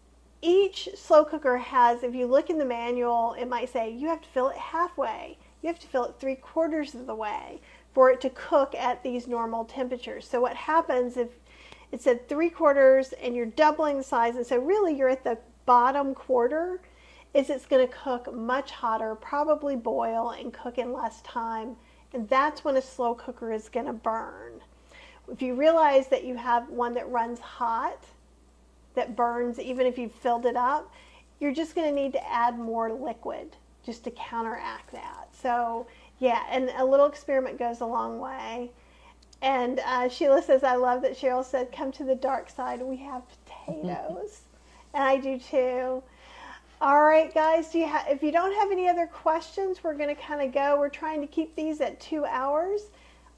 each slow cooker has, if you look in the manual, it might say you have to fill it halfway. You have to fill it 3/4 of the way for it to cook at these normal temperatures. So what happens if it said 3/4 and you're doubling the size, and so really you're at the bottom quarter, is it's going to cook much hotter, probably boil and cook in less time, and that's when a slow cooker is going to burn. If you realize that you have one that runs hot, that burns even if you've filled it up, you're just going to need to add more liquid just to counteract that. So yeah, and a little experiment goes a long way. And Sheila says, I love that Cheryl said, come to the dark side, we have potatoes. And I do too. All right, guys, if you don't have any other questions, we're going to kind of go. We're trying to keep these at 2 hours.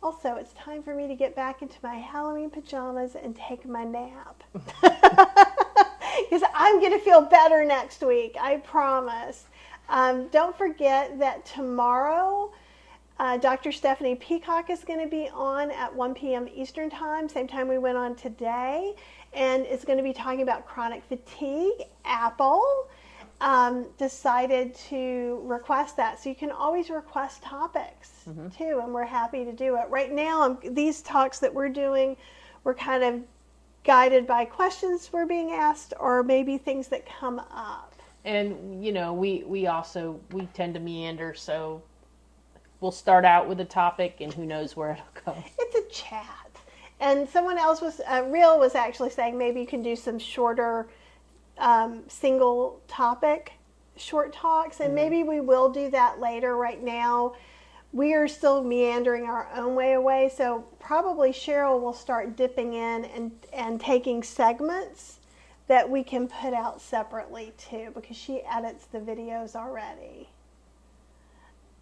Also, it's time for me to get back into my Halloween pajamas and take my nap. Because I'm going to feel better next week, I promise. Don't forget that tomorrow, Dr. Stephanie Peacock is going to be on at 1 p.m. Eastern Time, same time we went on today, and it's going to be talking about chronic fatigue. Apple decided to request that, so you can always request topics too, and we're happy to do it. Right now, these talks that we're doing, we're kind of guided by questions we're being asked, or maybe things that come up. And we tend to meander, so we'll start out with a topic, and who knows where it'll go. It's a chat. And someone else was actually saying maybe you can do some shorter single topic short talks, and maybe we will do that later. Right now we are still meandering our own way away, so probably Cheryl will start dipping in and taking segments that we can put out separately too, because she edits the videos already.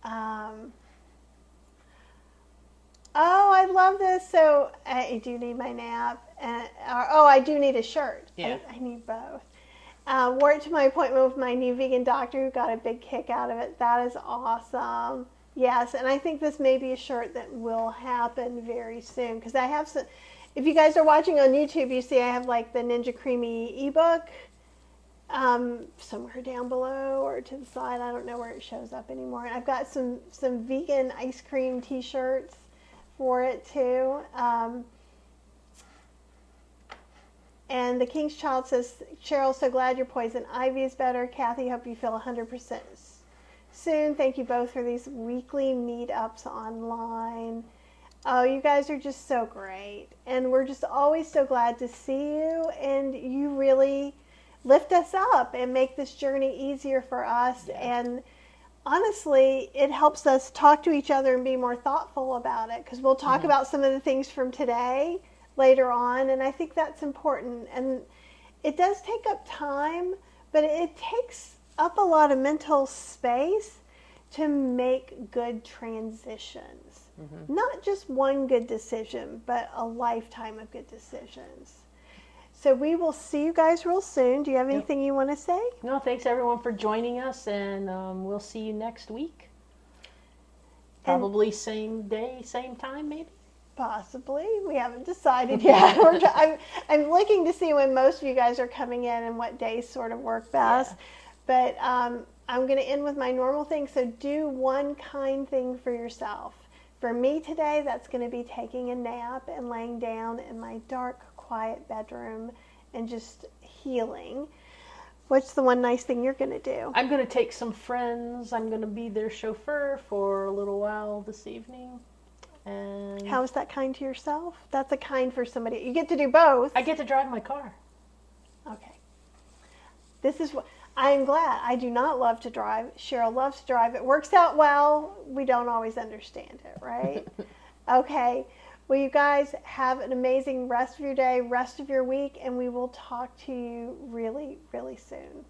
Oh, I love this. So I do need my nap. I do need a shirt. Yeah. I need both. Wore it to my appointment with my new vegan doctor, who got a big kick out of it. That is awesome. Yes, and I think this may be a shirt that will happen very soon, because I have some. If you guys are watching on YouTube, you see I have like the Ninja Creamy ebook somewhere down below or to the side. I don't know where it shows up anymore. And I've got some vegan ice cream t-shirts for it too. And the King's Child says, Cheryl, so glad your poison ivy is better. Kathy, hope you feel 100% soon. Thank you both for these weekly meetups online. Oh, you guys are just so great. And we're just always so glad to see you. And you really lift us up and make this journey easier for us. Yeah. And honestly, it helps us talk to each other and be more thoughtful about it, because we'll talk about some of the things from today later on, and I think that's important. And it does take up time, but it takes up a lot of mental space to make good transitions. Not just one good decision, but a lifetime of good decisions. So we will see you guys real soon. Do you have anything you want to say? No, thanks everyone for joining us, and we'll see you next week. Probably same day, same time, maybe? Possibly. We haven't decided yet. I'm looking to see when most of you guys are coming in and what days sort of work best. Yeah. But I'm going to end with my normal thing. So do one kind thing for yourself. For me today, that's going to be taking a nap and laying down in my dark, quiet bedroom and just healing. What's the one nice thing you're going to do? I'm going to take some friends. I'm going to be their chauffeur for a little while this evening. And How is that kind to yourself? That's a kind for somebody. You get to do both. I get to drive my car. Okay. This is what I'm glad. I do not love to drive. Cheryl loves to drive. It works out well. We don't always understand it, right? Okay. Well, you guys have an amazing rest of your day, rest of your week, and we will talk to you really, really soon.